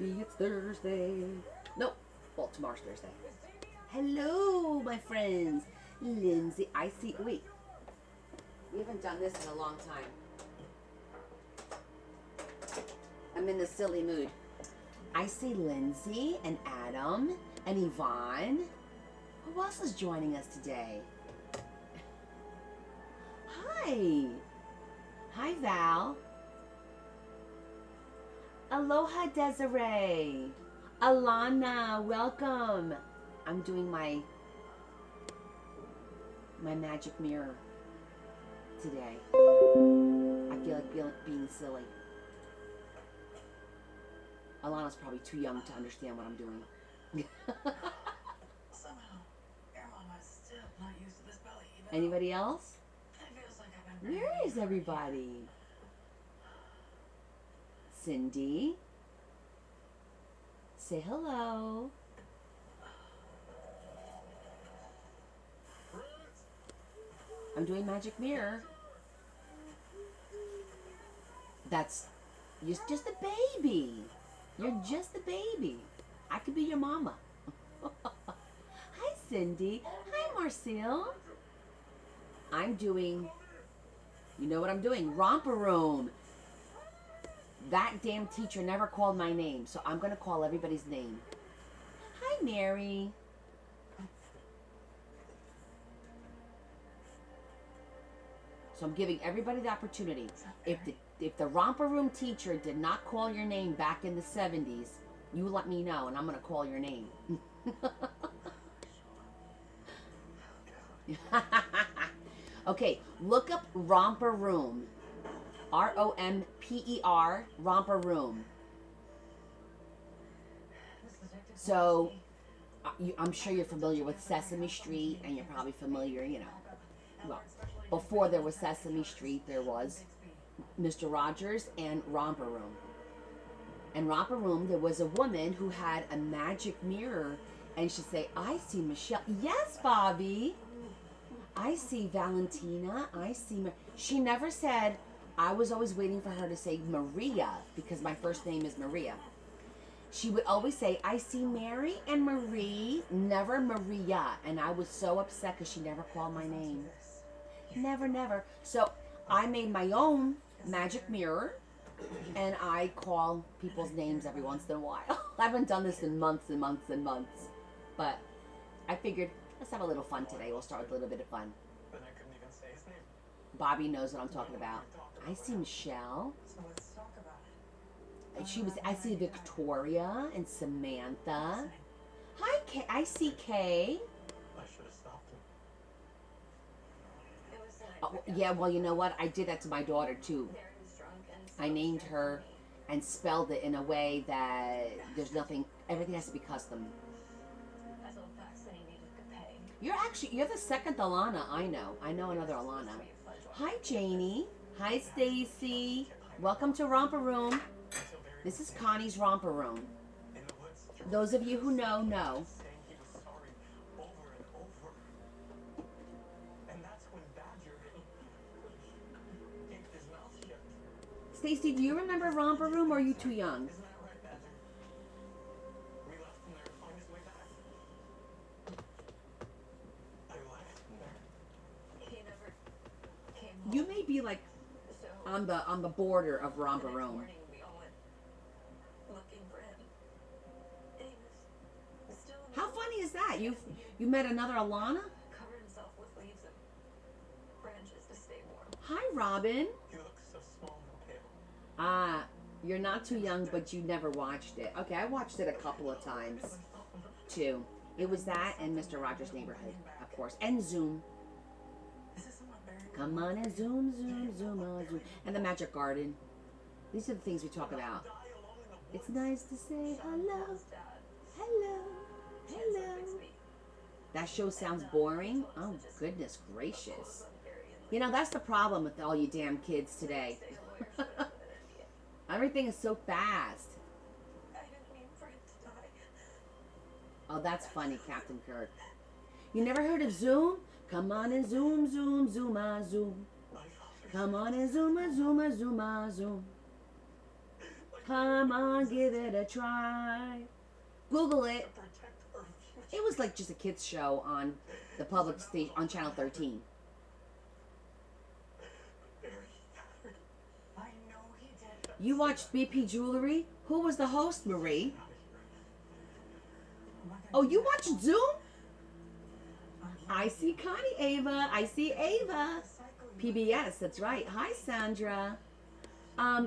Maybe it's Thursday. Nope. Well, tomorrow's Thursday. Hello, my friends. Lindsay, I see. Wait. We haven't done this in a long time. I'm in the silly mood. I see Lindsay and Adam and Yvonne. Who else is joining us today? Hi. Hi, Val. Aloha, Desiree. Alana, welcome. I'm doing my magic mirror today. I feel like being silly. Alana's probably too young to understand what I'm doing. Somehow, your mama is still not used to this belly. Anybody else? It feels like I've been Where is everybody? Cindy. Say hello. I'm doing magic mirror. That's, you're just a baby. You're just a baby. I could be your mama. Hi, Cindy. Hi, Marcel. I'm doing, you know what I'm doing? Romper Room. That damn teacher never called my name, so I'm going to call everybody's name. Hi, Mary. So I'm giving everybody the opportunity. If the Romper Room teacher did not call your name back in the 70s, you let me know, and I'm going to call your name. Okay, look up Romper Room. R-O-M-P-E-R, Romper Room. So, I'm sure you're familiar with Sesame Street, and you're probably familiar, you know, well, before there was Sesame Street, there was Mr. Rogers and Romper Room. And Romper Room, there was a woman who had a magic mirror, and she'd say, I see Michelle. Yes, Bobby. I see Valentina. I see she never said, I was always waiting for her to say Maria, because my first name is Maria. She would always say, I see Mary and Marie, never Maria. And I was so upset because she never called my name. Never, never. So I made my own magic mirror, and I call people's names every once in a while. I haven't done this in months and months and months. But I figured, let's have a little fun today. We'll start with a little bit of fun. Then I couldn't even say his name. Bobby knows what I'm talking about. I see Michelle. So let's talk about it. And I see Victoria and Samantha. Hi, Kay. I see Kay. I should have stopped him. Oh, yeah, well, you know what? I did that to my daughter, too. I named her and spelled it in a way that there's nothing, everything has to be custom. You're the second Alana I know. I know another Alana. Hi, Janie. Hi, Stacy. Welcome to Romper Room. This is Connie's Romper Room. Those of you who know, know. Saying he was sorry over and over. And that's when Badger kept his mouth shut. Stacy, do you remember Romper Room, or are you too young? Isn't that right, Badger? We left him there to find his way back. I left him there. He never came home. You may be like So on the border of Romper the next Room. morning we all went looking for him. And he was still in the How woods, funny is that? You met another Alana? covered himself with leaves and branches to stay warm. Hi, Robin. He looks so small and pale. Ah, you're not too young, but you never watched it. Okay, I watched it a couple of times, too. It was that and Mr. Rogers' Neighborhood, of course, and Zoom. Is this someone buried? Come on and zoom, zoom, zoom, zoom. And the Magic Garden. These are the things we talk about. Die alone in the woods. It's nice to say hello, His dad hello, hello. fixed me. That show sounds boring. Oh, goodness gracious. Very You know, that's the problem with all you damn kids today. stay lawyer should have been in the end. Everything is so fast. I didn't mean for him to die. Oh, that's funny, Captain Kirk. You never heard of Zoom? Come on and zoom, zoom, zoom, zoom. My father's Come on and zoom, zoom, zoom, zoom. Come on, give it a try. Google it. Protect our future. It was like just a kids show on the public station on Channel 13. Barry. I know he did. You watched BP Jewelry? Who was the host, Marie? Oh, you watched Zoom? I see Connie, Ava. I see Ava. PBS, that's right. Hi, Sandra.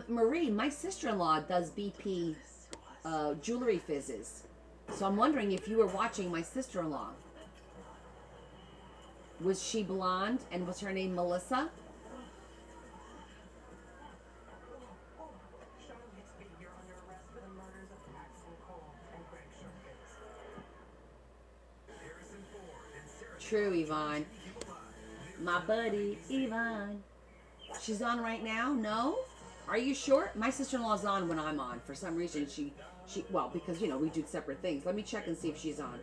Marie, my sister-in-law does BP jewelry fizzes. So I'm wondering if you were watching my sister-in-law. Was she blonde and was her name Melissa? Sean Bixby, you're under arrest for the murders of Paxton Cole and Greg Sharkins. Harrison Ford and Sarah True, Yvonne. My buddy, Yvonne. She's on right now? No? Are you sure? My sister-in-law's on when I'm on. For some reason, well, because, you know, we do separate things. Let me check and see if she's on.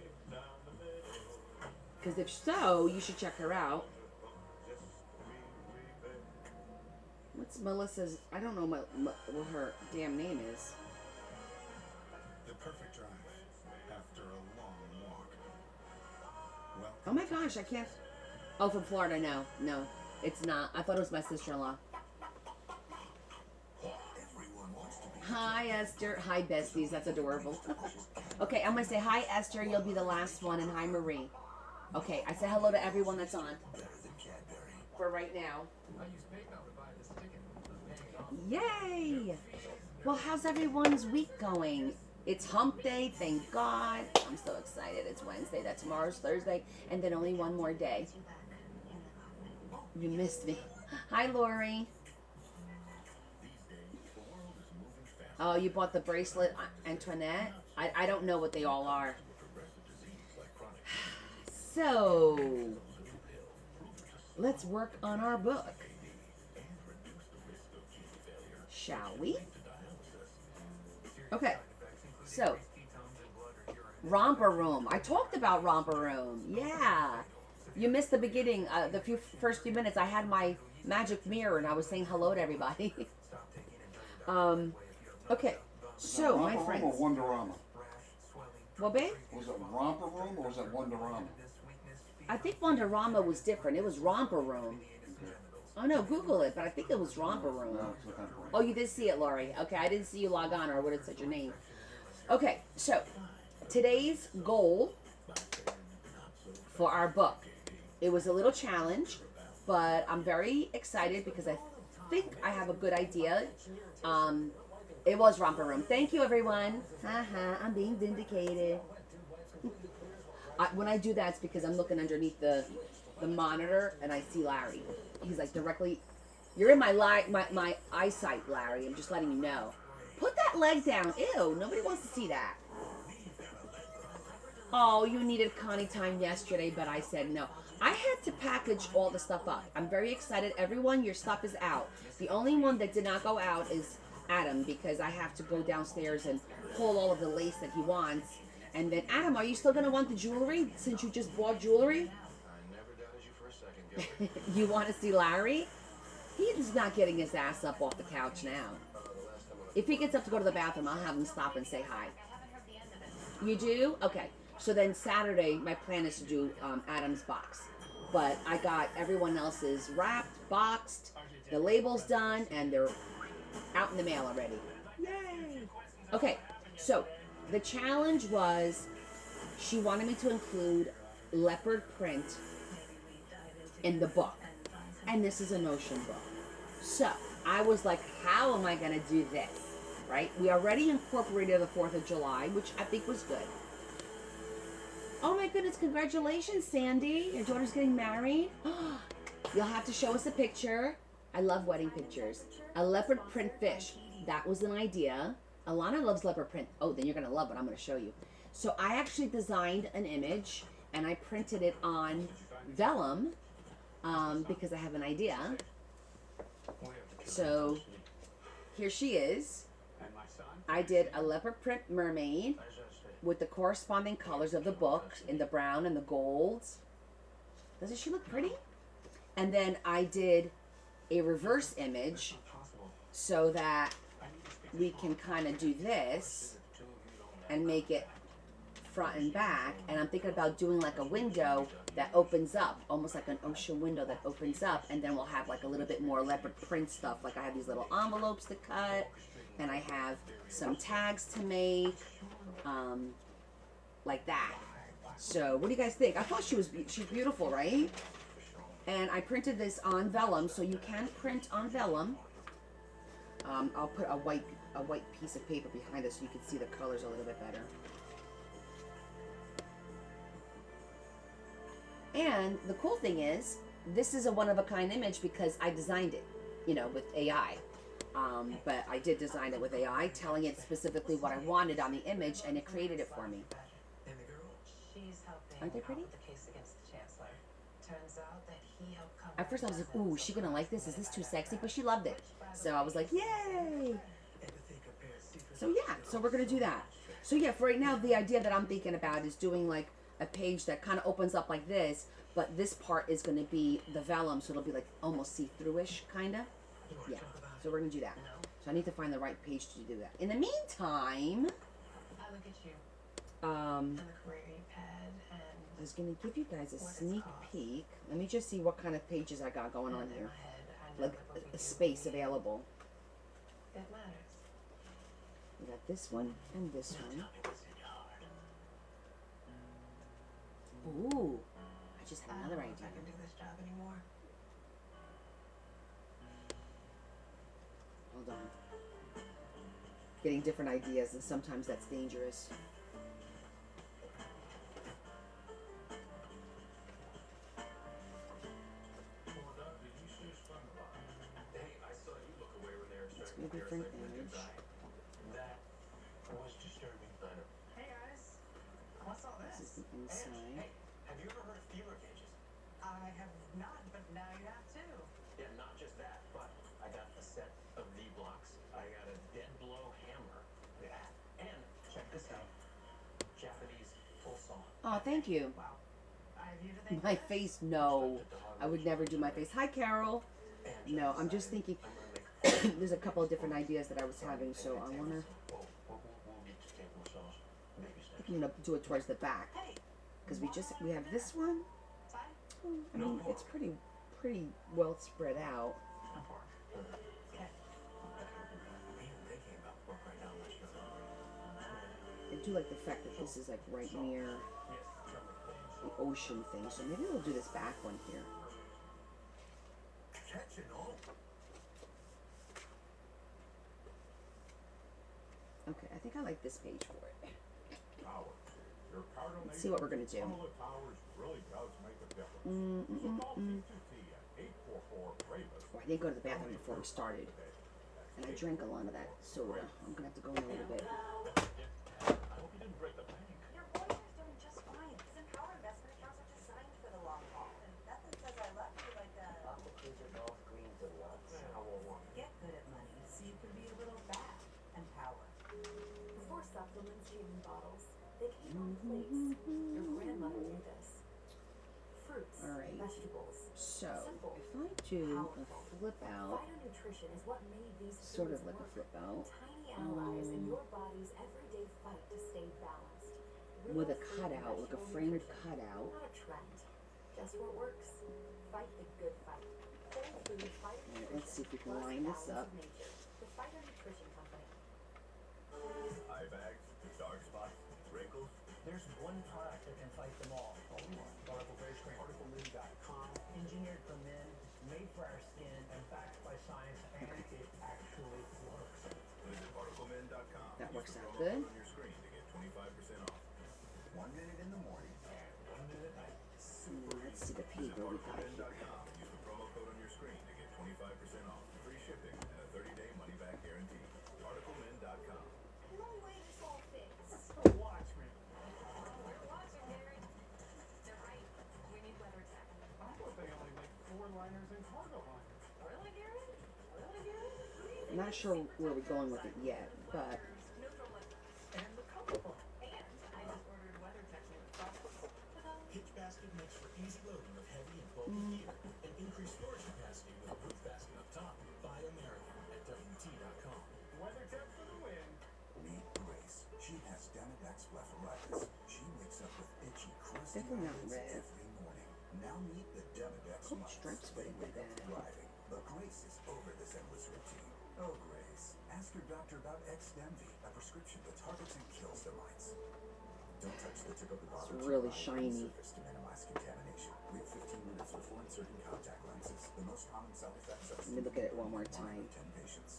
Because if so, you should check her out. What's Melissa's? I don't know what her damn name is. The perfect drive after a long walk. Well, Oh my gosh, I can't. Oh, from Florida, no. No, it's not. I thought it was my sister-in-law. everyone wants to be Hi, Esther. Hi, besties. That's adorable. Okay, I'm going to say hi, Esther. You'll be the last one. And hi, Marie. Okay, I say hello to everyone that's on better than Cadbury. for right now. I used PayPal to buy this ticket. Paying it off. Yay! Well, how's everyone's week going? It's hump day, thank God. I'm so excited. It's Wednesday. That tomorrow's Thursday. And then only one more day. You missed me. Hi, Lori. These days, the world is moving fast. Oh, you bought the bracelet, Antoinette? I don't know what they all are. Progressive disease like chronic So, let's work on our book. Shall we? Okay. So, Romper Room. I talked about Romper Room. Yeah. You missed the beginning, first few minutes. I had my magic mirror and I was saying hello to everybody. Okay. So, my Romper friends. Room or Wonderama? Well, babe, Was it Romper Room or was it Wonderama? I think Wonderama was different. It was Romper Room. Okay. Oh no, Google it, but I think it was Romper Room. No, it's not Oh, you did see it, Laurie. Okay, I didn't see you log on or I would have said your name. Okay, so today's goal for our book. It was a little challenge, but I'm very excited because I think I have a good idea. It was Romper Room. Thank you, everyone. Haha, I'm being vindicated. When I do that, it's because I'm looking underneath the monitor and I see Larry. He's like directly. You're in my eyesight, Larry. I'm just letting you know. Put that leg down. Ew, nobody wants to see that. Oh, you needed Connie time yesterday, but I said no. I had to package all the stuff up. I'm very excited. Everyone, your stuff is out. The only one that did not go out is Adam, because I have to go downstairs and pull all of the lace that he wants. And then, Adam, are you still going to want the jewelry since you just bought jewelry? I never doubted you for a second, Gilbert. You want to see Larry? He's not getting his ass up off the couch now. If he gets up to go to the bathroom, I'll have him stop and say hi. You do? Okay. So then Saturday, my plan is to do Adam's box. But I got everyone else's wrapped, boxed, the label's done, and they're out in the mail already. Yay! Okay, so the challenge was she wanted me to include leopard print in the book. And this is a Notion book. So I was like, how am I going to do this? Right? We already incorporated the 4th of July, which I think was good. Oh my goodness, congratulations, Sandy. Your daughter's getting married. You'll have to show us a picture. I love wedding pictures. A leopard print fish. That was an idea. Alana loves leopard print. Oh, then you're going to love what I'm going to show you. So I actually designed an image and I printed it on vellum because I have an idea. So here she is. I did a leopard print mermaid with the corresponding colors of the book in the brown and the gold. Doesn't she look pretty? And then I did a reverse image so that we can kind of do this and make it front and back. And I'm thinking about doing like a window that opens up, almost like an ocean window that opens up, and then we'll have like a little bit more leopard print stuff. Like I have these little envelopes to cut, and I have some tags to make, like that. So what do you guys think? I thought she's beautiful, right? And I printed this on vellum, so you can print on vellum. I'll put a white piece of paper behind it so you can see the colors a little bit better. And the cool thing is, this is a one-of-a-kind image because I designed it, you know, with AI. But I did design it with AI, telling it specifically what I wanted on the image, and it created it for me. And the girl? She's helping Aren't they pretty? out with the case against the Chancellor. Turns out that he helped cover At first I was like, ooh, is she gonna like this? Is this too sexy? But she loved it. So I was like, yay! So yeah, so we're gonna do that. So yeah, for right now, the idea that I'm thinking about is doing like a page that kind of opens up like this, but this part is gonna be the vellum, so it'll be like almost see-through-ish, kinda. Yeah, so we're gonna do that. So I need to find the right page to do that. In the meantime, I look at you um, and the career you've had, and I was gonna give you guys a What it's sneak cost. peek. Let me just see what kind of pages I got going on in here. my head, I know Like that what we a do space available. That matters. We got this one and this one. Ooh, I just had I another don't know if idea. I can do this job anymore. Hold on. Getting different ideas, and sometimes that's dangerous. Hey, I saw you look away when they were Let's striking go different Parasite with image. goodbye. That was disturbing. I know. Hey guys, what's all This is this? the inside. Hey, have you ever heard of feeler cages? I have not, but now you have to. Yeah, not just that, but I got a set of V-blocks. I got a dead blow hammer. Yeah. And check this out. Japanese full saw. Oh, thank you. Wow. I have you to thank My for this. face, no. I would never do my face. Hi, Carol. And No, I'm just thinking. I'm gonna make There's a couple of different ideas that I was having, so I wanna. We'll get to table sauce. Baby steps. I'm gonna do it towards the back Hey, because we have this one. fine. I mean, it's pretty well spread out. No pork. Okay. Even thinking about pork right now, my sugar. I do like the fact that this is like right near the ocean thing, so maybe we'll do this back one here. Catching on. Okay, I think I like this page for it. Power. Your cargo Let's see what we're gonna do. Some of the towers really does make a difference. So call PTT at 844-BRAVEST. Oh, I didn't go to the bathroom before we started, and I drank a lot of that soda. I'm gonna have to go in a little bit. I hope you didn't break the bank. Your Warrior's doing just fine. His Empower investment accounts are designed for the long haul. And nothing says I love you like that. Get good at money so you can be a little bad. Empower. Before supplements came in bottles, they came on plates. Your grandmother knew this. Fruits, All right. vegetables. So if I do a flip out, Phytonutrition is what made these sort of foods like a work. flip out, Tiny allies in your body's everyday fight to stay balanced. with a Real fruit and cutout, like a vegetable framed nutrition. cutout. Not a trend. Just what works. Fight the good fight. Whole food Alright, let's see if we can line this up. The Phytonutrition Company. Eye bags, dark spots, wrinkles. There's one product that can fight them all. Only one. Particle Face Cream. ParticleMin.com. Engineered for men, made for our skin, and backed by science, and it actually works. Visit ParticleMin.com. That Use works the out promo good. code on your screen to get 25% off. 1 minute in the morning. And 1 minute at night. Let's see the Visit paper we got here. ParticleMin.com and use the promo code on your screen to get 25% off. Free shipping and a 30-day money-back guarantee. ParticleMin.com. No way this all fits. Watch me. We're watching, Gary. They're right. We need weather tech. I thought they only make 4 liners and cargo liners. Really, Gary? Really, Gary? I'm not sure where we're going with it yet, but Neutral weather. And the cover book. And I just ordered weather tech new products. Ta-da. Hitch basket makes for easy loading of heavy and bulky gear and increased storage capacity with a roof basket up top. Buy American at WT.com. Weather hope stripes wouldn't be bad. Thriving, but Grace is over this endless routine. Oh, Grace, ask your doctor about Xdemvy, a prescription that targets and kills the mites. Don't touch the tip of the barber It's really tool on the shiny. surface to minimize contamination. Wait 15 minutes before inserting contact lenses. The most common side effects are Let me look at it one more 1 time. out of 10 patients.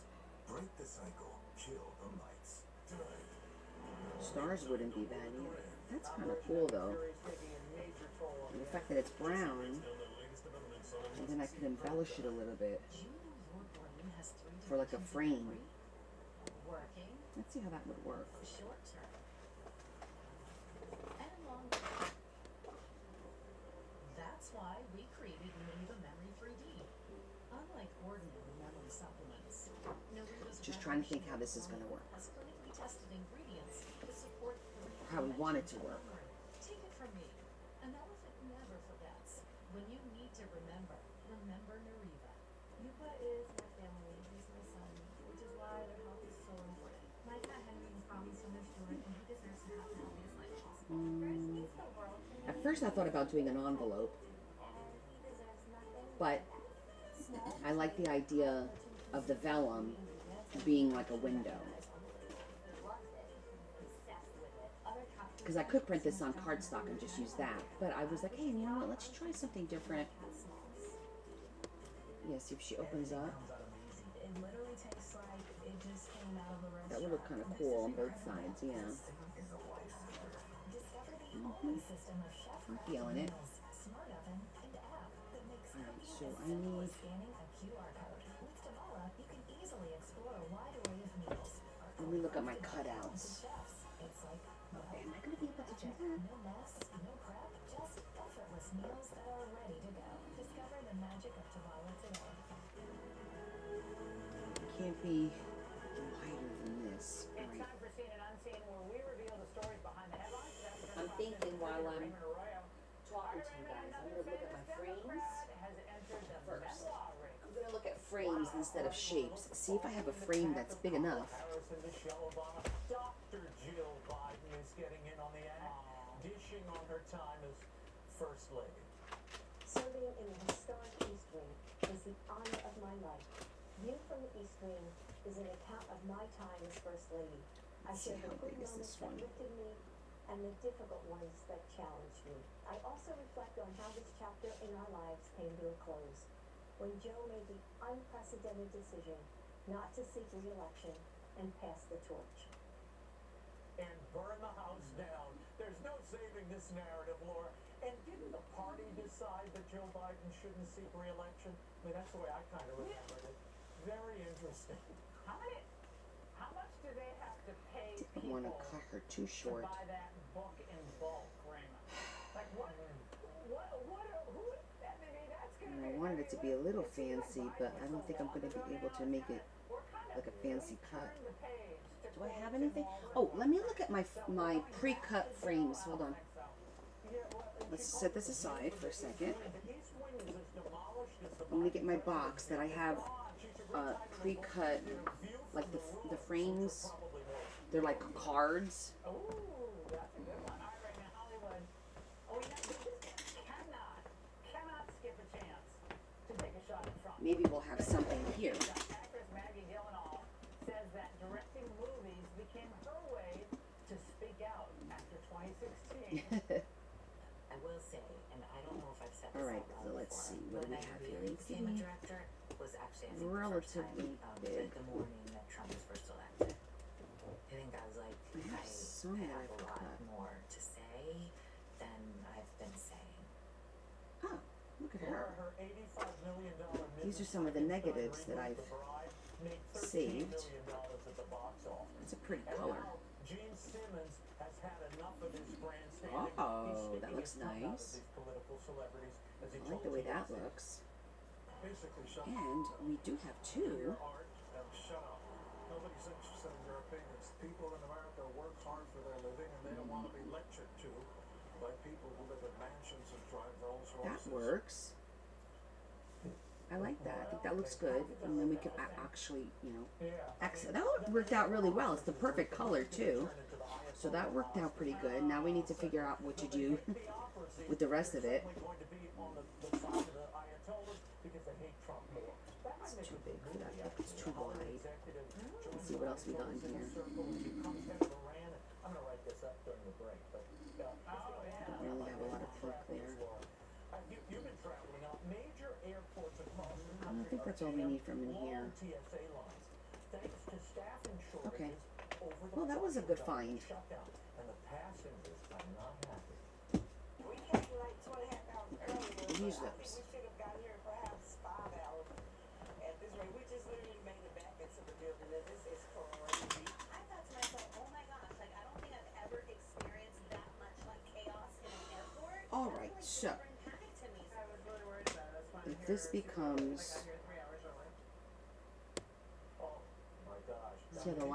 Break the cycle. Kill the mites. Stars wouldn't be bad either. That's kind of cool though. And the fact that it's brown, and then I could embellish it a little bit for like a frame. Working Let's see how that would work. short term and long term. That's why we created Nariva Memory 3D. Unlike ordinary memory supplements, Nariva's Just trying to think how this is going to work, has clinically tested ingredients to support or how we want it to work. Take it from me. An elephant never forgets. When you need to remember, remember Nariva. Yuka is my family. He's my son, which is why their health is so important. My cat Henry was promised so much joy, and he deserves to have the healthiest life possible. Grace means the world to me, At first I thought about doing an envelope, and he deserves nothing but I like the idea of the vellum being like a window. Because I could print this on cardstock and just use that. But I was like, hey, you know what? Let's try something different. Yeah, see if she opens up. It literally tastes like it just came out of a restaurant. That would look kind of cool on both sides, yeah. Discover the only system of chef I'm feeling it. meals, smart oven, and app that makes Alright, cooking so as I simple need- as scanning a QR code. With Tamala, you can easily explore a wide array of meals. Let me look at my cutouts. Chefs, it's like Okay, am I going to be able to do that? no mess, no prep, just effortless meals that are ready to go. Discover the magic of Tamala today. It can't be lighter than this. It's Alright. time for Seen and Unseen, where we reveal the stories behind the headlines. I'm thinking while I'm talking to you guys, I'm going to look at my frames first. I'm going to look at frames instead of shapes. See if I have a frame that's big enough. Harris and Michelle Obama. Dr. Jill Biden is getting in on the act, dishing on her time as First Lady. Serving in the historic East Wing is the honor of my life. View from the East Wing is an account of my time as First Lady. I Let's see share the how good big is moments this that one. lifted me and the difficult ones that challenged me. I also reflect on how this chapter in our lives came to a close, when Joe made the unprecedented decision not to seek re-election and pass the torch. And burn the house down. There's no saving this narrative, Laura. And didn't the party decide that Joe Biden shouldn't seek re-election? I mean, that's the way I kind of remembered it. Very interesting. How much do they have to pay Didn't want to cut her too to short. buy that book in bulk, Raymond? Like who, I mean, that's gonna And I be, wanted it to be a little it seems like fancy, Biden but was I don't think I'm going to be able to make it like a fancy cut. Do I have anything? Oh, let me look at my pre-cut frames. Hold on. Let's set this aside for a second. I'm going to get my box that I have pre-cut, like the frames. They're like cards. Ooh, that's a good one. All right, right now, Hollywood. Oh, you cannot skip a chance to take a shot in front. Maybe we'll have something here. Actress Maggie Gyllenhaal says that directing movies became her way to speak out after 2016. I will say, and I don't know if I've said this All right, out so loud let's before, see. What do we when I have here? really Let's became a see. director was actually, I think, the first Relatively time, big. the morning that Trump was first elected. I think I was like, I have some that have I've a lot cut. more to say than I've been saying. Oh, look at Laura, her. her $85 million These are some of the negatives that I've saved. at the box office. It's a pretty And color. now, Gene Simmons has had enough of his grandstanding. Oh, He's that sticking looks his tongue out at nice. these political celebrities as he I like the told way that TMZ. looks. Basically, shut And we do have two. your art and shut up. Nobody's interested in your opinions. People in America work hard for their living, and they don't want to be lectured to by people who live in mansions and drive Rolls That Royces. works. I like that. I think that looks good. And then we can actually, that worked out really well. It's the perfect color too. So that worked out pretty good. Now we need to figure out what to do with the rest of it. Going to be on the side of the what else we got in here. I'm gonna write this up during the break, but Don't really have a lot of proof there. You've been traveling out major airports across the I country. think that's all we need from in here. TSA lines, thanks to staffing shortages. Okay. Over the Well, that was a good find. shutdown, and the passengers are not happy. We came like 2.5 hours earlier. Use but I those. think we should have got here perhaps 5 hours. At this rate, we just literally made it back into the building, and this is crazy. I thought to myself, oh my gosh, like I don't think I've ever experienced that much like chaos in an airport. All right, so Dramatic to me. I was really worried about it. That's why I'm if here this 2 hours. I becomes, got here 3 hours early. Oh my gosh. see how the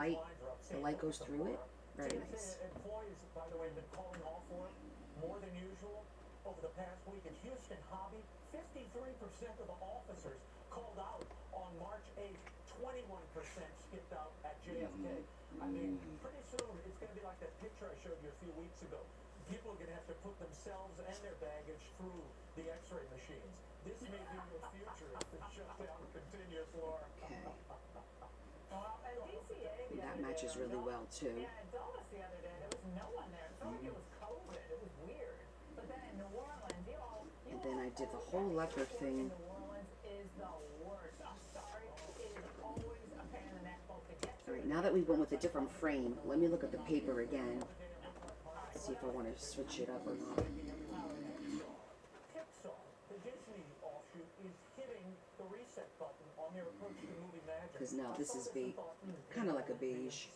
light goes through it? Very nice. Employees, by the way, have been calling off work more than usual over the past week. In Houston Hobby, 53% of the officers called out on March 8th. 21% skipped out at JFK. I mean, pretty soon it's going to be like that picture I showed you a few weeks ago. People are going to have to put themselves and their baggage through the X-ray machines. This may be your future if the shutdown continues, Laura. Okay. Well, at DCA the That other matches day, really well too. Yeah, in Dulles the other day, there was no one there. It felt like it was COVID. It was weird. But then in New Orleans, And then I did the whole leopard thing. New Orleans is the worst. I'm sorry. It is always a pain in the neck both to get to. All right, now that we went with a different frame, let me look at the paper again. See if I want to switch it up or not. Pixar, the Disney offshoot, is hitting the reset button on their approach to movie magic. Because now this is kind of like a beige.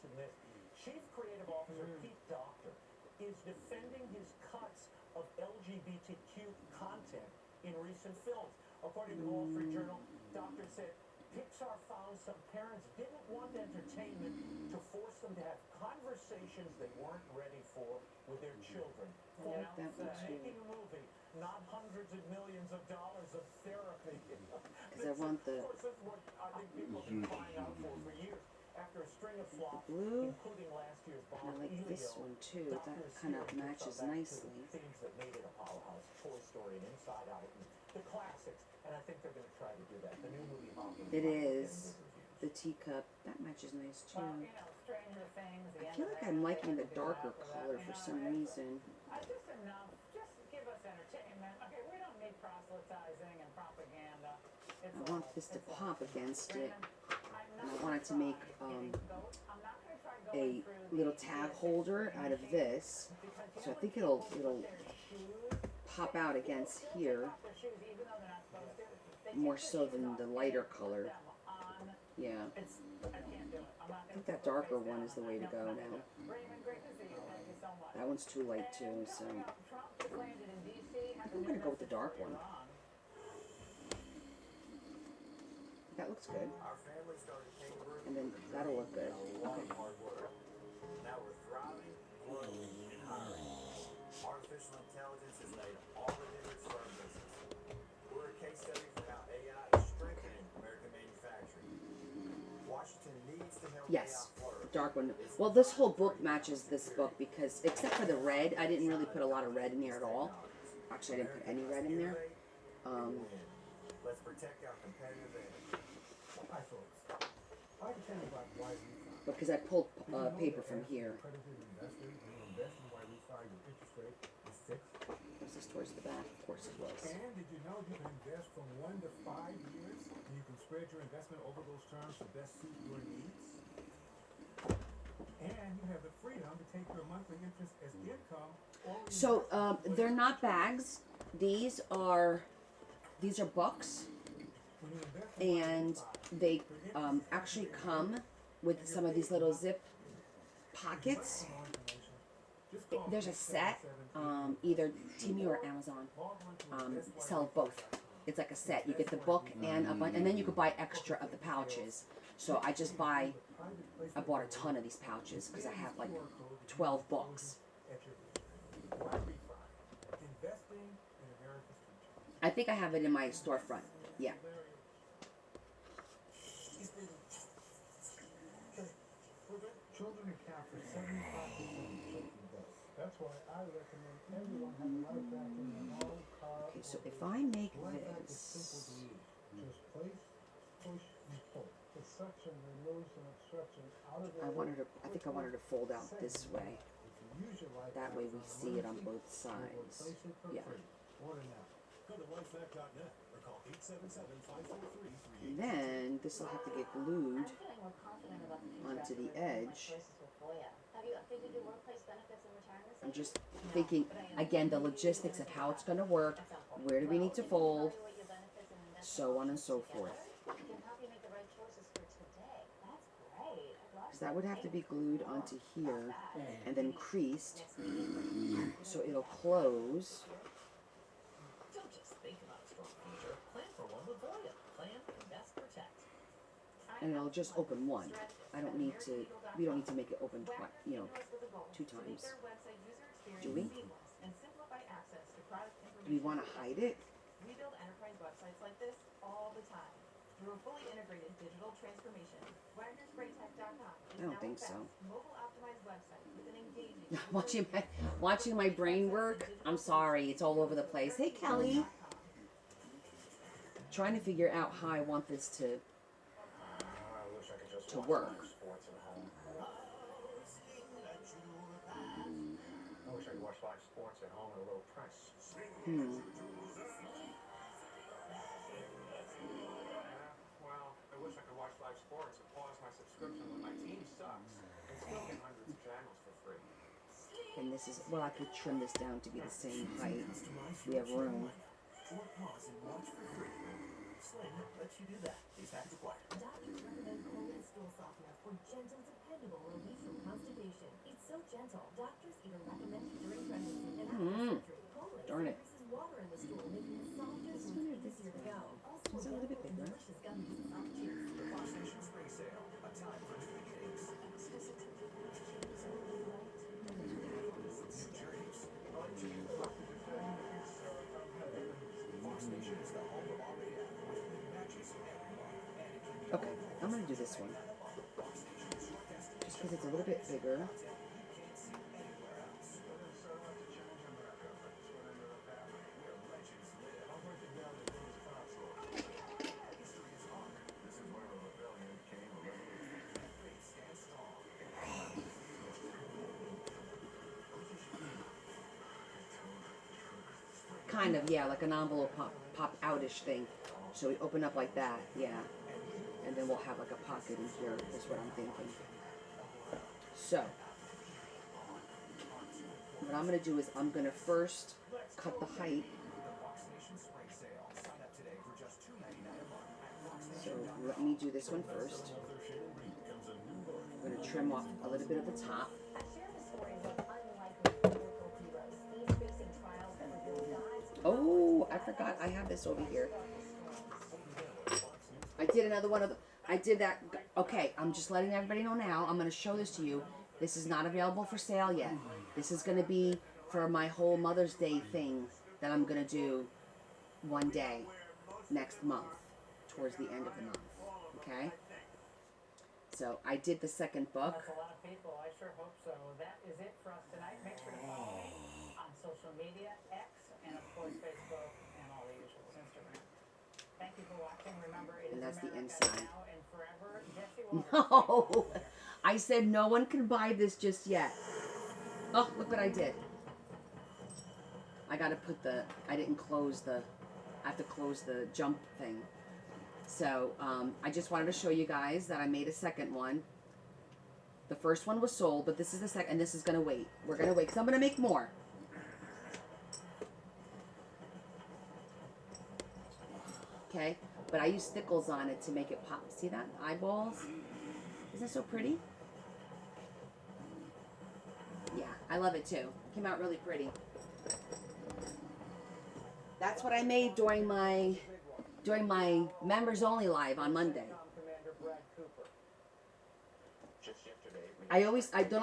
Chief Creative Officer Pete Docter is defending his cuts of LGBTQ content in recent films. According to the Wall Street Journal, Docter said Pixar found some parents didn't want entertainment to force them to have conversations they weren't ready for with their children. I like that one too. Making a movie, not hundreds of millions of dollars of therapy. Because I want the Of course, this is what I think people have been crying out for years. After a string of flops, blue. including last year's And I bomb, like this Elio, one too. That Doctor's kind of series matches are back to nicely. Themes that made it a powerhouse, Toy Story and Inside Out, and the classics. And I think they're going to try to do that. The new movie Hopper. It is. The teacup, that matches nice too. Well, you know, Stranger Things. The I end feel of like that, I'm they liking had the to do darker after that, color you for know, some reason. Just enough. Just give us entertainment. Okay, we don't need proselytizing and propaganda. It's I want this to pop against it. And I wanted to make a little tag holder out of this. So I think it'll pop out against here more so than the lighter color. Yeah. I think that darker one is the way to go now. That one's too light too, so I think I'm gonna go with the dark one. That looks good. Our family started kangaroo. And then that'll look good. Okay. Hard work. Now we're thriving, growing, and hiring. Artificial intelligence has made all the difference for our business. We're a case study for how AI is strengthening American manufacturing. Washington needs to help Yes, AI flourish. dark one. Well, this whole book matches this book because, except for the red, I didn't really put a lot of red in there at all. Actually, I didn't put any red in there. Let's protect our competitive edge. Hi, folks. I can tell you about why we find. Because I pulled paper from here. Accredited investors who invest in why we find your interest rate is fixed. Was this towards the back? Of course it was. And did you know you can invest from 1 to 5 years, and you can spread your investment over those terms to best suit your needs? And you have the freedom to take your monthly interest as income. Or So they're not bags. These are books, when you invest in and they actually come with some of these little zip pockets. more information, just There's a set. Either Temu or Amazon sell both. It's like a set. You get the book and a bunch, and then you could buy extra of the pouches. So I bought a ton of these pouches because I have like 12 books. investing in America's future. I think I have it in my storefront. Yeah. Children account for 75% of safety deaths. That's why I recommend everyone have a life jacket in an old car. Okay, so if I make Life jacket is simple this, to use. Just place, push, and pull. The suction removes an obstruction out of the I think I want her to fold out this way. That way we see it on both sides. Yeah. Order now. Go to lifevac.net or call 877-543-3888. And then this will have to get glued I'm feeling more confident about the future onto after the reviewing my edge. choices with Voya. Have you updated your workplace benefits and retirement I'm savings? just thinking, again, the logistics of how it's going to work, At some point. where do we need to fold, Evaluate your benefits and investment so on and options so together. forth. It can help you make the right choices for today. That's great. I'd love Because that would have to be glued onto here and then creased so it'll close. Don't just think about a strong future. Plan for one with Voya. Plan, invest, protect. And it'll just open one. We don't need to make it open twice, two times. Do we? Do we want to hide it? We build enterprise websites like this all the time. Through a fully integrated digital transformation, WagnerSprayTech.com is I don't now think a fast, so. mobile-optimized website with an engaging Watching my brain work. I'm sorry, it's all over the place. Hey, Kelly. Trying to figure out how I want this to I wish I could just watch work. live sports at home. I wish I could watch live sports at home at a low price. Well, I wish I could watch live sports and pause my subscription when my team sucks and still get hundreds of channels for free. And this is, well, I could trim this down to be the same height. We have room. Or pause and watch for free. Sling lets you do that. These hacks apply. Doctors recommend Colon stool softener for gentle, dependable relief from constipation. It's so gentle, doctors even recommend it during pregnancy and after surgery. Colon Darn it. increases water in the stool, making it softer so it's easier to go. Also, It's a little bit bigger. delicious gummies and soft chews. The Fox Nation Spring Sale. A time for new beginnings. New journeys. Fox Nation is the home of all data with new matches every month. And it can be Okay, I'm going to do this one. Just because it's a little bit bigger. Kind of, yeah, like an envelope pop out-ish thing. So we open up like that, yeah. And then we'll have like a pocket in here, is what I'm thinking. So, what I'm going to do is I'm going to first cut the height. So let me do this one first. I'm going to trim off a little bit of the top. I share the stories of unlikely biblical heroes, each facing trials that reveal God's Oh, I forgot. I have this over here. I did another one of the... I did that... Okay, I'm just letting everybody know now. I'm going to show this to you. This is not available for sale yet. This is going to be for my whole Mother's Day thing that I'm going to do one day next month, towards the end of the month. Okay? So, I did the second book. That's a lot of people. I sure hope so. That is it for us tonight. Make sure to follow me on social media, X, and of course Facebook, and all the usuals, Instagram. Thank you for watching. Remember, it And is that's the America inside. now and forever. Jesse will No! I said no one can buy this just yet. Oh, look what I did. I gotta put the... I didn't close the... I have to close the jump thing. So, I just wanted to show you guys that I made a second one. The first one was sold, but this is the second, and this is gonna wait. We're gonna wait, because I'm gonna make more. Okay? But I use stickles on it to make it pop. See that? Eyeballs? Isn't it so pretty? Yeah, I love it too. Came out really pretty. That's what I made during my members only live on Monday. Commander Brad Cooper. Just yesterday, we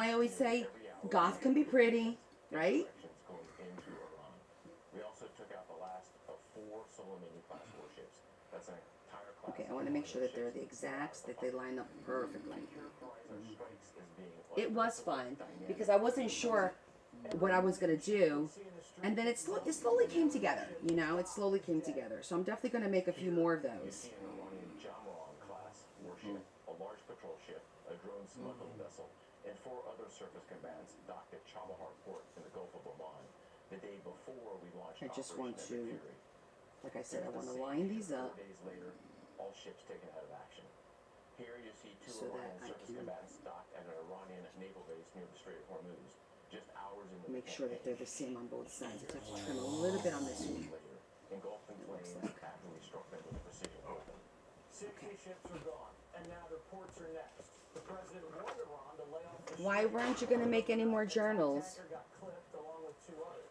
I always say goth can be pretty, right? sections going into Iran. We also took out the last of 4 Soleimani-class warships. That's an entire class. Okay, I want to make sure that they're the exacts, that they line up perfectly. Strikes is being It was fun because I wasn't sure what I was gonna do, and then it slowly came together. You know, it slowly came together. So I'm definitely gonna make a few more of those. Iranian Jamron class warship. a drone smuggling vessel, and 4 other surface combatants docked at Chabahar port in the Gulf of Oman the day before we launched I just Operation want Epic to, Fury. like I said, I At want the to same line year, these 4 up days later, all ships taken out of action. Here you see 2 so that Iranian I surface can combatants docked at an Iranian naval base near the Strait of Hormuz, just hours into make the sure that campaign. they're the same on both sides. I have to trim a little bit on this one. Later, engulfed in looks flames like. after we struck them with a precision weapon. 60 ships are gone, and now their ports are next. The president warned Iran to lay off the Why weren't you going to make any more journals? tanker got clipped along with 2 others.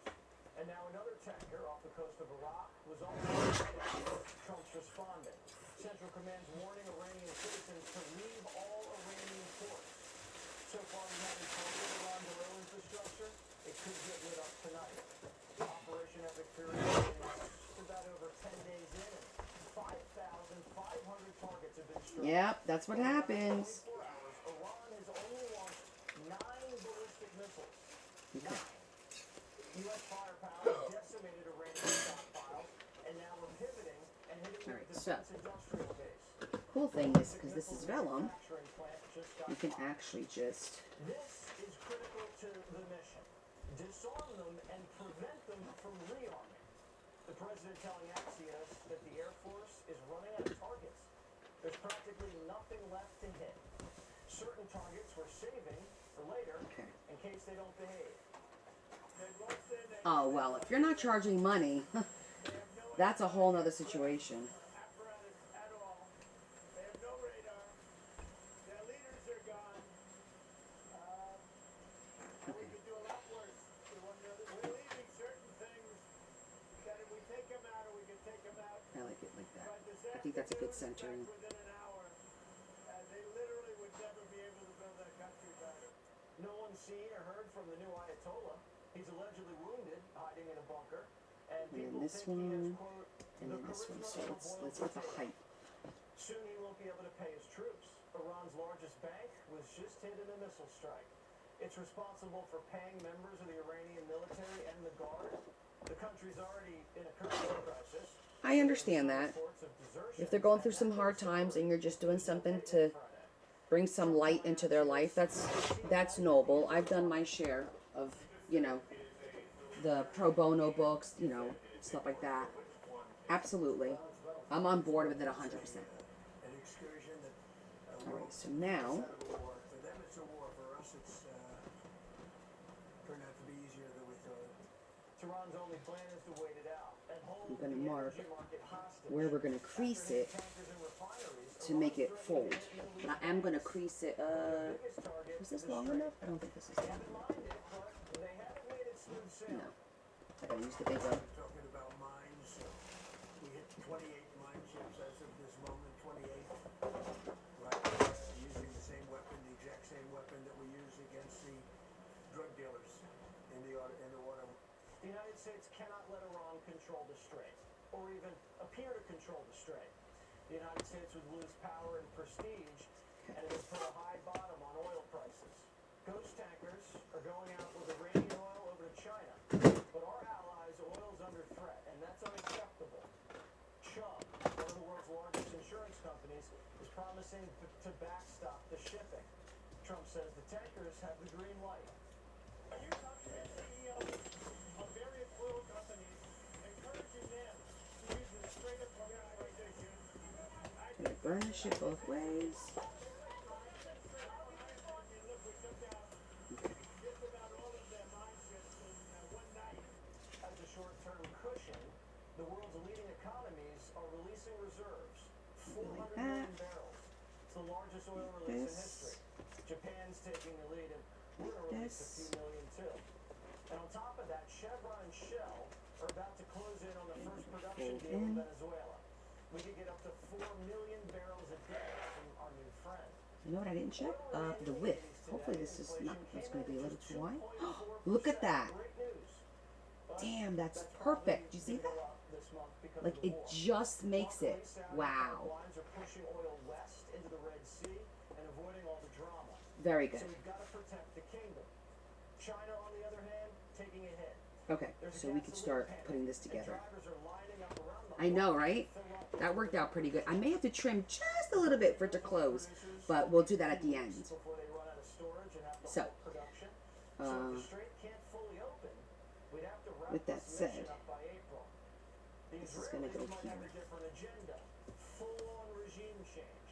And now another tanker off the coast of Iraq was also Trump's responding. Central Command's warning Iranian citizens to leave all Iranian ports. So far, we haven't targeted Iran's oil infrastructure. It could get lit up tonight. Operation Epic Fury is about over 10 days in, and 5,500 targets have been struck. Yep, that's what happens. 24 hours, Iran has only launched 9 ballistic missiles. Okay. U.S. firepower has decimated Iranian stockpiles, and now we're pivoting and hitting the Alright, so. defense industrial base. Cool thing is, because this is vellum, Manufacturing plant just got you can fired. actually just, This is critical to the mission. Disarm them and prevent them from rearming. The president telling Axios that the Air Force is running out of targets. There's practically nothing left to hit. Certain targets we're saving for later okay. in case they don't behave. Oh, well, if you're not charging money, that's a whole nother situation. Apparatus at all. They have no radar. Their leaders are gone. And we could do a lot worse. We're leaving certain things that if we take them out, or we can take them out. I like it like that. But this I think that's a good afternoon, centering. within an hour, they literally would never be able to build their country better. No one's seen or heard from the new Ayatollah. He's allegedly wounded, hiding in a bunker. And And then people this think he has, one, quote, and the then this one. charisma So of a let's boiled get the potato. height. Soon he won't be able to pay his troops. Iran's largest bank was just hit in a missile strike. It's responsible for paying members of the Iranian military and the guard. The country's already in a currency crisis. I understand that. If they're going through some hard times and you're just doing something to bring some light into their life, that's noble. I've done my share of, you know, the pro bono books, you know, stuff like that. Absolutely. I'm on board with it 100%. An excursion that Alright, so now, war. For them it's a war. For us it's turned out to be easier than we thought. Tehran's only plan is to wait it out and hold I'm going the to mark energy market hostage. where we're going to crease it Tankers and refineries, to make it Iran's fold. threatening But I am going to crease it, biggest target is this the long Strait. enough? I don't think this is They long haven't enough. minded, but they haven't made it smooth sailing. No. I gotta use the big one. We're talking about mines. We hit 28 mine ships as of this moment. 28. Right. Using the same weapon, the exact same weapon that we use against the drug dealers in the water. The United States cannot let Iran control the Strait, or even appear to control the Strait. The United States would lose power and prestige, and it would put a high bottom on oil prices. Ghost tankers are going out with Iranian oil over to China, but our allies' oil is under threat, and that's unacceptable. Chubb, one of the world's largest insurance companies, is promising to backstop the shipping. Trump says the tankers have the green light. Are you talking to CEOs of various oil companies, encouraging them to use the Strait of Hormuz position? Gonna burnish it both ways. As a short-term cushion, the world's leading economies are releasing reserves, 400 million barrels. It's the largest oil release in history. Japan's taking the lead, and we're going to release a few million too. And on top of that, Chevron and Shell are about to close in on the first production deal in Venezuela. We could get up to 4 million barrels a day from our new friend. You know what I didn't check? The width. Hopefully this is not, it's going to be a little too wide. Look at that. Damn, that's perfect. Do you see that? Like, it just makes it. Wow. Very good. So we've got to protect the kingdom. China, on the other hand, taking a hit. Okay, so we can start putting this together. I know, right? That worked out pretty good. I may have to trim just a little bit for it to close, but we'll do that at the end. So, with that said, this is going to go here. Full-on regime change.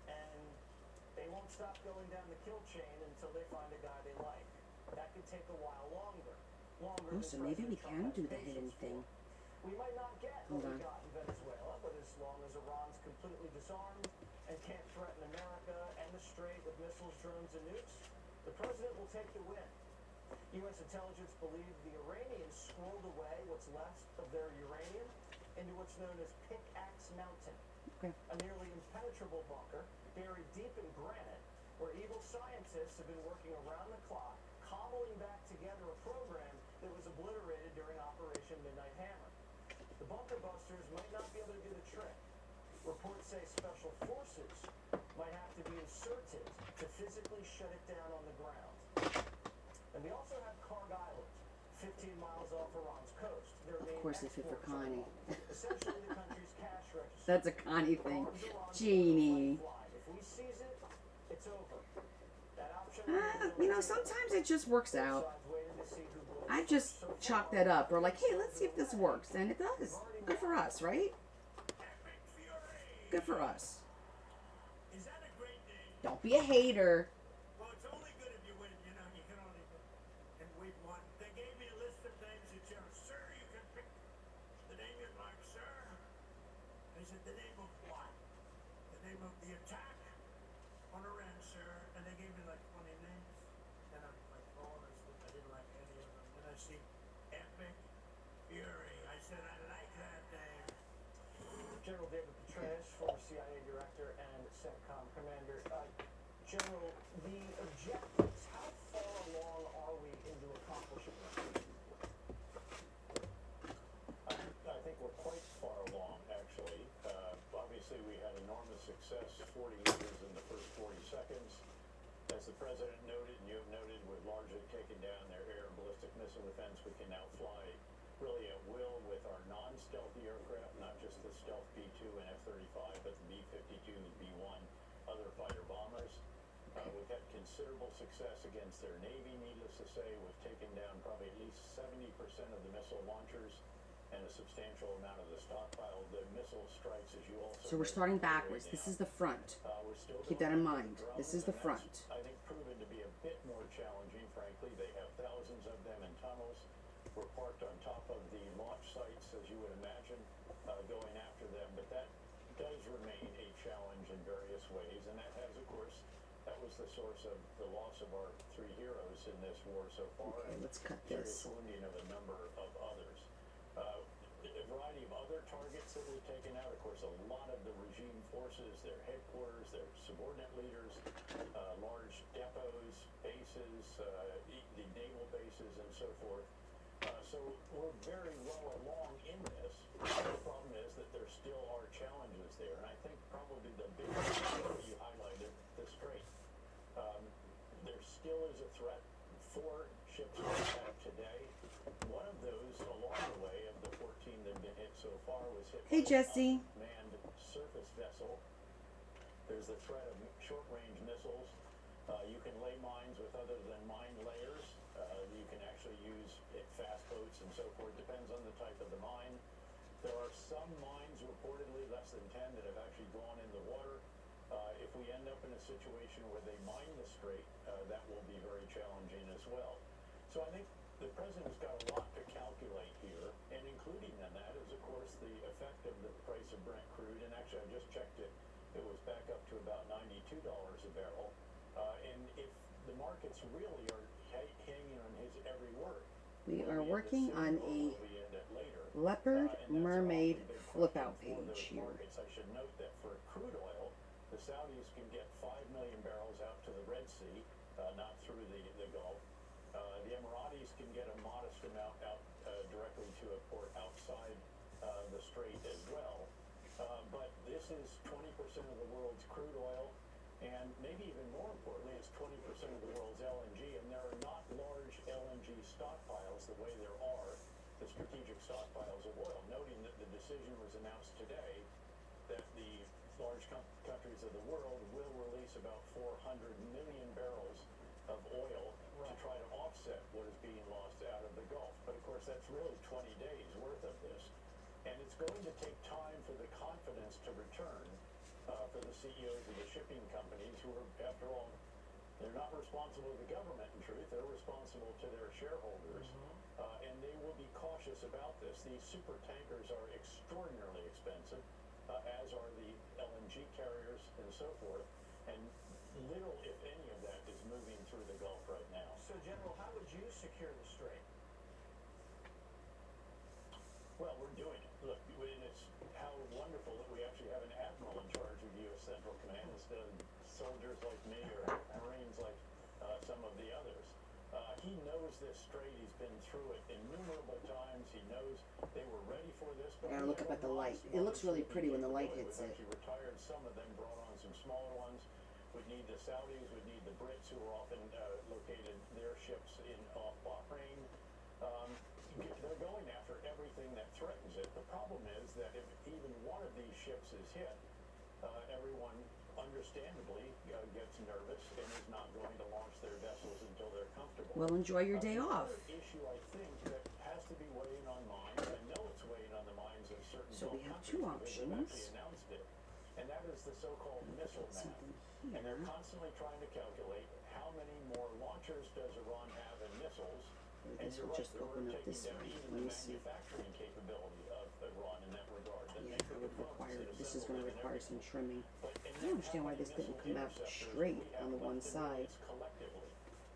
And they won't stop going down the kill chain until they find a guy they like. That could take a while longer. Oh, so maybe we can do the hidden thing. We might not get what we got in Venezuela, but as long as Iran's completely disarmed and can't threaten America and the Strait with missiles, drones, and nukes, the president will take the win. U.S. intelligence believe the Iranians squirreled away what's left of their uranium into what's known as Pickaxe Mountain, a nearly impenetrable bunker buried deep in granite where evil scientists have been working around the clock, cobbling back together a program that was obliterated during Operation Midnight Hammer. The bunker busters might not be able to do the trick. Reports say special forces might have to be inserted to physically shut it down on the ground. And they also have Karg Island, 15 miles off Iran's coast. Of course it's fit for Connie. Essentially the country's cash register. That's a Connie thing. Genie. If we seize it, it's over. That option, You know, sometimes it just works out. I just chalk that up. We're like, hey, let's see if this works. And it does. Good for us, right? Good for us. Is that a great name? Don't be a hater. Well, it's only good if you win. You know, you can only win in week one. They gave me a list of names that you know, sir, you can pick the name you'd like, sir. I said, the name of what? The name of the attack on Iran, sir. And they gave me like 20 names. And I'm like, oh, I didn't like any of them. Then I see Epic Fury. I said, I like that name. General David Petraeus, former CIA director and CENTCOM commander. General, the objectives, how far along are we into accomplishing them? I think we're quite far along, actually. Obviously, we had enormous success, 40 meters in the first 40 seconds. As the president noted, and you have noted, we've largely taken down their air and ballistic missile defense. We can now fly really at will with our non-stealthy aircraft, not just the stealth B-2 and F-35, but the B-52, the B-1, other fighter bombers. We've had considerable success against their Navy, needless to say. We've taken down probably at least 70% of the missile launchers and a substantial amount of the stockpile. The missile strikes, as you also So we're starting backwards. This is the front. Keep that in mind. This is the front. I think proven to be a bit more challenging, frankly. They have thousands of them in tunnels. We're parked on top of the launch sites, as you would imagine, going after them. But that does remain a challenge in various ways. And that has, of course, that was the source of the loss of our 3 heroes in this war so far. Okay, let's cut serious this. wounding of a number of others. A variety of other targets that we've taken out. Of course, a lot of the regime forces, their headquarters, their subordinate leaders, large depots, bases, the naval bases, and so forth. So we're very well along in this. The problem is that there still are challenges there, and I think probably the biggest thing that you highlighted, the Strait. There still is a threat. 4 ships were attacked today. One of those, along the way, of the 14 that have been hit so far, was hit Hey, by Jesse. a manned surface vessel. There's the threat of short-range missiles. You can lay mines with other than mine layers. You can actually use fast boats and so forth. Depends on the type of the mine. There are some mines, reportedly less than 10, that have actually gone in the water. If we end up in a situation where they mine the Strait, that will be very challenging as well. So I think the president's got a lot to calculate here, and including in that is, of course, the effect of the price of Brent crude. And actually, I just checked it. It was back up to about $92 a barrel. And if the markets really are hanging on his every word, We are working on a Leopard Mermaid flip-out page here. I should note that for crude oil, the Saudis can get 5 million barrels out to the Red Sea, not through the Gulf. The Emiratis can get a modest amount out directly to a port outside the Strait as well. But this is 20% of the world's crude oil, and maybe even more importantly, it's 20% of the world's LNG, and there are not large LNG LNG stockpiles the way there are the strategic stockpiles of oil, noting that the decision was announced today that the large countries of the world will release about 400 million barrels of oil to try to offset what is being lost out of the Gulf. But of course, that's really 20 days worth of this. And it's going to take time for the confidence to return for the CEOs of the shipping companies who are, after all, they're not responsible to the government in truth, they're responsible to their shareholders. And they will be cautious about this. These super tankers are extraordinarily expensive, as are the LNG carriers and so forth. And little, if any, of that is moving through the Gulf right now. So, General, how would you secure the strait? Well, we're doing it. Look, and it's how wonderful that we actually have an admiral in charge of U.S. Central Command instead of soldiers like me or Marines like some of the others. He knows this strait. He's been through it innumerable times. He knows they were ready for this. But Now look up at the light. It looks really pretty when the light hits it. We've actually retired some of them, brought on some smaller ones. We'd need the Saudis, we'd need the Brits, who are often located their ships in off Bahrain. They're going after everything that threatens it. The problem is that if even one of these ships is hit, everyone understandably gets nervous and is not going to launch their vessels until they're comfortable. Well, enjoy your day off. Another issue, I think, that has to be weighing on minds, I know it's weighing on the minds of certain So we Gulf have two countries because they've options. actually announced it, and that is the so-called missile math. Something And they're here. constantly trying to calculate how many more launchers does Iran have in missiles. I And guess you're we'll right, just we're open up taking this down way. even Let the me see. manufacturing capability of Iran in that regard. That Yeah, make the I would components require, that this is assemble going to them and require some everything. trimming. But in I don't that, understand how why many this didn't missile come out interceptors straight do we have on the one left to do side. this collectively?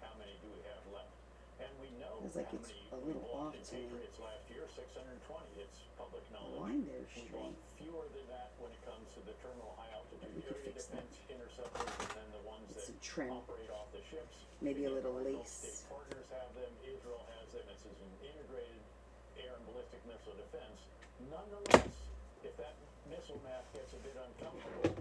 How many do we have left? And we know It's like how it's many a we little lost off in to me. Patriots last year, 620. It's public The knowledge. line there is We straight. lost fewer than that when it comes to the terminal high altitude We could area fix that. defense interceptors, and then the ones It's that a trim. operate off the ships. Maybe a The little Gulf lace. State partners have them. Israel has them. It's an integrated air and ballistic missile defense. Nonetheless, if that missile math gets a bit uncomfortable,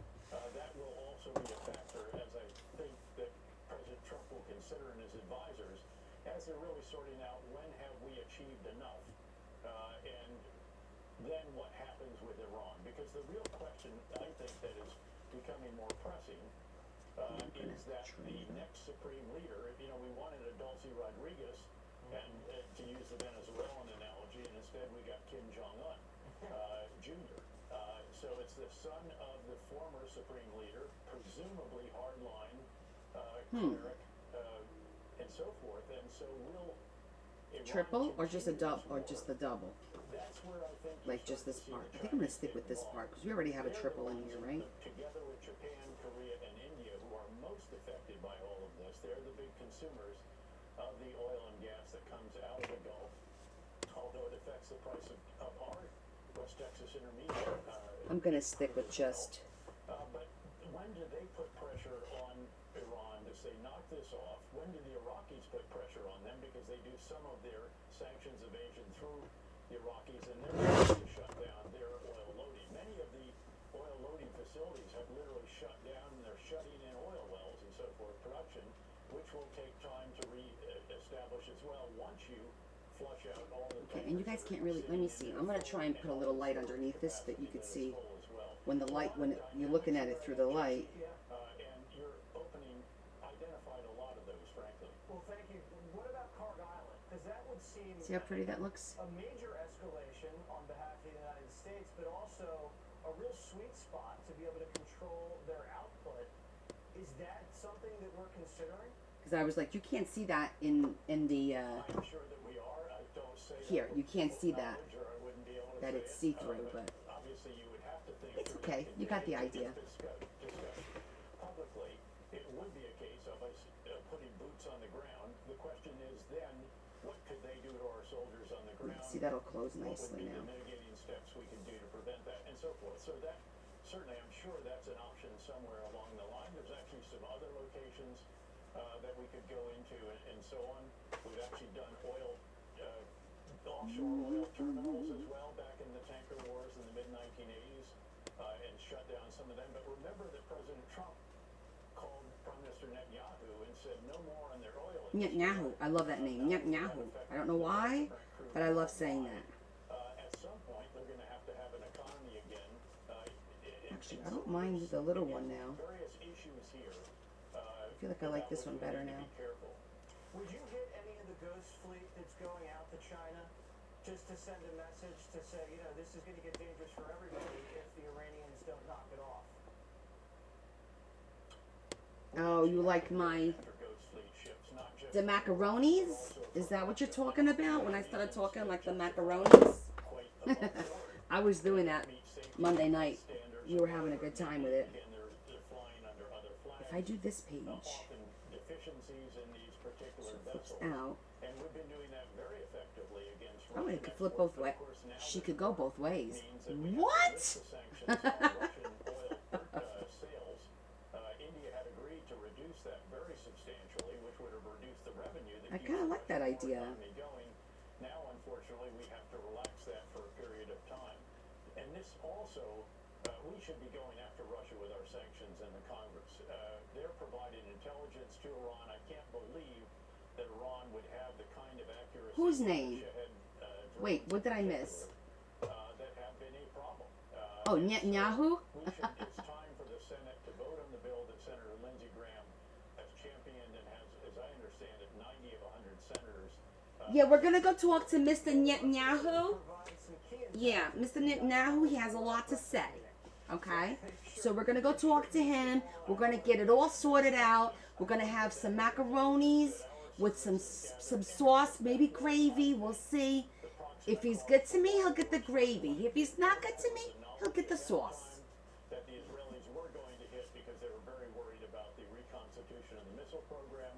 that will also be a factor, as I think that President Trump will consider in his advisors, as they're really sorting out when have we achieved enough, and then what happens with Iran. Because the real question, I think, that is becoming more pressing is that the next supreme leader, you know, we wanted a Dulce Rodriguez, and to use the Venezuelan analogy, and instead we got Kim Jong-un Jr. So it's the son of the former supreme leader, presumably hardline cleric, and so forth. And so will Iran Triple or just a continue double or this just war? the double? That's where I think Like just this part. I think I'm gonna stick with this part because we already have a triple in here, right? Together with Japan, Korea, and India, who are most affected by all of this, they're the big consumers of the oil and gas that comes out of the Gulf. Although it affects the price of our West Texas Intermediate. I'm gonna stick with just. But when do they put pressure on Iran to say knock this off? When do the Iraqis put pressure on them because they do some of their sanctions evasion through the Iraqis, and they're ready to shut down their oil loading. Many of the oil loading facilities have literally shut down, and they're shutting in oil wells and so forth, production, which will take time to re-establish as well once you flush out all the Okay, and you guys can't really. Let me see. I'm gonna try and put a little light underneath this that you could see when the light when you're looking at it through the light. And your opening identified a lot of those, frankly. Well, thank you. What about Carg Island? Because that would seem See how pretty that looks? a major escalation on behalf of the United States, but also a real sweet spot to be able to control their output. Is that something that we're considering? Because I was like, you can't see that in the I'm sure that we are. I don't say here. that You can't with see that knowledge, or I wouldn't be able to that say it's it. see through, but Obviously you would have to think it's through okay. that You got the today. idea. If discussed publicly, it would be a case of us putting boots on the ground. The question is then, what could they do to our soldiers on the ground? see that'll close What would nicely be now. the mitigating steps we can do to prevent that, and so forth. So that certainly, I'm sure that's an option somewhere along the line. There's actually some other locations that we could go into, and so on. We've actually done offshore oil terminals as well back in the tanker wars in the mid-1980s, and shut down some of them. But remember that President Trump called Prime Minister Netanyahu and said no more on their oil Netanyahu. I love that name. Netanyahu. I don't know why, but I love saying that. At some point, they're going to have an economy again. Actually, I don't mind the little one now. Various issues here. I feel like I like this one better now. Would you hit any of the Ghost Fleet that's going out to China just to send a message to say, you know, this is going to get dangerous for everybody if the Iranians don't knock it off? Oh, you like the macaronis? Is that what you're talking about? When I started talking like the macaronis? I was doing that Monday night. You were having a good time with it. If I do this page, out. Oh, it could flip both ways. She could go both ways. What? I kind of like that idea. Now, unfortunately, we have to relax that for a period of time. And this also, we should be going after Russia with our sanctions in the Congress. They're providing intelligence to Iran. I can't believe that Iran would have the kind of accuracy. Whose name? Wait, what did I miss? That have been a problem. Oh, Netanyahu? It's time for the Senate to vote on the bill that Senator Lindsey Graham has championed and has, as I understand it, 90 of 100 senators. Yeah, we're going to go talk to Mr. Netanyahu. Yeah, Mr. Netanyahu, he has a lot to say. Okay? So we're going to go talk to him. We're going to get it all sorted out. We're going to have some macaronis with some sauce, maybe gravy. We'll see. If he's good to me, he'll get the gravy. If he's not good to me, he'll get the sauce. That the Israelis were going to hit because they were very worried about the reconstitution of the missile program.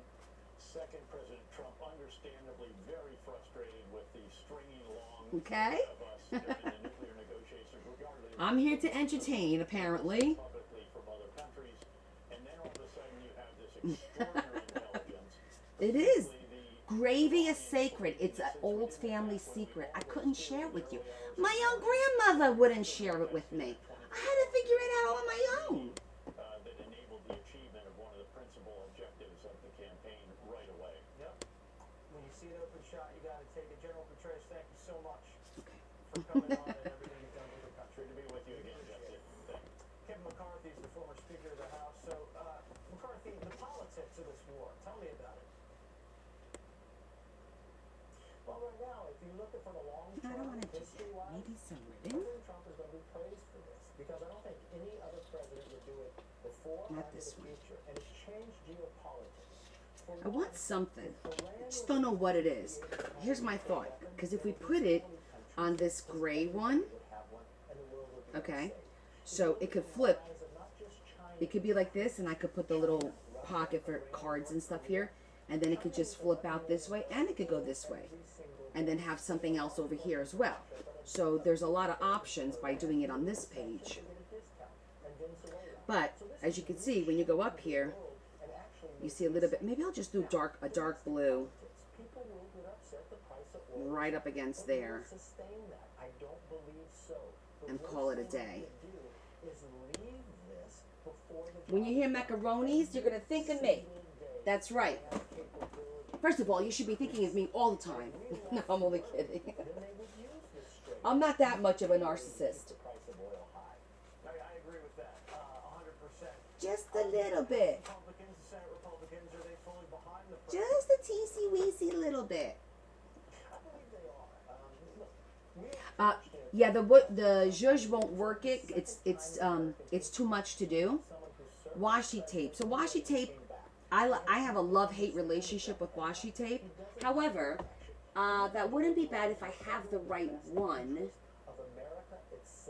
Second, President Trump, understandably very frustrated with the stringing along Okay. of us in the nuclear negotiations, regardless. I'm here to entertain, apparently. Publicly from other countries, and then all of a sudden you have this extraordinary intelligence. It is. Gravy is sacred. It's an old family secret. I couldn't share it with you. My own grandmother wouldn't share it with me. I had to figure it out on my own. That enabled the achievement of one of the principal objectives of the campaign right away. Yep. When you see an open shot, you got to take it. General Petraeus, thank you so much Okay. for coming on and everything you've done for the country. Good to be with you again, Jesse. Thanks. Kevin McCarthy is the former Speaker of the House. So, McCarthy, the politics of this war, tell me about it. Well, right now, if you look at from a long I don't want to do that. history-wise, Maybe some ribbon? President Trump is going to be praised for this because I don't think any other president would do it before Not or in this the one. future. And it's changed geopolitics. For I want one, something. if Iran I just was don't know to what it create is. a Here's my nuclear thought. weapon, Because if we then put it 20 countries, on this gray one, would have one, and the world would be okay, unsafe. so it could flip. Eyes of not just China, It could be like this, and I could put the little pocket for cards and stuff here, and then it could just flip out this way, and it could go this way, and then have something else over here as well. So there's a lot of options by doing it on this page. But as you can see, when you go up here, you see a little bit. Maybe I'll just do a dark blue right up against there and call it a day. When you hear macaronis, you're gonna think of me. That's right. First of all, you should be thinking of me all the time. No, I'm only kidding. I'm not that much of a narcissist. I agree with that, 100%. Just a little bit. Republicans, the Senate Republicans, are they fully behind the president? Just a teensy weensy little bit. I believe they are. Yeah, the zhuzh won't work it. It's too much to do. Washi tape. So washi tape, I have a love-hate relationship with washi tape. However, that wouldn't be bad if I have the right one.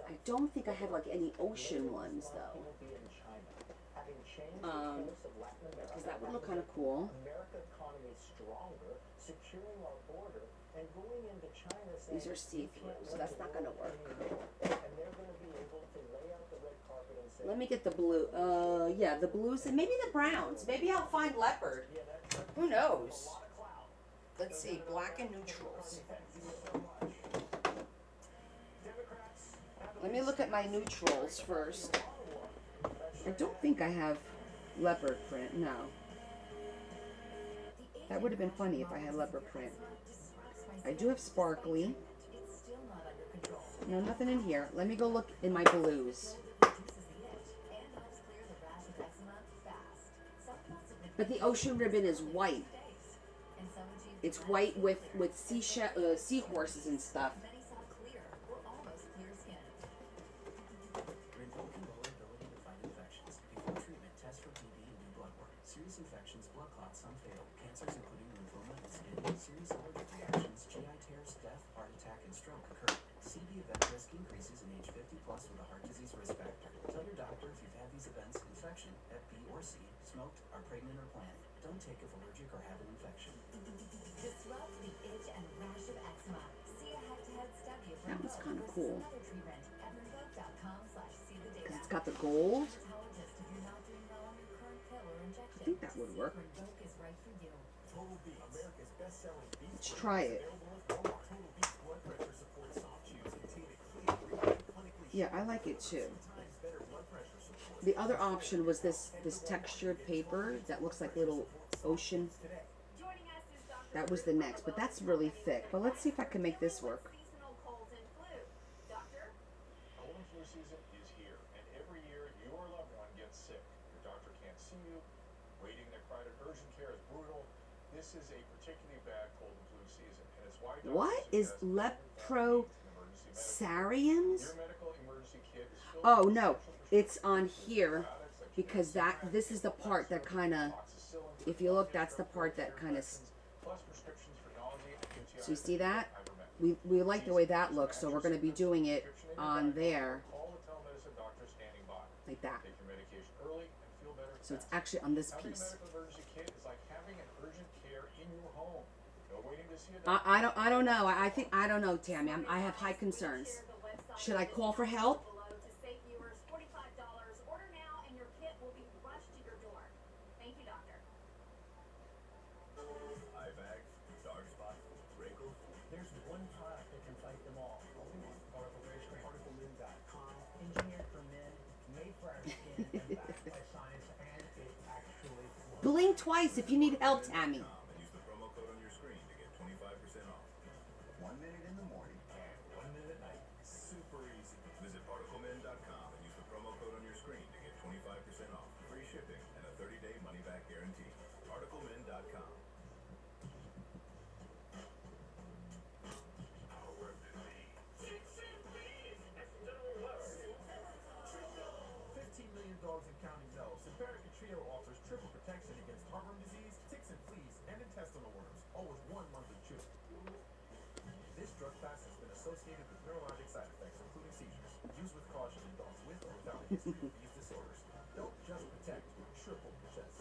I don't think I have like any ocean ones though. Because that would look kind of cool. These are see-through, so that's not going to work. Let me get the blue. Yeah, the blues and maybe the browns. Maybe I'll find leopard. Who knows? Let's see, black and neutrals. Let me look at my neutrals first. I don't think I have leopard print, no. The That would have been funny if I had leopard print. I do have sparkly. It's still not under control. No, nothing in here. Let me go look in my blues. Reduces the itch and helps clear the rash of eczema fast. Some thoughts of But the ocean ribbon is white. and some achieve It's white with seahorses and stuff. many saw clear or almost clear skin. Rinvoq can lower ability to fight infections. Before treatment, test for TB and do blood work. Serious infections, blood clots, some fatal. Cancers including lymphoma and skin. Serious allergic reactions, GI tears, death, heart attack, and stroke occur. CV event risk increases in age 50 plus with a heart disease risk factor. Tell your doctor if you've had these events: infection, Hep B or C, smoked, are pregnant or planned. Don't take if allergic or have an infection. Disrupt the itch and rash of eczema. See a head-to-head study of That was Rinvoq kinda versus cool. another treatment at rinvoq.com/see the data. Because it's got the gold. Dermatologist, if you're not doing well on your current pill or injection, I think that would work. Rinvoq is right for you. Total Beats, America's best-selling beef. Let's try it. Available at Walmart. Total Beats blood pressure support soft chews contain a clear, clinically Yeah, I like it too. times better blood pressure support. The other option was this textured paper that looks like little ocean. Joining us is Dr. That was the next, but that's really thick. But let's see if I can make this work. Seasonal colds and flu. Doctor? Cold and flu season is here, and every year your loved one gets sick. Your doctor can't see you. Waiting in a crowded urgent care is brutal. This is a particularly bad cold and flu season, and it's why doctors What is suggest emergency leprosarians? Your medical emergency kit is filled Oh with no, essential it's on here products like because this is the part that kind of, amoxicillin, if you look, that's the part that kind of. plus prescriptions for nausea, UTI, So you see that? ivermectin. We like the way that looks, so we're going to be doing it on there Call the telemedicine doctor standing by. like that. Take your medication early and feel better So it's fast. actually on this Having a piece. medical emergency kit is like having an urgent care in your home. No waiting to see a doctor. I don't know. I don't know, Tammy. I have high concerns. Should I call for help? Below to save viewers $45. Order now and your kit will be rushed to your door. Thank you, doctor. Eye bags, dark spots, wrinkles. There's one product that can fight them all. Only one. ParticleMin.com, engineered for men, made for our skin, and backed by science, and it actually works. Blink twice if you need help, Tammy. And use the promo code on your screen to get 25% off. 1 minute in the morning and 1 minute at night. Super easy. Visit ParticleMin.com and use the promo code on your screen to get 25% off. Free shipping and a 30-day money-back guarantee. ParticleMin.com. $15 million dogs and counting knows. Simparica Trio offers triple protection against heartworm disease, ticks and fleas, and intestinal worms, all with 1 month of chew. This drug class has been associated with neurologic side effects, including seizures. Use with caution in dogs with or without a history of these disorders. Don't just protect, triple protect.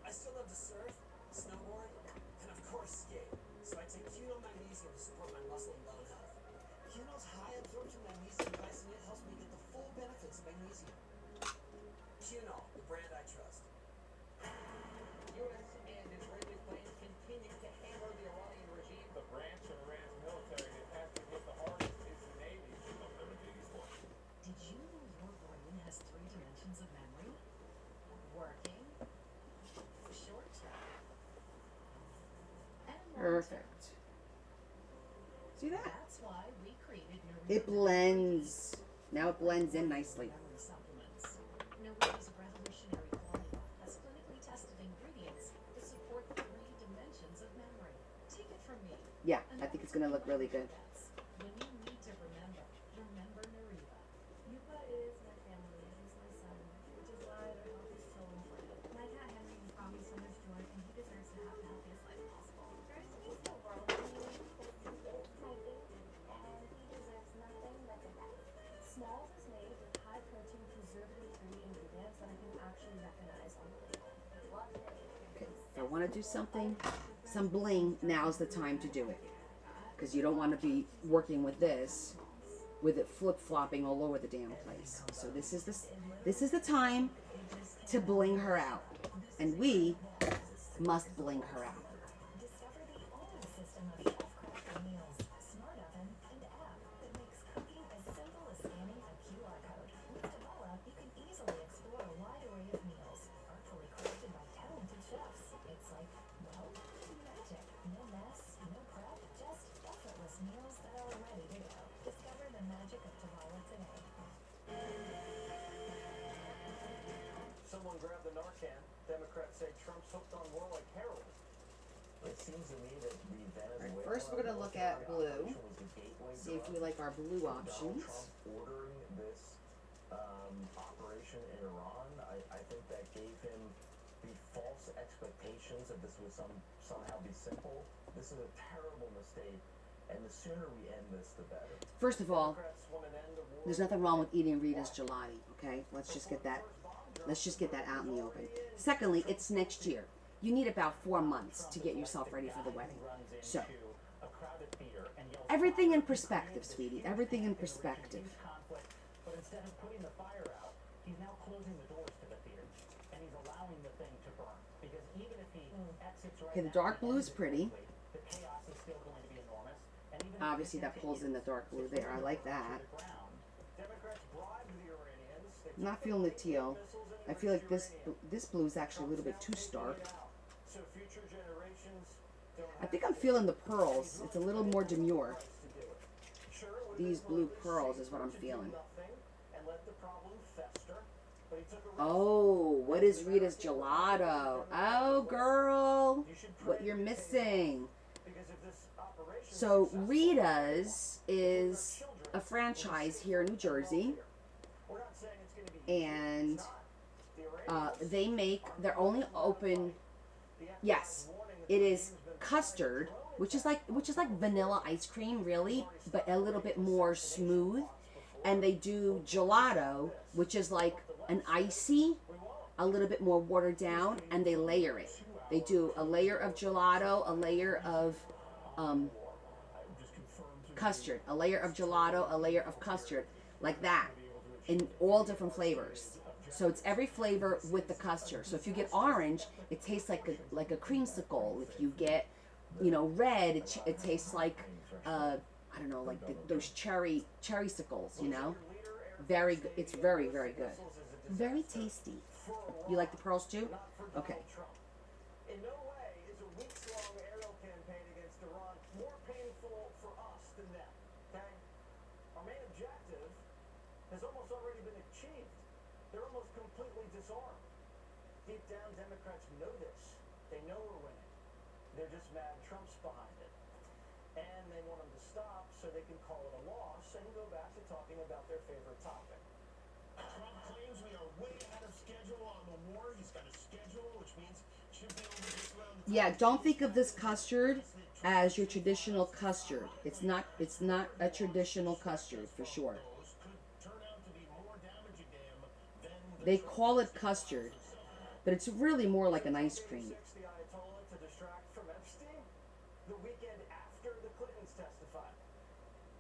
I still love to surf, snowboard, and of course skate. So I take Cuno Magnesium to support my muscle and bone health. Cuno's high absorption magnesium glycinate helps me get the full benefits of magnesium. Cuno, the brand I trust. U.S. and Israeli planes continue to hammer the Iranian regime. The branch of Iran's military that has to hit the hardest is the Navy. Did you know your brain has 3 dimensions of memory? Working, short term, and long term. Perfect. See that? That's why we created It blends. Now it blends in nicely. memory supplements. Nariva's revolutionary formula has clinically tested ingredients to support 3 dimensions of memory. Take it from me. Yeah, I think it's going to look really good. When you need to remember, remember Nariva. Yupa is my family. He's my son, which is why their health is so important. My cat Henry has brought me so much joy, and he deserves to have the healthiest life possible. There's peace in the world when you eat healthy, and he deserves nothing but the best. Smalls is made with high-protein, preservative-free ingredients that I can actually recognize on the label. Love it. Okay, if I want to do something, some bling, now's the time to do it. Because you don't want to be working with this, with it flip-flopping all over the damn place. So this is the time to bling her out. And we must bling her out. Discover the only system of chef-crafted meals, smart oven, and app that makes cooking as simple as scanning a QR code. With Dabala, you can easily explore a wide array of meals, artfully crafted by grab the Narcan. Democrats say Trump's hooked on war like heroin. It seems to me that the Venezuela First, we're gonna look at blue. operation was the gateway See if drug we like our blue to Donald options. Trump ordering this operation in Iran. I think that gave him the false expectations that this would somehow be simple. This is a terrible mistake, and the sooner we end this, the better. First of all, Democrats want an end of war. there's nothing wrong with eating Rita's gelati, okay? Let's just get that out in the open. Secondly, it's next year. You need about 4 months to get yourself ready for the wedding. So, everything in perspective, sweetie. Everything in perspective. But instead of putting the fire out, he's now closing the doors to the theater, and he's allowing the thing to burn. Because even if he exits right Okay, the now dark and blue ends is it pretty. quickly, the chaos is still going to be enormous. And even if Obviously, it that pulls in the dark blue there. I like that. to the ground, Democrats bribed the Iranians. They I'm not took feeling the away teal. missiles and I feel like enriched this blue is actually a little bit too stark. So future generations don't I think I'm feeling the pearls. It's a little more demure. These blue pearls is what I'm feeling. Oh, what is Rita's gelato? Oh, girl, what you're missing. So Rita's is a franchise here in New Jersey, and they make, they're only open, yes, it is custard, which is like vanilla ice cream, really, but a little bit more smooth. And they do gelato, which is like an icy, a little bit more watered down, and they layer it. They do a layer of gelato, a layer of custard, a layer of gelato, a layer of custard, like that, in all different flavors. So it's every flavor with the custard. So if you get orange, it tastes like a creamsicle. If you get, red, it tastes like I don't know, like those cherry-sicles, Very good. It's very, very good. Very tasty. You like the pearls too? Okay. In no way is a weeks-long aerial campaign against Iran more painful for us than them, okay? Our main objective has almost already been achieved. They're almost completely disarmed. Deep down, Democrats know this. They know we're winning. They're just mad Trump's behind it. And they want him to stop so they can call it a loss and go back to talking about their favorite topic. Trump claims we are way ahead of schedule on the war. He's got a schedule, which means should be able to get around the Yeah, don't think of this custard as your traditional custard. It's not a traditional custard for sure. could turn out to be more damaging to him than the They call it custard, but it's really more like an ice cream. The Ayatollah to distract from Epstein the weekend after the Clintons testified.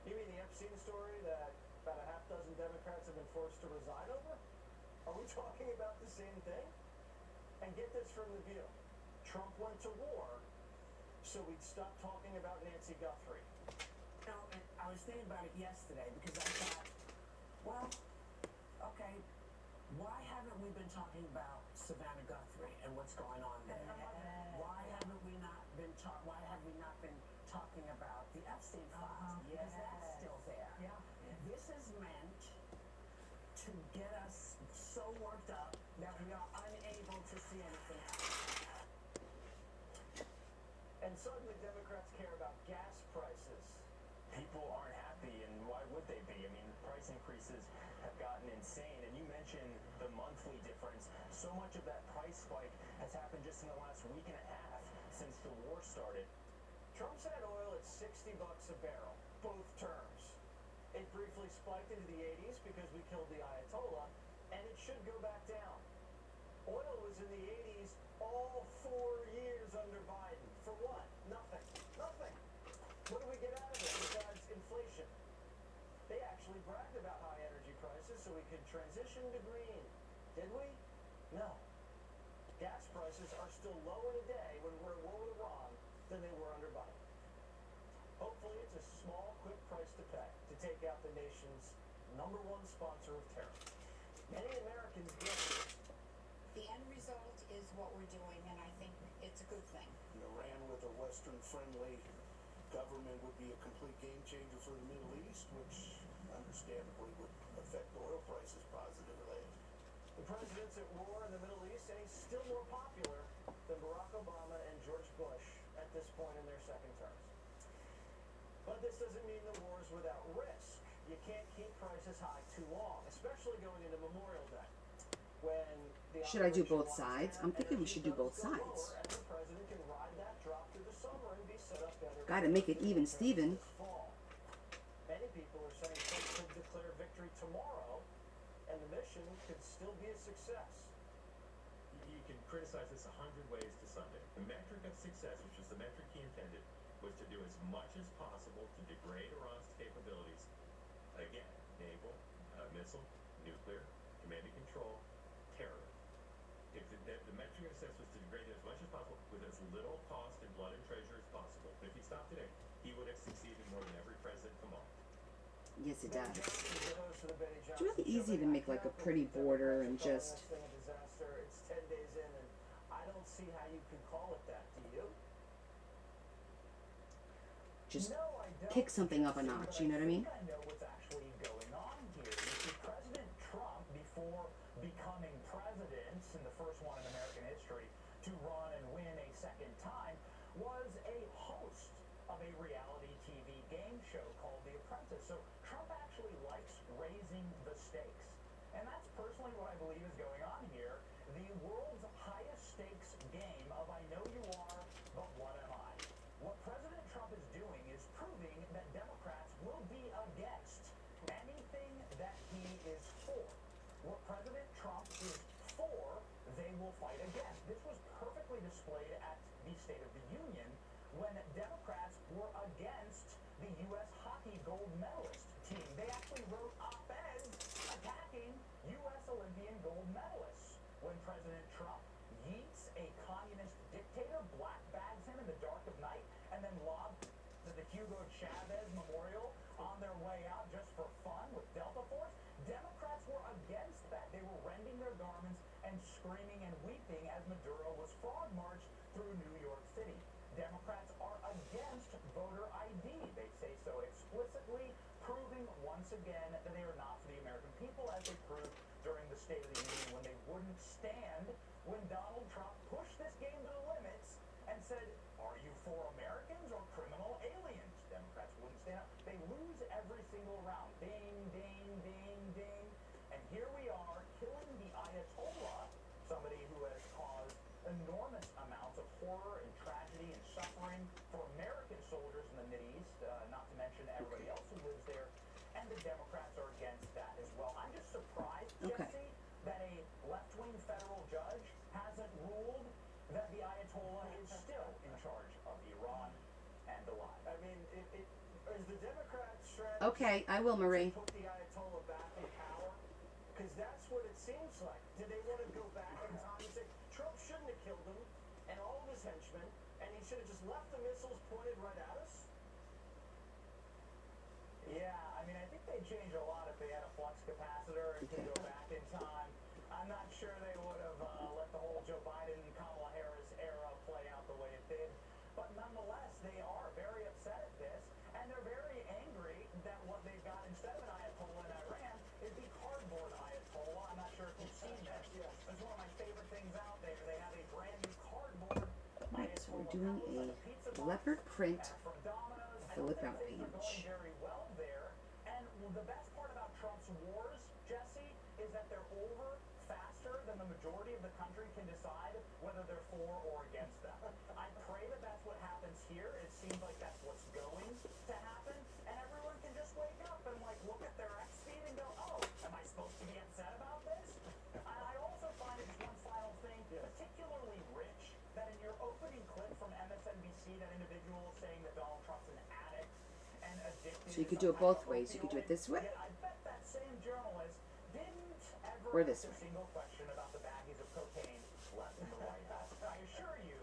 You mean the Epstein story that about a half dozen Democrats have been forced to resign over? Are we talking about the same thing? And get this from the View. Trump went to war so we'd stop talking about Nancy Guthrie. I was thinking about it yesterday because I thought, well, okay, why haven't we been talking about Savannah Guthrie and what's going on there? Why have we not been talking about the Epstein files? Because that's still there. This is meant to get us so worked up that we are unable to see anything else. And suddenly Democrats care about gas prices. People aren't happy, and why would they be? I mean, price increases have gotten insane, and you mentioned the monthly difference. So much of that price spike has happened just in the last week and a half since the war started. Trump's had oil at $60 a barrel, both terms. It briefly spiked into the 80s because we killed the Ayatollah, and it should go back down. Oil was in the 80s all 4 years under Biden. For what? Nothing. Nothing. What do we get out of it besides inflation? They actually bragged about high energy prices so we could transition to green. Did we? No. Gas prices are still lower today when we're at war with Iran than they were under Biden. Hopefully it's a small, quick price to pay to take out the nation's #1 sponsor of terror. Many Americans get it. The end result is what we're doing, and I think it's a good thing. Iran with a Western-friendly government would be a complete game changer for the Middle East, which understandably would affect oil prices positively. The president's at war in the Middle East this point in their second terms. But this doesn't mean the war is without risk. You can't keep prices high too long, especially going into Memorial Day. When the Should I do operation both winds sides? down, I'm thinking we should do energy both bills go sides. lower, and the president can ride that drop through the summer and be set up better. Gotta make it even, Steven. This fall. Many people are saying Trump could declare victory tomorrow, and the mission could still be a success. You can criticize this 100 ways to Sunday. The metric of success, which was the metric he intended, was to do as much as possible to degrade Iran's capabilities. Again, naval, missile, nuclear, command and control, terror. If the metric of success was to degrade it as much as possible with as little cost in blood and treasure as possible. But if he stopped today, he would have succeeded more than every president come on. Yes, it does. It's really easy to make like a pretty border and just It's 10 days in, and I don't see how you could call it that. Do you? just No, I don't. kick something up a notch, you know what I mean? I know what's actually going on here. You see, President Trump, before becoming president, in the first one in American history to run and win a second time, was a host of a reality TV game show called The Apprentice. So Trump actually likes raising the stakes. And that's personally what I believe is going on here. The world's highest stakes game of I know you are, but what am I? What President Trump is doing is proving that Democrats will be against anything that he is for. What President Trump is for, they will fight against. This was perfectly displayed at the State of the Union when Democrats were against the U.S. hockey gold medalist team. They actually wrote op-eds attacking U.S. Olympian gold medalists. When President Trump yeets a communist dictator, black bags him in the dark of night, and then lobs the Hugo Chavez Memorial on their way out just for fun with Delta Force, Democrats were against that. They were rending their garments and screaming and weeping as Maduro was frog marched through New York City. Democrats are against voter ID. They say so explicitly, proving once again that they are not for the American people, as they proved during the State of the Union when they wouldn't stand when Donald Trump pushed this game to the limits and said, are you for Americans or criminal aliens? Democrats wouldn't stand up. They lose every single round. Ding, ding, ding, ding. And here we are killing the Ayatollah, somebody who has caused enormous amounts of horror and tragedy and suffering for American soldiers in the Mideast, not to mention everybody else who lives there. And the Democrats are against that as well. I'm just surprised, Jesse, that a left-wing federal judge hasn't ruled that the Ayatollah is still in charge of Iran and alive. I mean, is the Democrat strategy Okay, I will, Marie. to put the Ayatollah back in power? Because that's what it seems like. Do they want to go back in time and say, Trump shouldn't have killed him and all of his henchmen, and he should have just left the missiles pointed right at us? Yeah, I mean, I think they'd change a lot if they had a flux capacitor and could go back in time. I'm not sure they would have let the whole Joe Biden and Kamala Harris era play out the way it did. But nonetheless, they are very upset at this, and they're very angry that what they've got instead of an Ayatollah in Iran is the cardboard Ayatollah. I'm not sure if you've seen this. It's one of my favorite things out there. They have a brand new cardboard. Right, so we're doing a leopard print flip out page. Very well there. And the best part about Trump's wars, Jesse, is that they're over faster than the majority of the country can decide whether they're for or against them. I pray that that's what happens here. It seems like that's what's going to happen. And everyone can just wake up and like look at their X feed and go, oh, am I supposed to be upset about this? I also find it, just one final thing, particularly rich, that in your opening clip from MSNBC, that individual saying that Donald Trump's an addict and addicted. So you could do it both ways. You could do it this way I bet that same journalist didn't ever or this ask a way. single question about the baggies of cocaine left in the White House. I assure you,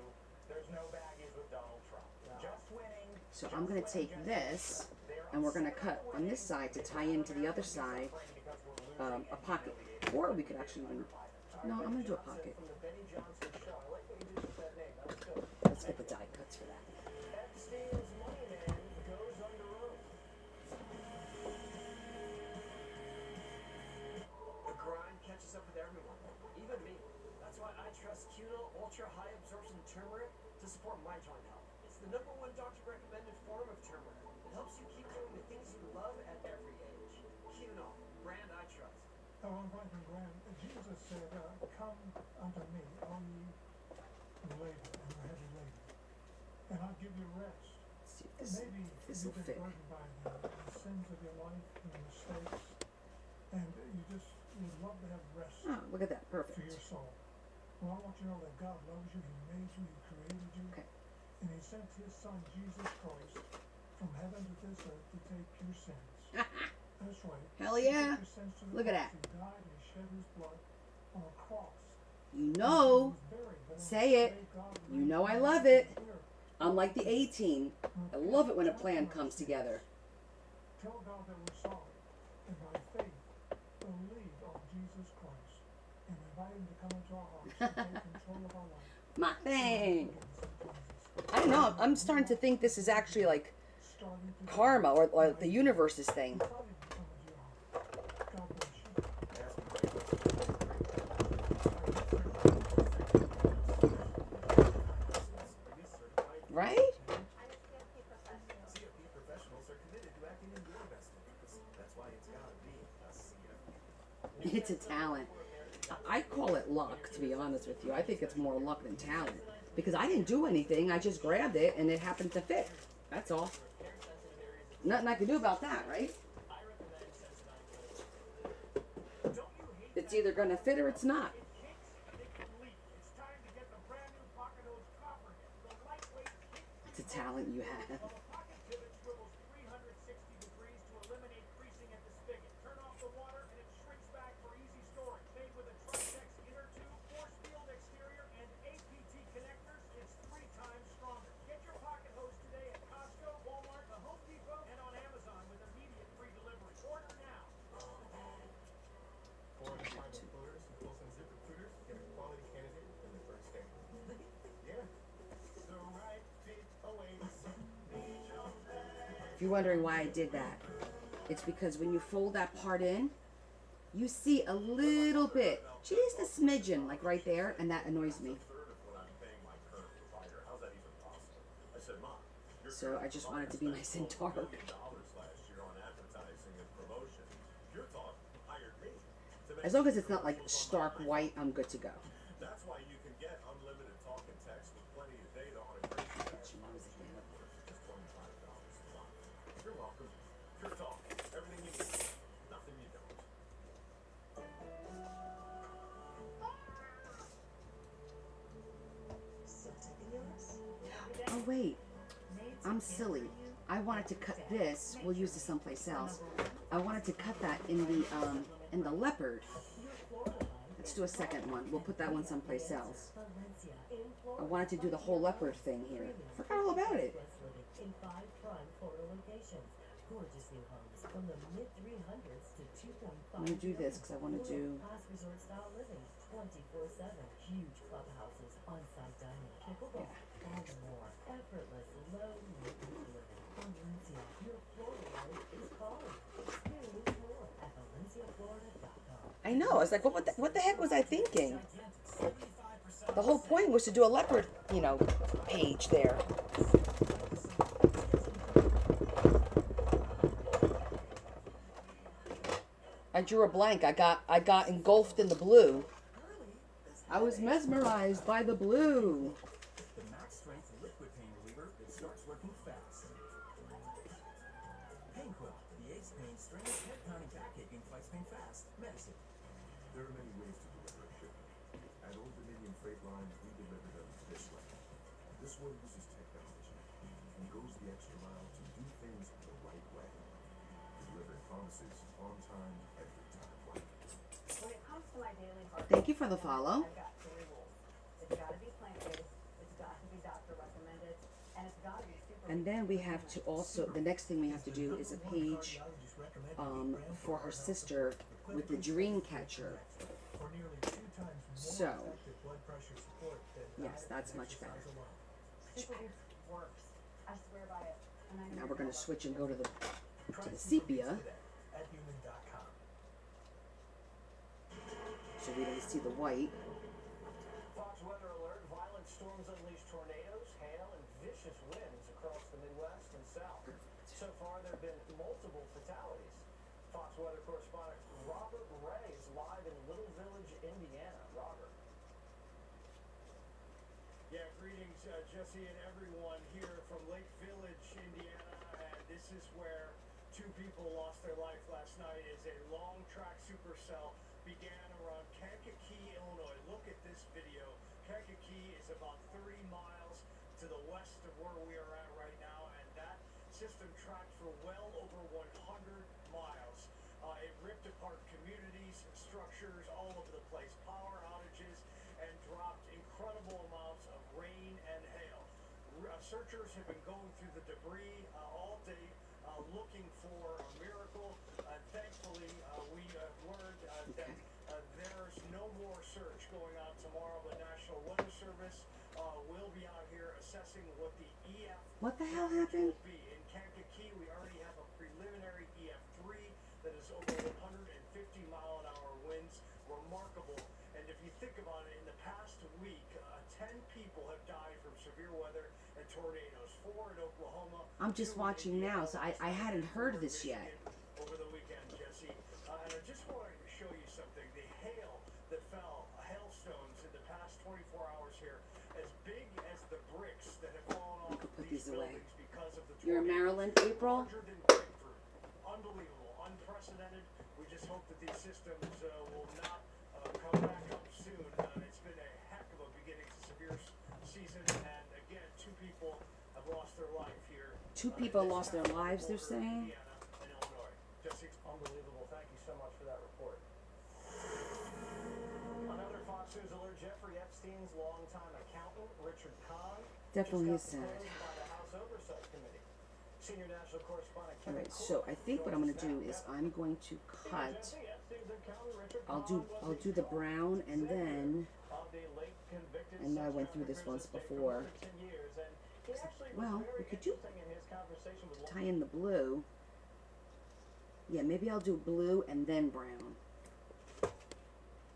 there's no baggies with Donald Trump. Just winning. So I'm going to take this, and we're going to cut on this side to tie into the other side a pocket. Or we could actually even... No, I'm going to do a pocket. Let's get the die cuts for that. Epstein's money man goes under oath. The grind catches up with everyone, even me. That's why I trust Cunil Ultra High Absorption Turmeric to support my joint health. It's It's the #1 doctor-recommended form of turmeric. It helps you keep doing the things you love at every age. Quinol, brand I trust. Hello, Franklin Graham. Jesus said, come unto me, all ye who labor and are heavy laden, and I'll give you rest. Maybe this you've will been fit. burdened by the sins of your life, your mistakes, and you would love to have rest Oh, look at that. for Perfect. your soul. Well, I want you to know that God loves you, He made you, He created you, Okay. and He sent His Son, Jesus Christ, from heaven to this earth to take your sins. That's right. Hell He yeah. took your sins to the Look at cross. that. He died and He shed His blood on a cross. You know, say it. You know I love it. I'm like the A-Team. I love it when a plan comes together. Tell God that we're sorry, and by faith, believe on Jesus Christ, and invite Him to come into our hearts and take control of our life. My thing. I don't know. I'm starting to think this is actually like karma or the universe's thing. Right? CFP professionals are committed to acting in your best interest. That's why it's gotta be a CFP. It's a talent. I call it luck, to be honest with you. I think it's more luck than talent. Because I didn't do anything. I just grabbed it and it happened to fit. That's all. Nothing I can do about that, right? It's either going to fit or it's not. It's a talent you have. If you're wondering why I did that, it's because when you fold that part in, you see a little bit, just a smidgen, like right there, and that annoys me. So I just want it to be nice and dark. As long as it's not like stark white, I'm good to go. That's why you can get unlimited talk and text with plenty of data on a great connection. Just $25 a month. You're welcome. Pure Talk. Everything you need. Nothing you don't. Oh wait, I'm silly. I wanted to cut this. We'll use this someplace else. I wanted to cut that in the Leopard. Let's do a second one. We'll put that one someplace else. I wanted to do the whole Leopard thing here. Forgot all about it. In 5 prime Florida locations. Gorgeous new homes from the mid-300s to 2.5. I'm going to do this because I want to do... Class resort style living, 24/7. Huge clubhouses, on-site dining, pickleball, and more. Effortless, low maintenance living. Valencia, your Florida life is calling. Experience more at valenciaflorida.com. I know. I was like, what the heck was I thinking? The whole point was to do a Leopard, page there. I drew a blank. I got engulfed in the blue. I was mesmerized by the blue. The Max Strength Liquid Pain Reliever starts working fast. Pain Quill, the aches, pain, strain, head pounding, backaching, fights pain fast. Medicine. There are many ways to deliver a shipment. At Old Dominion Freight Lines, we deliver them this way. This one uses technology and goes the extra mile to do things the right way. Delivering promises on time, every time. When it comes to my daily heart, Thank you for the follow. I've got 3 rules. It's got to be plant-based, it's got to be doctor recommended, and it's got to be super. And then we have to also, the next thing we have to do is a page for her sister with the dream catcher. So, yes, that's much better. Superfoods works. I swear by it. And I Now we're going to switch and go to the sepia. So we don't see the white. Fox weather alert. Violent storms unleash tornadoes, hail, and vicious winds across the Midwest and South. So far, there have been multiple fatalities. Fox Weather correspondent Robert Ray is live in Little Village, Indiana. Robert. Yeah, greetings, Jesse and everyone here from Lake Village, Indiana, and this is where two people lost their life last night as a long track supercell began around Kankakee, Illinois. Look at this video. Kankakee is about 30 miles to the west of where we are at right now, and that system tracked for well over 100 miles. It ripped apart communities, structures all over the place, power outages, and dropped incredible amounts of rain and hail. Searchers have been going through the debris all day looking for a miracle. Thankfully, we learned that there's no more search going on tomorrow. The National Weather Service will be out here assessing what the EF What the hell happened? will be. In Kankakee, we already have a preliminary EF3 that is over 150-mile-an-hour winds. Remarkable. And if you think about it, in the past week, 10 people have died from severe weather and tornadoes. 4 in Oklahoma. I'm just watching now, so I hadn't heard of this yet. Over the weekend, Jesse. And I just wanted to show you something. The hail that fell, hailstones in the past 24 hours here, as big as the bricks that have fallen off Put these these away. buildings because of the You're in Maryland, April? larger than grapefruit. Unbelievable, unprecedented. We just hope that these systems will not come back up soon. It's been a heck of a beginning to severe season, and again, 2 people have lost their life here. 2 people lost their lives, they're saying? Indiana and Illinois. Jesse, Unbelievable. Thank you so much for that report. Another Fox News alert. Jeffrey Epstein's longtime accountant, Richard Kahn, Definitely is just got sad. proposed by the House Oversight Committee. Senior national correspondent Kevin Alright, so I think what I'm gonna do is I'm going to cut. Jesse, Epstein's accountant, Richard I'll Kahn, do the brown and then of the late convicted I know I went suspect through this for once prison before. for more than 10 years, and he actually was Well, very we could do interesting in his conversation with tie in the blue. Yeah, maybe I'll do blue and then brown.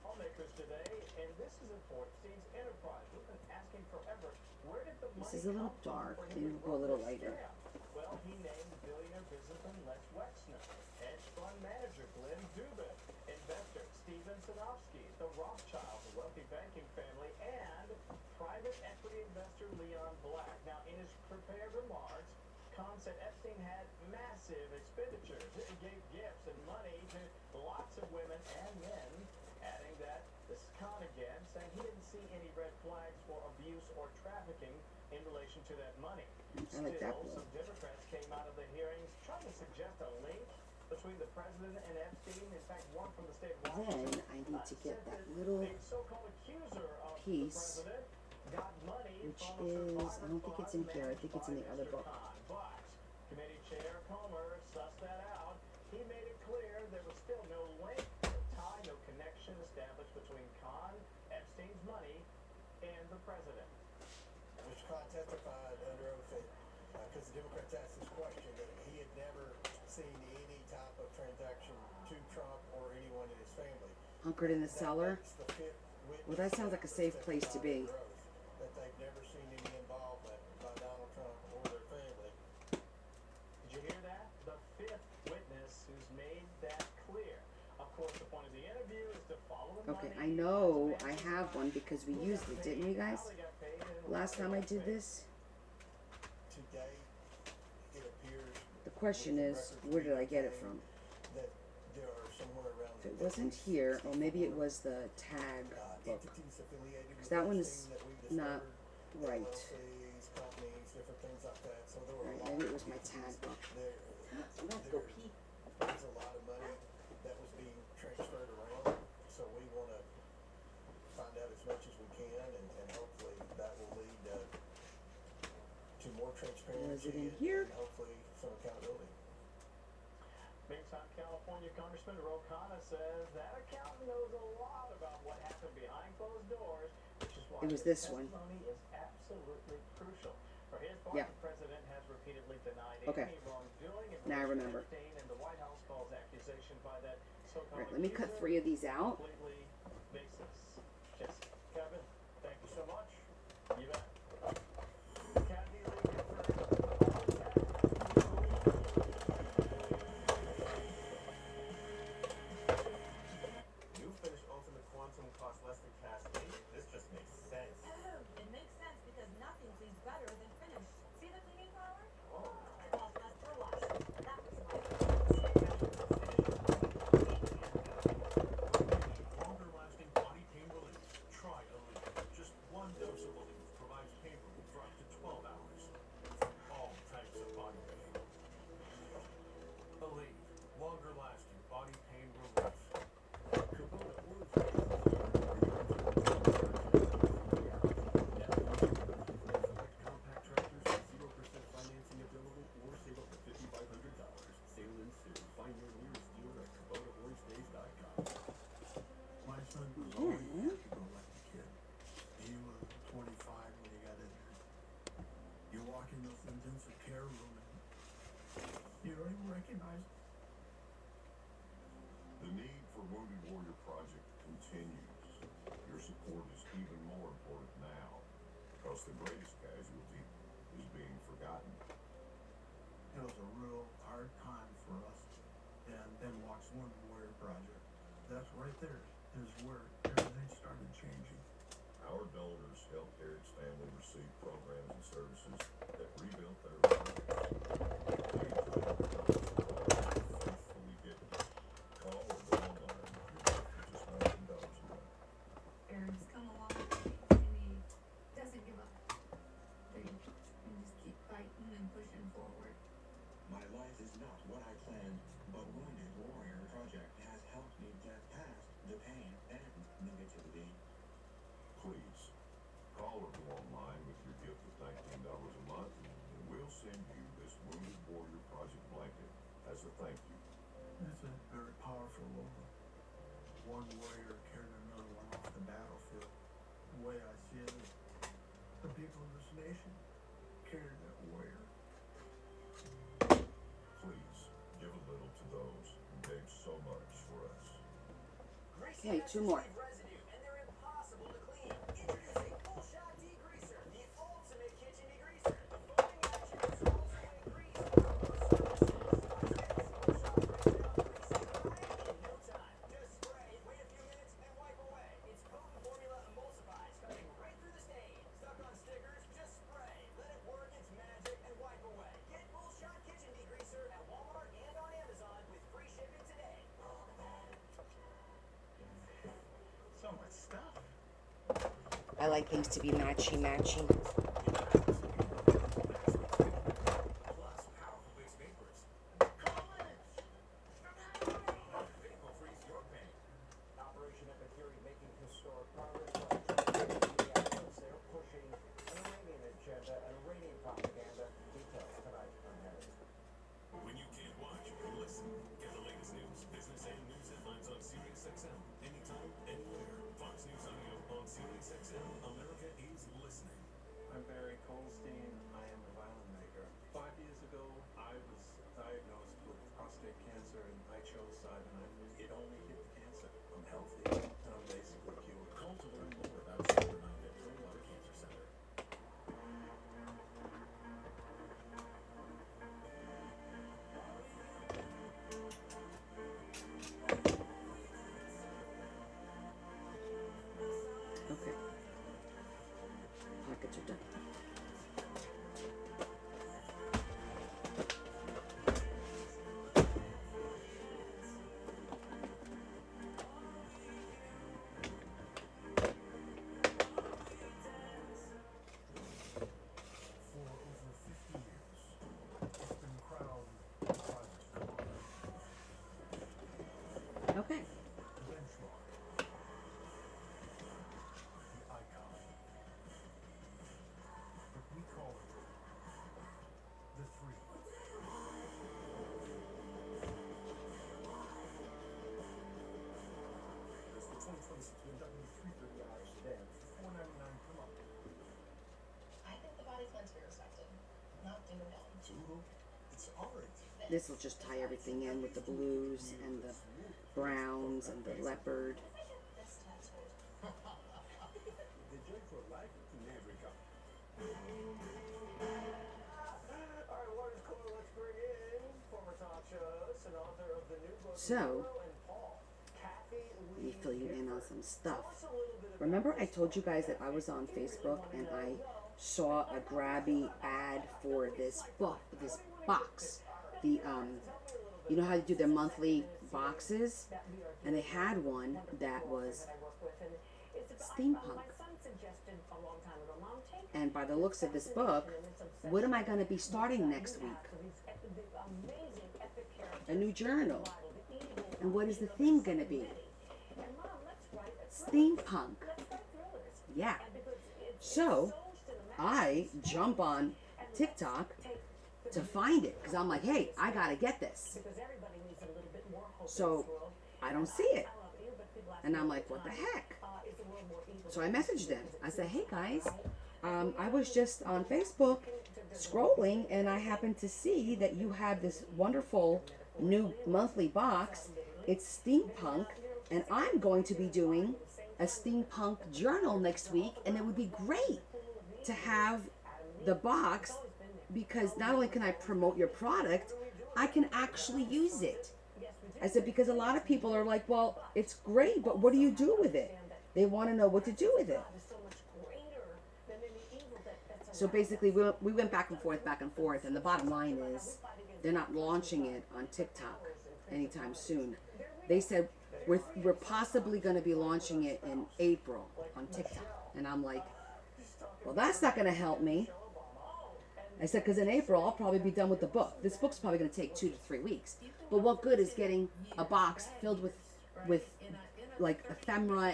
lawmakers today, and this is important. Epstein's enterprise. We've been asking forever, where did the money This is a little come from dark. for him Maybe to we'll go a run little this lighter. scam? Well, he named billionaire businessman Les Wexner, hedge fund manager Glenn Dubin, investor Steven Sadowski, the Rothschilds, a wealthy banking family, and private equity investor Leon Black. Now, in his prepared remarks, Kahn said Epstein had massive expenditures. He gave gifts and money to lots of women and men, adding that this is Kahn again, saying he didn't see any red flags for abuse or trafficking in relation to that money. I like that blue. Some Democrats came out of the hearings trying to suggest a link between the president and Epstein. In fact, one from the state of Washington Then I need to get said that little the so-called accuser of the piece, president got money which from a is, I survivor don't think it's in fund here, I think it's in the managed other by book. Mr. Kahn. But committee chair Comer sussed that out. He made it clear there was still no link, no tie, no connection established between Kahn, Epstein's money, and the president. Mr. Kahn testified under oath because the Democrats asked this question that he had never seen any type of transaction to Trump or anyone in his family. Hunkered in the cellar. That's the fifth witness Well, that sounds like a safe place to be. under oath that they've never seen any involvement by Donald Trump or their family. Did you hear that? The 5th witness who's made that clear. Of course, the point of the interview is to follow the Okay, money. I know I have one because we used it, didn't we guys? Last time I did this? Today, it appears The question is, where did I get it from? that there are somewhere around If it wasn't here, or maybe it was the tag book. entities affiliated with Because that one Epstein is that we've not discovered, right. LLCs, companies, different things like that. So there were Right, a lot maybe it of was my entities tag book. there. I'm gonna have to go pee. There's a lot of money that was being transferred around. So we want to find out as much as we can, and hopefully that will lead to more transparency Was it in here? and hopefully some accountability. Meantime, California Congressman Ro Khanna says that accountant knows a lot about what happened behind closed doors, which is why It was his this one. testimony is absolutely crucial. For his part, Yeah. the president has repeatedly denied Okay. any wrongdoing. And Now I Richard remember. Epstein and the White House calls accusation by that so-called Alright, let me cut accuser 3 of these out. completely baseless. Jesse, Kevin, thank you so much. You bet. Kathy Lee Gifford. Compact tractors with 0% financing available or save up to $5,500. Sale ends soon. Find your nearest dealer at KubotaOrangeDays.com. My son was always skeptical like a kid. He was 25 when he got in there. You walk in this intensive care room and you don't even recognize him. The need for Wounded Warrior Project continues. Your support is even more important now, because the greatest casualty is being forgotten. It was a real hard time for us. And then walks Wounded Warrior Project. That's right there is where everything started changing. Our donors helped Eric's family receive programs and services that rebuilt their lives. Faithfully given. Call or go online if you're left with just $19 a month. Eric's come a long way, and he doesn't give up. They just keep fighting and pushing forward. My life is not what I planned, but Wounded Warrior Project has helped me get past the pain and negativity. Please, call or go online with your gift of $19 a month, and we'll send you this Wounded Warrior Project blanket as a thank you. It's a very powerful logo. One warrior carried another one off the battlefield. The way I see it is the people of this nation carried that warrior. Please, give a little to those who gave so much for us. Okay, 2 more. Residue, and they're impossible to clean. Introducing Bullshot Degreaser, the ultimate kitchen degreaser. The foaming action controls will increase in no time. Just spray, wait a few minutes, and wipe away. Its potent formula emulsifies, cutting right through the stain. Stuck on stickers? Just spray. Let it work its magic and wipe away. Get Bullshot Kitchen Degreaser at Walmart and on Amazon with free shipping today. So much stuff. I like things to be matchy-matchy. Plus, powerful base vapors. Vapor freeze your pain. Operation Epic Fury making historic progress. They're pushing an Iranian agenda, an Iranian propaganda. Details tonight on Mermaid. When you can't watch, listen. Get the latest news, business, and news headlines on SiriusXM. Anytime, anywhere. Fox News Audio on SiriusXM. America is listening. I'm Barry Colstein. I am a violin maker. 5 years ago, I was diagnosed with prostate cancer, and I chose cyanide. It only hit the cancer. I'm healthy, and I'm basically cured. Call to learn more about cyanide at Coldwater Cancer Center. Okay. Pockets are done. For over 50 years, it's been crowned the project Okay. the benchmark, the icon. But we call it the 3. There's the 2026 BMW 330 Irish sedan for $499 per month. I think the body's meant to be respected, not dimmed down. It's alright. This will just tie everything in with the blues and the browns and the leopard. This tattoo. The joy for life never come. All right, water's cool. Let's bring in former talk show host and author of the new book, So, Nero and Paul, Kathy let me Lee fill you in on Gifford. some stuff. Tell us a little bit about Remember I this told you book. guys that I was on Facebook and I saw a grabby ad for this book, this box. The you know how they do their monthly boxes? And they had one that was steampunk. And by the looks of this book, what am I going to be starting next week? A new journal. And what is the theme going to be? steampunk. Yeah. So I jump on TikTok to find it because I'm like, hey, I gotta get this. So I don't see it. And I'm like, what the heck? So I messaged them. I said, hey guys, I was just on Facebook scrolling and I happened to see that you have this wonderful new monthly box. It's steampunk, and I'm going to be doing a steampunk journal next week, and it would be great to have the box because not only can I promote your product, I can actually use it. I said, because a lot of people are like, well, it's great, but what do you do with it? They want to know what to do with it. So basically, we went back and forth, and the bottom line is they're not launching it on TikTok anytime soon. They said, we're possibly going to be launching it in April on TikTok. And I'm like, well, that's not going to help me. I said, because in April, I'll probably be done with the book. This book's probably going to take 2 to 3 weeks. But what good is getting a box filled with like ephemera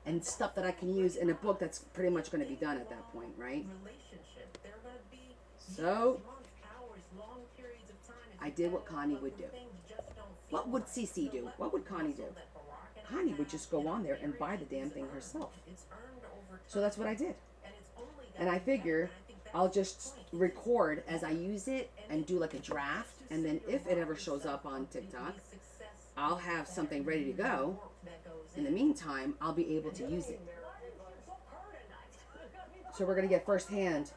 and stuff that I can use in a book that's pretty much going to be done at that point, right? So I did what Connie would do. What would Cece do? What would Connie do? Connie would just go on there and buy the damn thing herself. So that's what I did. And I figure I'll just record as I use it and do like a draft. And then if it ever shows up on TikTok, I'll have something ready to go. In the meantime, I'll be able to use it. So we're going to get firsthand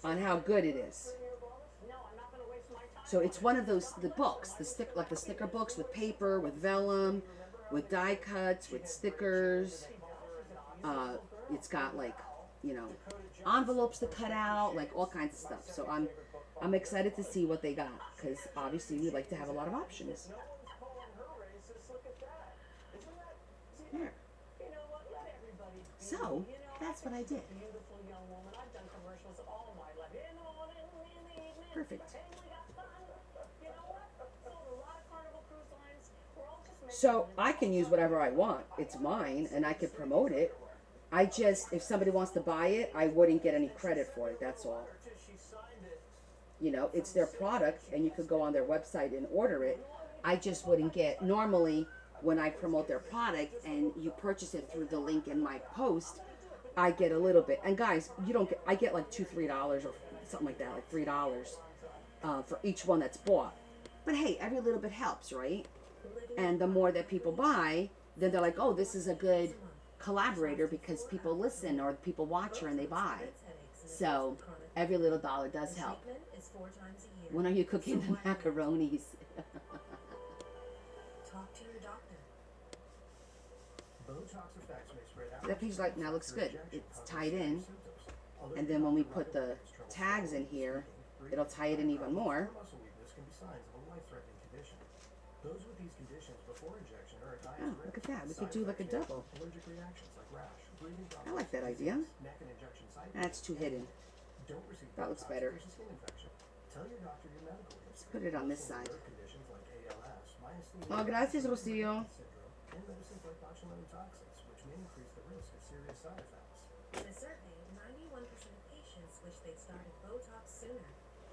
on how good it is. So it's one of those, the books, like the sticker books with paper, with vellum, with die cuts, with stickers. It's got like, you know, envelopes to cut out, like all kinds of stuff. So I'm excited to see what they got because obviously we like to have a lot of options. There. So that's what I did. Perfect. So I can use whatever I want. It's mine and I can promote it. I just, if somebody wants to buy it, I wouldn't get any credit for it. That's all. You know, it's their product and you could go on their website and order it. I just wouldn't get, normally when I promote their product and you purchase it through the link in my post, I get a little bit. And guys, you don't get, I get like $2-3 or something like that, like $3 for each one that's bought. But hey, every little bit helps, right? And the more that people buy, then they're like, oh, this is a good collaborator because people listen or people watch her and they buy. So every little dollar does help. When are you cooking the macaronis? Talk to your doctor. Botox effects may spread out. That piece like now looks good. It's tied in, and then when we put the tags in here, it'll tie it in even more. Muscle weakness can be signs of a life-threatening condition. Those with these conditions before injection are at high Oh, look at that. We could do like a double. Allergic reactions like rash, breathing I like that idea. neck and injection site. That's too hidden. Don't receive That looks Botox better. if there's a skin infection. Tell your doctor your medical history. Let's put it on this side. Conditions like ALS, myasthenia Oh, gracias, Rocio. syndrome, and medicines like botulinum toxins, which may increase the risk of serious side effects. In a survey, 91% of patients wish they'd started Botox sooner.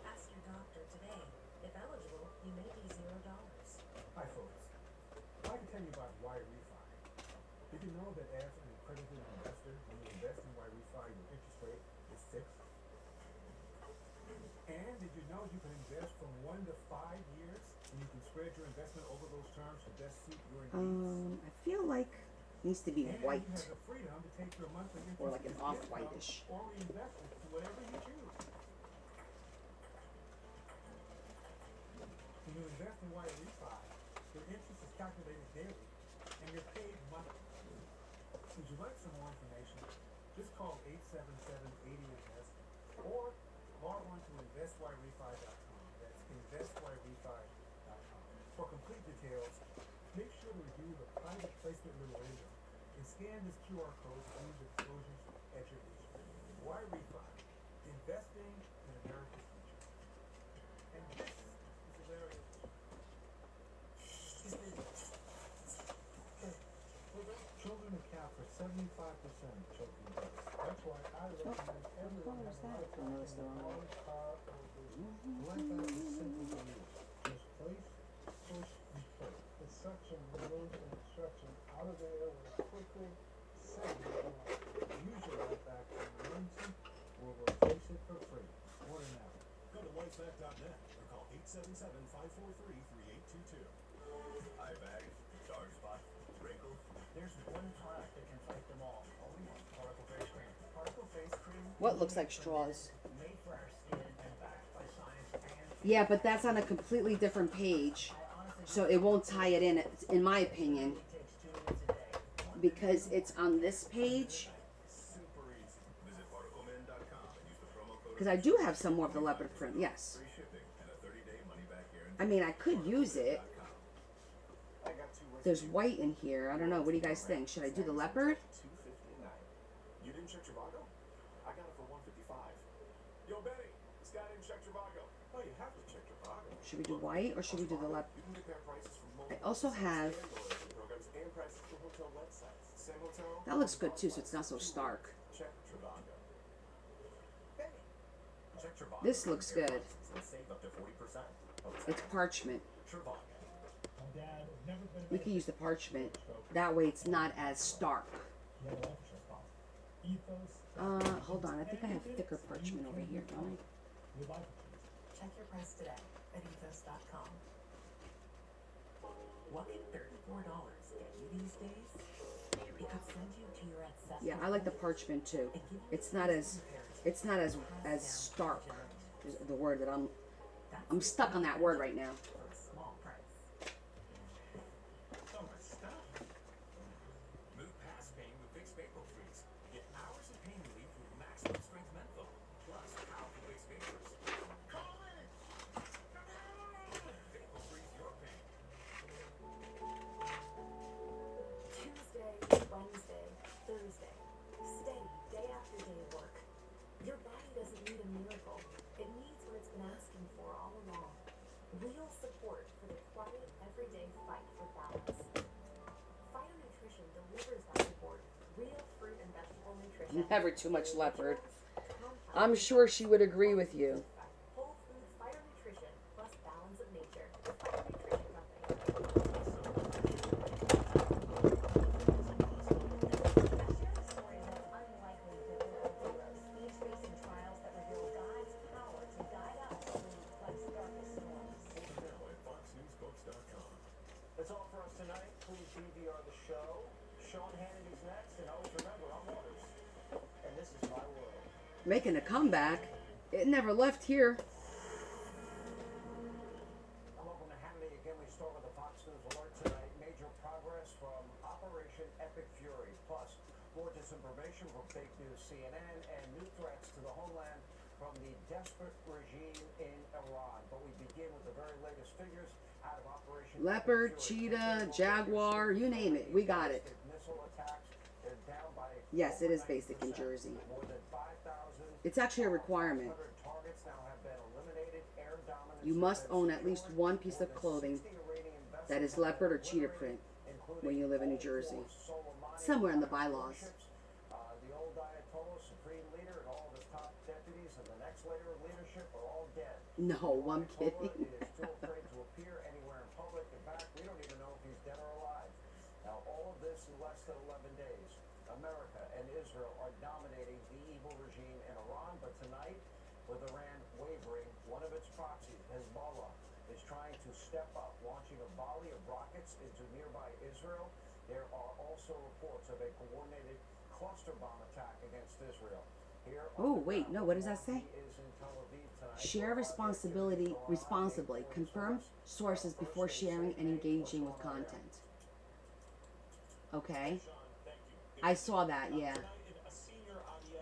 Ask your doctor today. If eligible, you may be $0. Hi folks, I'd like to tell you about Y-Refi. Did you know that as an accredited investor, when you invest in Y-Refi, your interest rate is fixed? And did you know you can invest from 1 to 5 years, and you can spread your investment over those terms to best suit your needs? I feel like it needs to be And white you have the freedom to take your monthly interest or like an as off-whitish. income or reinvest it to whatever you choose. When you invest in Y-Refi, your interest is calculated daily, and you're paid monthly. Would you like some more information? Just call 877-80-INVEST or log on to investyrefi.com. That's investyrefi.com. For complete details, make sure to review the private placement memorandum and scan this QR code to view the disclosures at your leisure. Y-Refi, investing in America's future. And this is hilarious. Sure. children account for 75% of choking deaths. That's why I recommend everyone have a life vest in their car or business. Life vest is simple to use. Just place, push, and pull. The suction removes an obstruction out of the airway quickly, saving your life. Use your life vest in an emergency. We'll replace it for free. Order now. Go to lifevac.net or call 877-543-3822. Eye bags, dark spots, wrinkles. There's one product that can fight them all. Only one. Particle face cream. Particle face cream. What looks like straws? Made for our skin and backed by science and Yeah, but that's on a completely different page, so it won't tie it in my opinion, because it's on this page. Super easy. Visit particlemen.com and use the promo code. Because I do have some more of the leopard print, yes. Free shipping and a 30-day money-back guarantee. I mean, I could use it. There's white in here. I don't know. What do you guys think? Should I do the leopard? $259. You didn't check Trivago? I got it for $155. Yo, Benny, this guy didn't check Trivago. Oh, you have to check Trivago. Should we do white or should we do the leopard? You can compare prices from I multiple also have... programs and prices from hotel websites. Same hotel. That looks good too, so it's not so stark. Check Trivago. Benny, check Trivago. This looks good. And save up to 40%. It's parchment. Trivago. Dad, I've never been We can use the parchment. That way it's not as stark. Hold on. I think I have thicker parchment over here, don't I? Check your price today at ethos.com. What can $34 get you these days? It could send you to your ancestors. Yeah, I like the parchment too. It's not as stark. Is the word that I'm stuck on that word right now. For a small price. So much stuff. Move past pain with Vicks Vapor Freeze. Get hours of pain relief with maximum strength menthol. Plus powerful Vicks Vapors. Call it! Vapor Freeze your pain. Tuesday, Wednesday, Thursday. Steady, day after day work. Your body doesn't need a miracle. It needs what it's been asking for all along. Real support for the quiet, everyday fight for balance. Phytonutrition delivers that support. Real fruit and vegetable nutrition. Never too much leopard. I'm sure she would agree with you. Whole food phytonutrition plus balance of nature. The Phytonutrition Company. That's all for us tonight. Please DVR the show. Sean Hannity's next, and always remember, I'm Waters, and this is my world. Making a comeback. It never left here. Welcome to Hannity. Again, we start with a Fox News alert tonight. Major progress from Operation Epic Fury. Plus, more disinformation from fake news CNN and new threats to the homeland from the desperate regime in Iran. But we begin with the very latest figures out of Operation Leopard, cheetah, jaguar, you name it. We got it. Missile attacks. They're down by Yes, it is basic in Jersey. more than 5,000. It's actually a requirement. Targets now have been eliminated. Air dominance. You must own at least one piece of clothing that is leopard or cheetah print when you live in New Jersey. Somewhere in the bylaws. The old Ayatollah, supreme leader, and all of his top deputies and the next layer of leadership are all dead. No, I'm kidding. Is too afraid to appear anywhere in public. In fact, we don't even know if he's dead or alive. Now, all of this in less than 11 days. America and Israel are dominating the evil regime in Iran, but tonight, with Iran wavering, one of its proxies, Hezbollah, is trying to step up, launching a volley of rockets into nearby Israel. There are also reports of a coordinated cluster bomb attack against Israel. Here Oh, wait, no, what does that say? Share responsibility responsibly. Confirm sources before sharing and engaging with content. Okay. I saw that, yeah.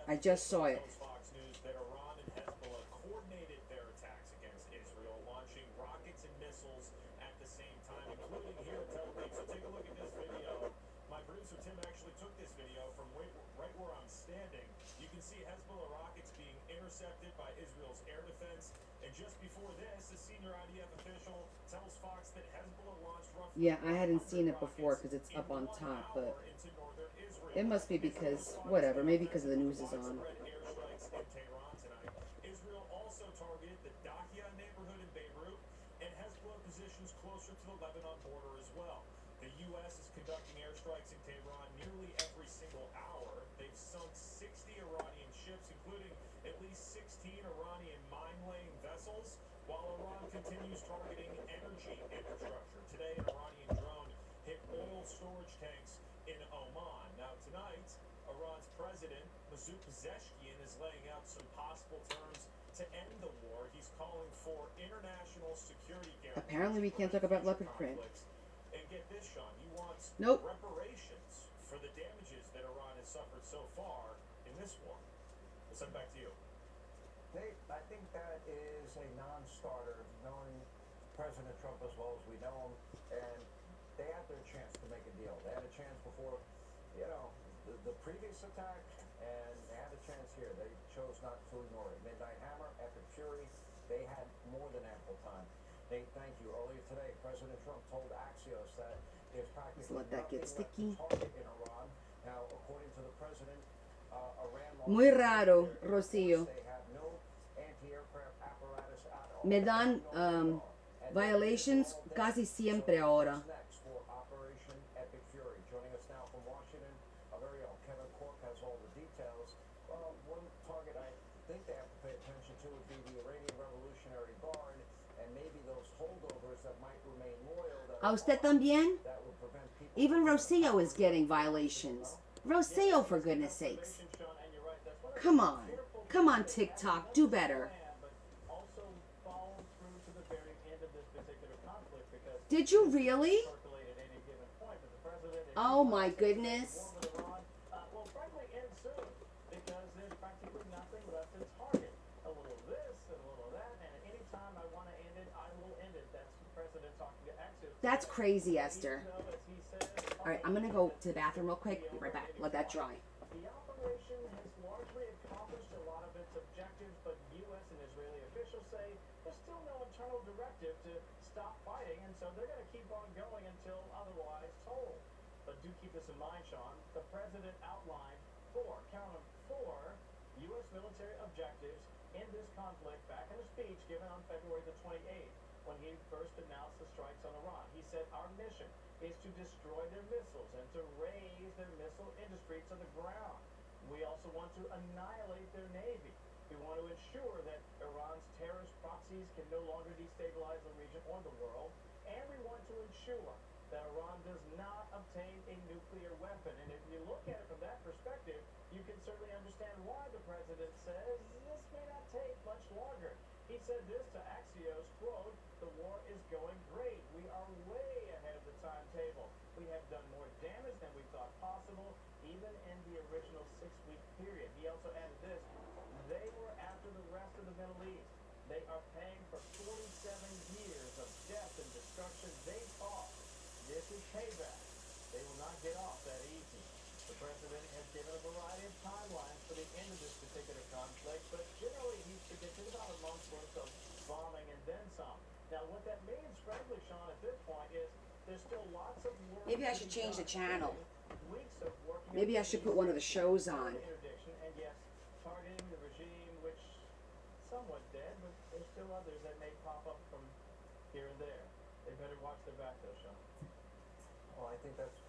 I just saw it. Fox News that Iran and Hezbollah coordinated their attacks against Israel, launching rockets and missiles at the same time, including here at Tel Aviv. So take a look at this video. My producer Tim actually took this video from right where I'm standing. You can see Hezbollah rockets being intercepted by Israel's air defense, and And just before this, a senior IDF official tells Fox that Hezbollah launched roughly Yeah, I hadn't seen it before because it's up on top, but into northern Israel. it must be because, whatever, maybe because the news is on. Widespread airstrikes in Tehran tonight. Israel also targeted the Dahiya neighborhood in Beirut and Hezbollah positions closer to the Lebanon border as well. The U.S. is conducting airstrikes in Tehran nearly every single hour. They've sunk 60 Iranian ships, including at least 16 Iranian mine-laying vessels, while Iran continues targeting energy infrastructure. Today, an Iranian drone hit oil storage tanks in Oman. Now, tonight, Iran's president, Masoud Pezeshkian, is laying out some possible terms to end the war. He's calling for international security guarantees. Apparently we can't talk about leopard print. And get this, Sean, he wants Nope. reparations for the damages that Iran has suffered so far in this war. We'll send it back to you. Nate, I think that is a non-starter, knowing President Trump as well as we know him, and they had their chance to make a deal. They had a chance before, the previous attack, and they had a chance here. They chose not to ignore it. Midnight Hammer, Epic Fury, they had more than ample time. Nate, thank you. Earlier today, President Trump told Axios that there's practically Just let that get sticky. target in Iran. Now, according to the president, Iran Muy raro, Rocio. they have no anti-aircraft apparatus at all. Me dan violations casi siempre ahora. Next for Operation Epic Fury. Joining us now from Washington, our very own Kevin Cork has all the details. One target I think they have to pay attention to would be the Iranian Revolutionary Guard and maybe those holdovers that might remain loyal. ¿A usted también? That would prevent people. Even Rocio is getting violations. Rocio, for goodness sakes. Come on. Come on, TikTok. Do better. Also follow through to the very end of this particular conflict because Did you really? circulate at any given point, but the president is Oh my goodness. war with Iran will frankly end soon because there's practically nothing left to target. A little of this and a little of that, and at any time I want to end it, I will end it. That's the president talking to Axios. That's crazy, Esther. Even though, as he says, All right, I'm going to go to the bathroom real quick. Be right back. Let that dry. the operation has largely accomplished a lot of its objectives, but U.S. and Israeli officials say there's still no internal directive to stop fighting, and so they're going to keep on going until otherwise told. But do keep this in mind, Sean. The president outlined count them, 4 U.S. military objectives in this conflict back in a speech given on February the 28th when he first announced the strikes on Iran. He said, our mission is to destroy their missiles and to raise their missile industry to the ground. We also want to annihilate their navy. We want to ensure that Iran's terrorist proxies can no longer destabilize the region or the world. And we want to ensure that Iran does not obtain a nuclear weapon. And if you look at it from that perspective, you can certainly understand why the president says this may not take much longer. He said this to Axios, quote, the war is going great. We are way ahead of the timetable. We have done more damage than we thought possible, even in the original 6-week period. He also added this, they were after the rest of the Middle East. They are paying for 47 years of death and destruction they caused. This is payback. They will not get off that easy. The president has given a variety of timelines for the end of this particular conflict, but generally he's predicted about a month's worth of bombing and then some. Now, what that means, frankly, Sean, at this point is there's still lots of work. Maybe I should change the channel. Weeks of working Maybe I should put one of the shows on. interdiction, and yes, targeting the regime, which somewhat dead, but there's still others that may pop up from here and there. They better watch their back, though, Sean. Well, I think that's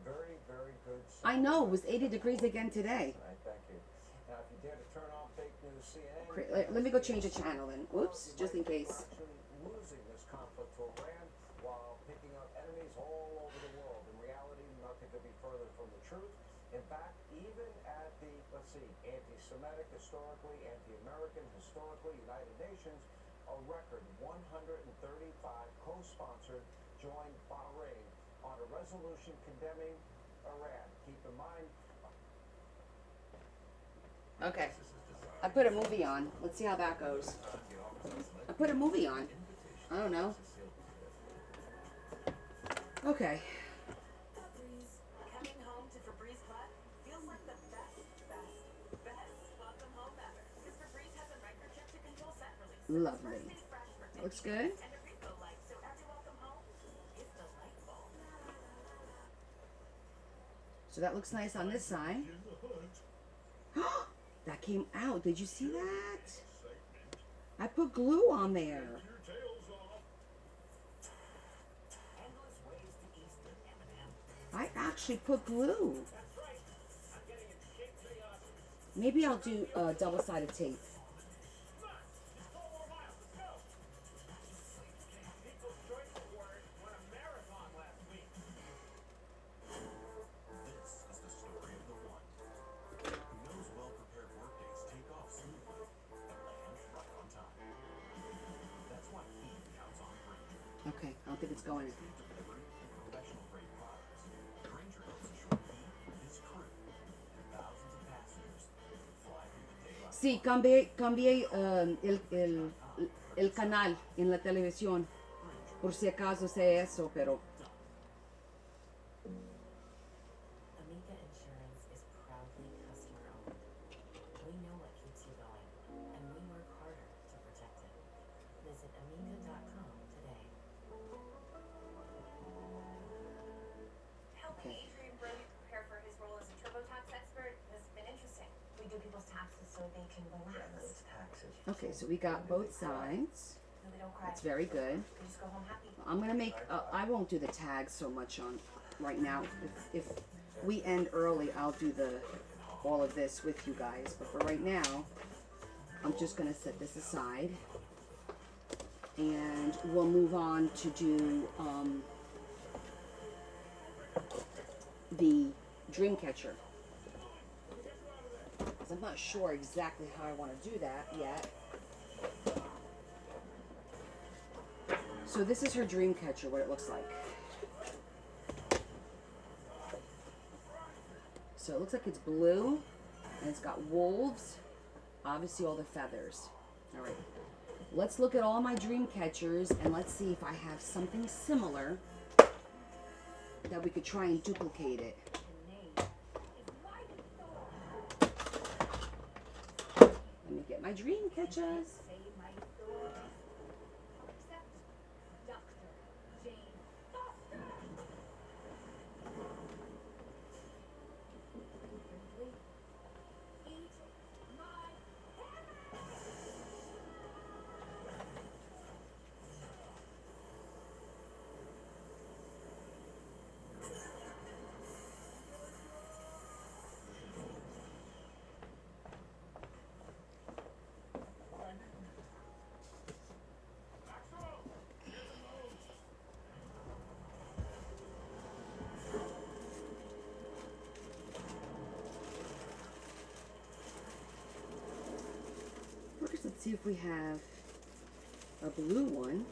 very, very good. I know. It was 80 degrees again today. All right, thank you. Now, if you dare to turn on fake news, CNN. Let me go change the channel then. Whoops, just in case. Actually losing this conflict to Iran while picking up enemies all over the world. In reality, nothing could be further from the truth. In fact, even at the, anti-Semitic historically, anti-American historically, United Nations, a record 135 co-sponsored joined Bahrain on a resolution condemning Iran. Keep in mind. Okay. I put a movie on. Let's see how that goes. I put a movie on. I don't know. Okay. Coming home to Febreze Club feels like the best welcome home ever. Because Febreze has a microchip to control scent release. Lovely. That looks good. So that looks nice on this side. That came out. Did you see that? I put glue on there. I actually put glue. Maybe I'll do double-sided tape. Okay, I don't think it's going in. Sí, cambié el canal en la televisión. Por si acaso sé eso, pero... Amica Insurance is proudly customer owned. We know what keeps you going, and we work harder to protect it. Visit amica.com today. Helping Adrian Brody prepare for his role as a TurboTax expert has been interesting. We do people's taxes so they can relax. Okay, so we got both sides. So they don't cry. That's very good. They just go home happy. I'm gonna make, I won't do the tags so much on right now. If we end early, I'll do all of this with you guys. But for right now, I'm just gonna set this aside. And we'll move on to do the dream catcher. Because I'm not sure exactly how I want to do that yet. So this is her dream catcher, what it looks like. So it looks like it's blue, and it's got wolves, obviously all the feathers. All right, let's look at all my dream catchers, and let's see if I have something similar that we could try and duplicate it. Let me get my dream catchers. Let's see if we have a blue one.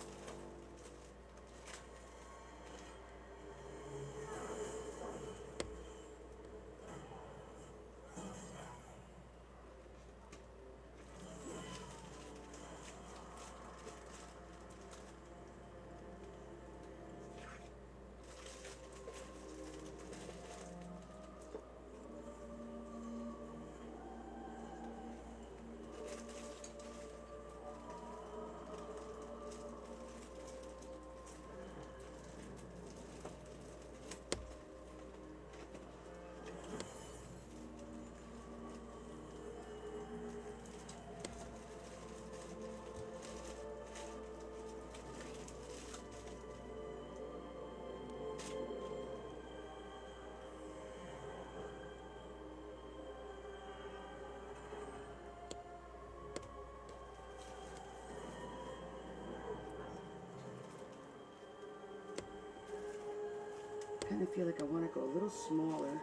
I kind of feel like I want to go a little smaller.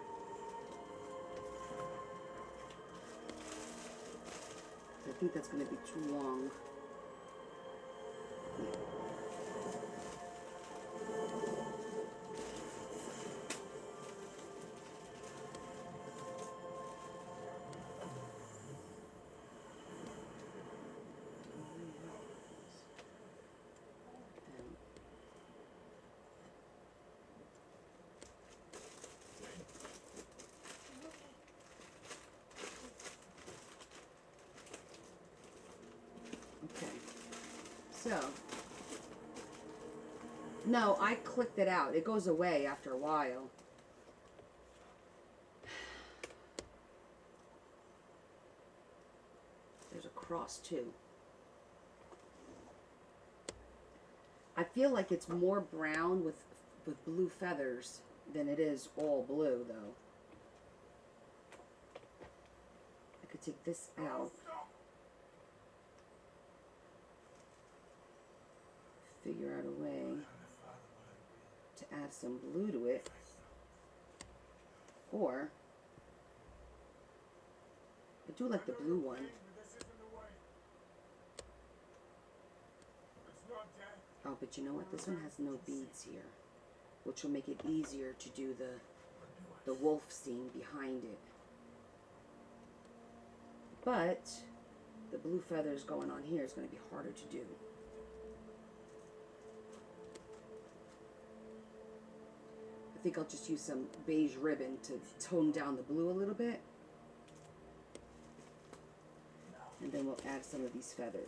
I think that's going to be too long. So, no, I clicked it out. It goes away after a while. There's a cross too. I feel like it's more brown with blue feathers than it is all blue though. I could take this out. Figure out a way to add some blue to it. Or I do like the blue one. Oh, but you know what? This one has no beads here, which will make it easier to do the wolf scene behind it. But the blue feathers going on here is going to be harder to do. I think I'll just use some beige ribbon to tone down the blue a little bit. And then we'll add some of these feathers.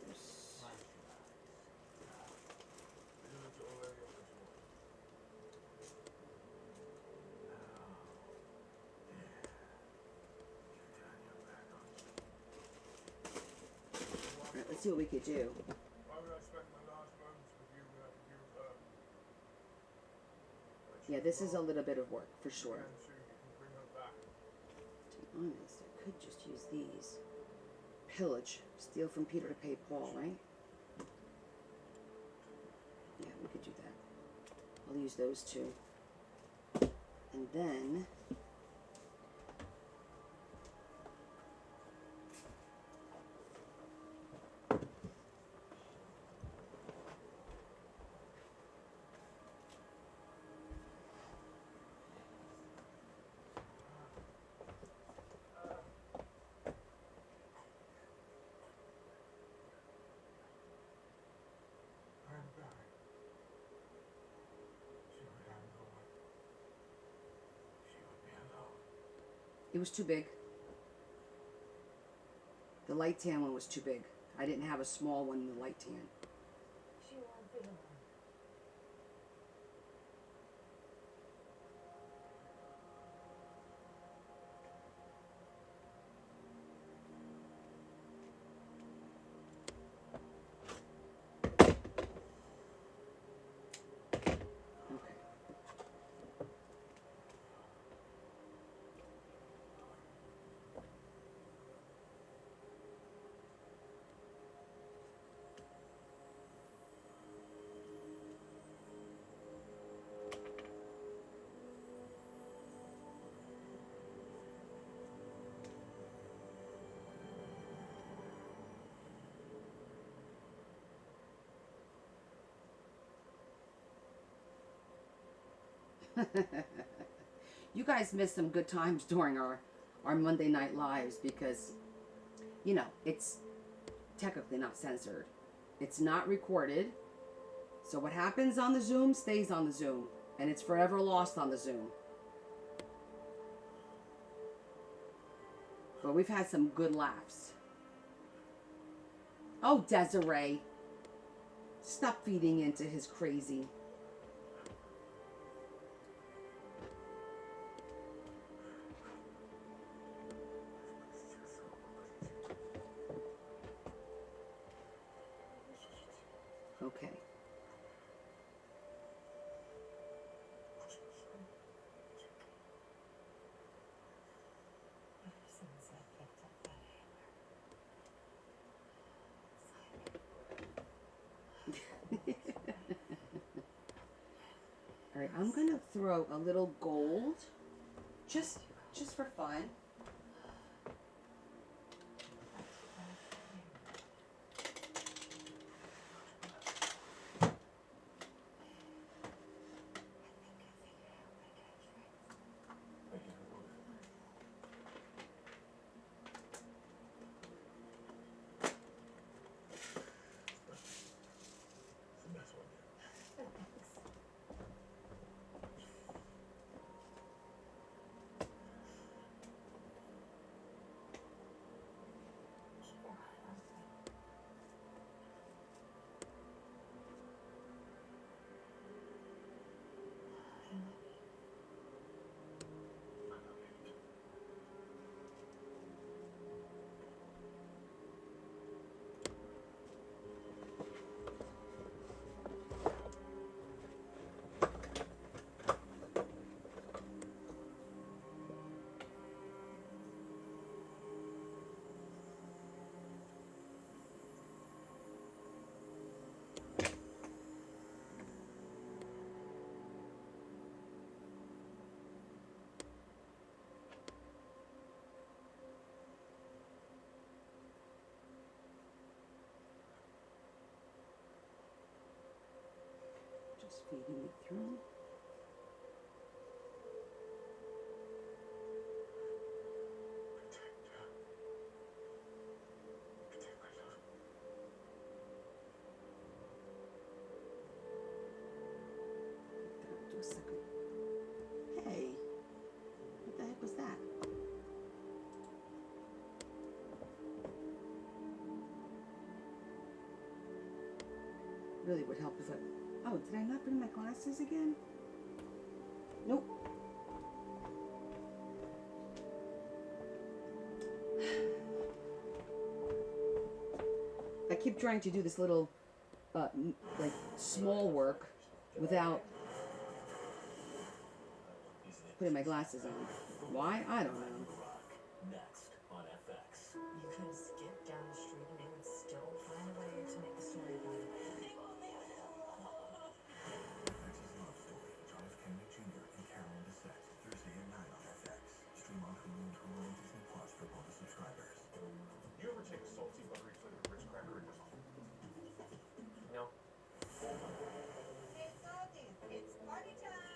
Alright, let's see what we could do. Yeah, this is a little bit of work, for sure. To be honest, I could just use these. Pillage. Steal from Peter to pay Paul, right? Yeah, we could do that. I'll use those two. And then... It was too big. The light tan one was too big. I didn't have a small one in the light tan. She won't be alone. You guys missed some good times during our Monday night lives because, you know, it's technically not censored. It's not recorded. So what happens on the Zoom stays on the Zoom. And it's forever lost on the Zoom. But we've had some good laughs. Oh, Desiree. Stop feeding into his crazy. Okay. All right, I'm gonna throw a little gold, just for fun. feeding it through. Do a second. Hey, what the heck was that? Really would help if I... Oh, did I not bring my glasses again? Nope. I keep trying to do this little, like, small work without putting my glasses on. Why? I don't know. Next on FX. You could skip down the street and they would still find a way to make a story about it. FX's Love Story, John F. Kennedy Jr. and Carolyn Bessette, Thursday at 9 on FX. Stream on Hulu and Hulu and Disney Plus for bonus subscribers. You ever take a salty, buttery flavored Ritz cracker and just... No. Hey, Salties, it's party time.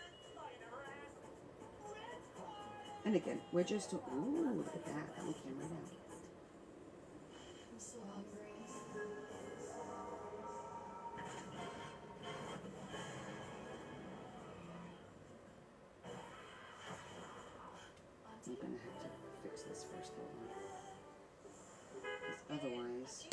And again, we're just... Ooh, look at that. That one came right out. I'm so hungry. I'm gonna have to fix this first, hold on. 'Cause otherwise...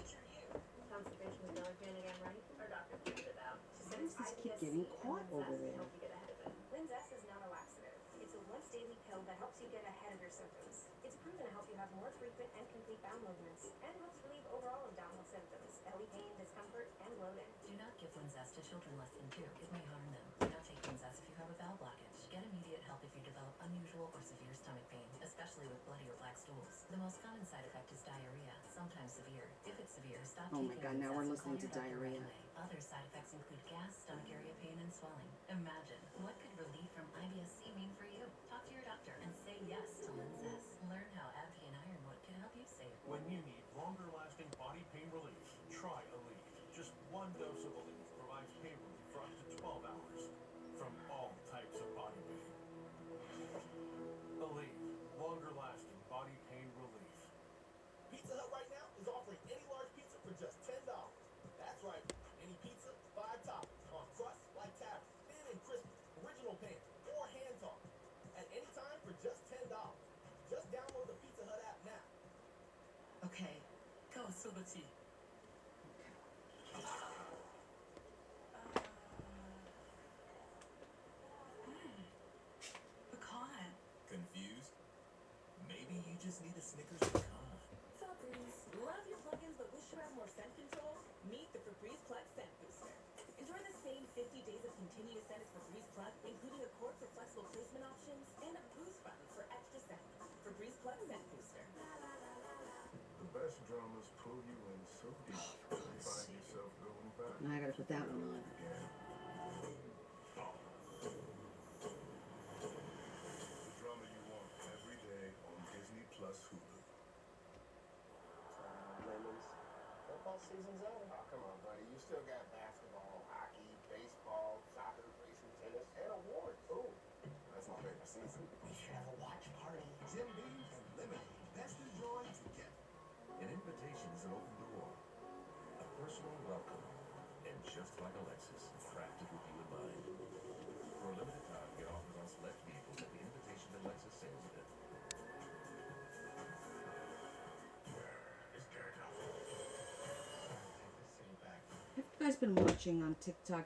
Constipation with allergen again, right? Our doctor figured it out. She said Why does this keep getting caught over there? help you get ahead of it. Linzess is not a laxative. It's a once daily pill that helps you get ahead of your symptoms. It's proven to help you have more frequent and complete bowel movements, and helps relieve overall abdominal symptoms, belly pain, discomfort, and bloating. Do not give Linzess to children less than 2. It may harm them. Do not take Linzess if you have a bowel blockage. Get immediate help if you develop unusual or severe stomach pain, especially with bloody or black stools. The most common side effect is diarrhea, sometimes severe. If it's severe, stop Oh taking my God, now Linzess we're and listening call to your doctor right diarrhea. away. Other side effects include gas, stomach area pain, and swelling. Imagine, what could relief from IBS-C mean for you? Talk to your doctor and say yes to Linzess. Learn how Advie and Ironwood can help you save. When you need longer-lasting body pain relief, try Aleve. Just one dose of Aleve provides pain relief for up to 12 hours from all types of body pain. Aleve, longer-lasting body pain relief. Pizza Hut right now is offering any large pizza for just $10. That's right, any pizza, 5 toppings, on crust like tavern, thin and crispy, original pan, or hand-tossed. At any time for just $10. Just download the Pizza Hut app now. Okay, go Subati. Pecan. Confused? Maybe you just need a Snickers pecan. Febreze. Love your plugins but wish you had more scent control? Meet the Febreze Plug Scent Booster. Enjoy the same 50 days of continuous scent as Febreze Plug, including a cord for flexible placement options and a boost button for extra scent. Febreze Plug Scent Booster. The best dramas pull you in so deep that you find yourself going back. Now I gotta put that one on. The drama you want every day on Disney Plus Hulu. Lemons. Football season's over. Oh, come on, buddy. You still got basketball, hockey, baseball, soccer, racing, tennis, and awards. Ooh, That's my favorite season. we should have a watch party. Jim Beam and Lemonade. That's the joy together. An invitation is an open door. A personal welcome. And just like a Lexus, crafted with you in mind. For a limited time, get offers on select vehicles at the invitation that Lexus sales event. Have you guys been watching on TikTok?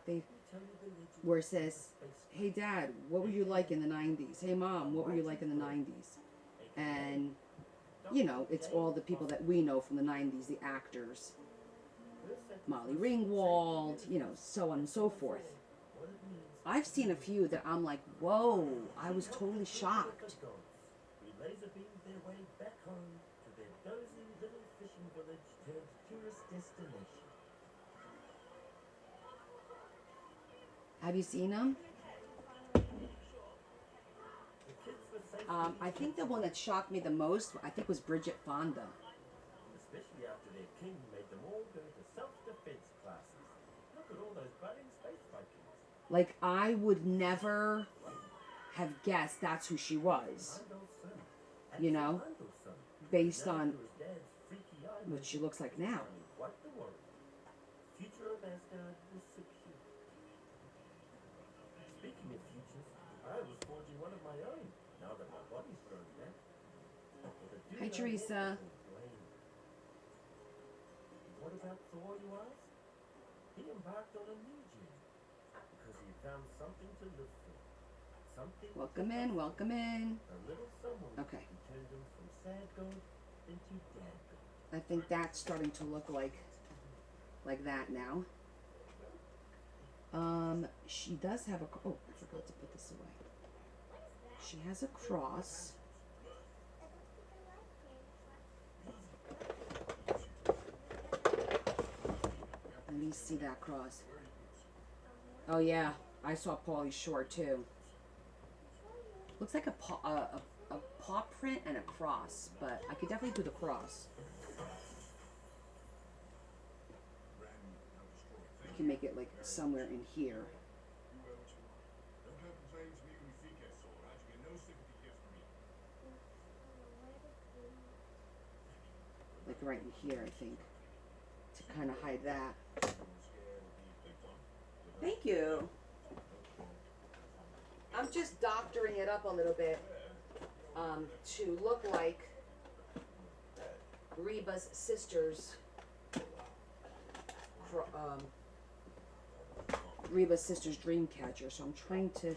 Where it says, "Hey Dad, what were you like in the 90s? Hey Mom, what were you like in the 90s?" And you know, it's all the people that we know from the 90s, the actors. Molly Ringwald, you know, so on and so forth. I've seen a few that I'm like, whoa, I was totally shocked. We laser beamed their way back home to their dozy little fishing village turned tourist destination. Have you seen them? I think the one that shocked me the most, I think, was Bridget Fonda. Especially after their king made them all go to self-defense classes. Look at all those budding space Vikings. Like, I would never have guessed that's who she was. You know? Based on what she looks like now. Future of Asgard was so cute. Speaking of futures, I was forging one of my own, now that my body's grown back. Hi, Teresa. What about Thor, you ask? He embarked on a new journey, because he found something to live for. Something Welcome in, welcome in. a little someone Okay. who turned him from sad god into dad god. I think that's starting to look like that now. She does have a, oh, I forgot to put this away. She has a cross. Let me see that cross. Oh yeah, I saw Paulie's short too. Looks like a paw print and a cross, but I could definitely do the cross. You can make it like somewhere in here. Like right in here, I think, to kind of hide that. Thank you. I'm just doctoring it up a little bit to look like Reba's sister's dream catcher. So I'm trying to.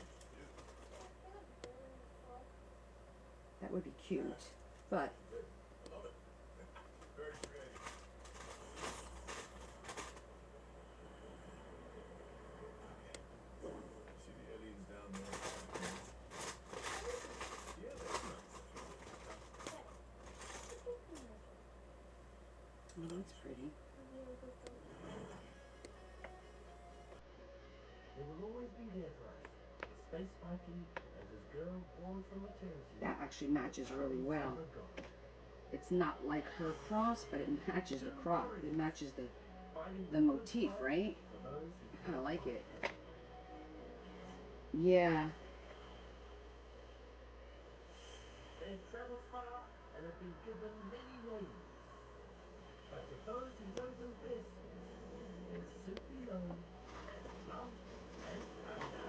That would be cute, but. Oh, that's pretty. They will always be there for us. The space Viking and his girl born from maternity. That actually matches really well. It's not like her cross, but it matches the cross. It matches the motif, right? I kind of like it. Yeah. They've traveled far and have been given many names. But to those who know them best, they're simply known as love and thunder.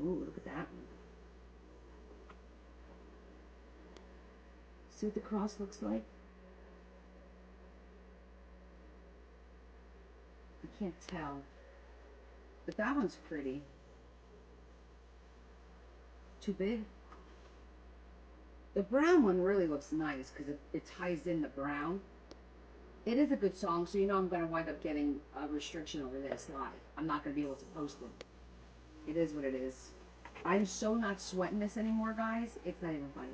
Ooh, look at that one. See what the cross looks like? I can't tell. But that one's pretty. Too big? The brown one really looks nice because it ties in the brown. It is a good song, so you know I'm going to wind up getting a restriction over this live. I'm not going to be able to post it. It is what it is. I'm so not sweating this anymore, guys. It's not even funny.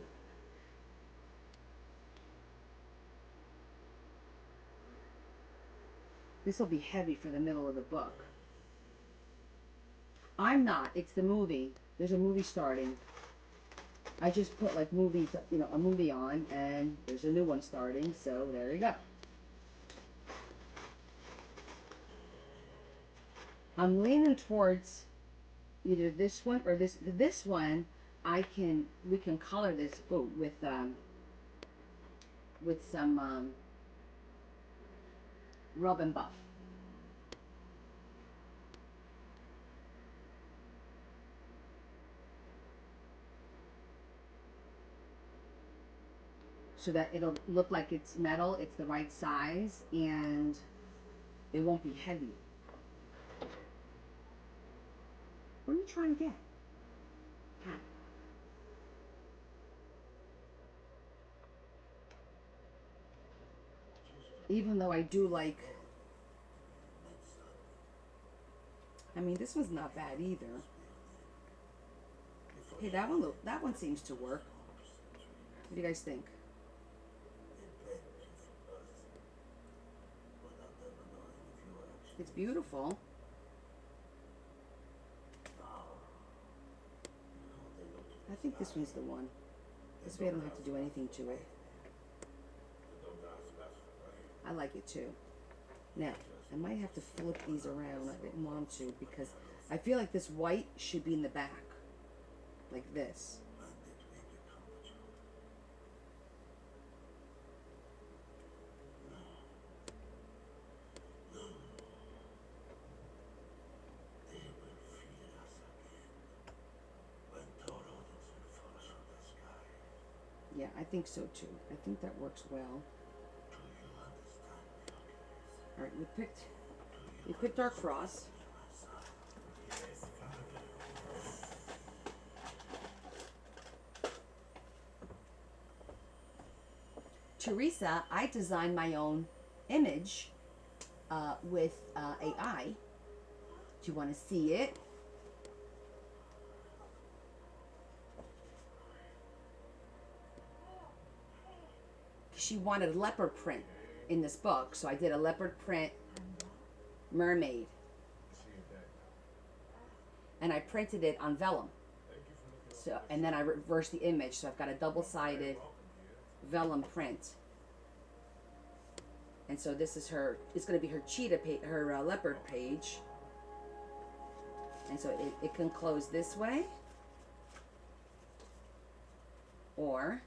This will be heavy for the middle of the book. I'm not. It's the movie. There's a movie starting. I just put like movies, you know, a movie on, and there's a new one starting, so there you go. I'm leaning towards either this one or this. This one, we can color this with some rub and buff. So that it'll look like it's metal, it's the right size, and it won't be heavy. What are you trying to get? Even though I do like, I mean, this one's not bad either. Hey, that one seems to work. What do you guys think? It's beautiful. I think this one's the one. This way I don't have to do anything to it. I like it too. Now, I might have to flip these around. I didn't want to because I feel like this white should be in the back. Like this. Yeah, I think so too. I think that works well. All right, we picked our cross. Teresa, I designed my own image with AI. Do you want to see it? She wanted a leopard print in this book, so I did a leopard print mermaid. And I printed it on vellum. So, and then I reversed the image, so I've got a double-sided vellum print. And so this is her, it's going to be her cheetah page, her leopard page. And so it can close this way. Or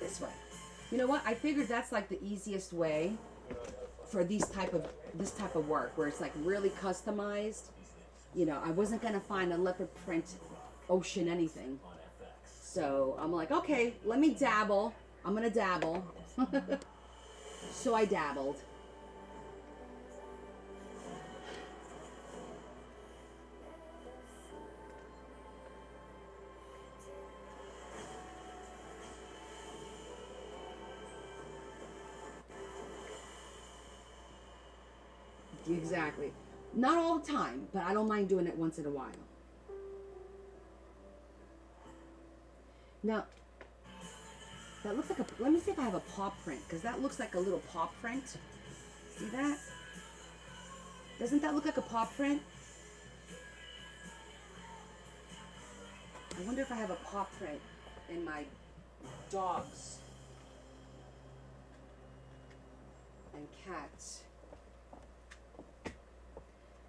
this way. You know what? I figured that's like the easiest way for this type of work where it's like really customized. You know, I wasn't gonna find a leopard print ocean anything. So I'm like, okay, let me dabble. I'm gonna dabble. So I dabbled. Exactly. Not all the time, but I don't mind doing it once in a while. Now, that looks like a, let me see if I have a paw print, because that looks like a little paw print. See that? Doesn't that look like a paw print? I wonder if I have a paw print in my dogs and cats.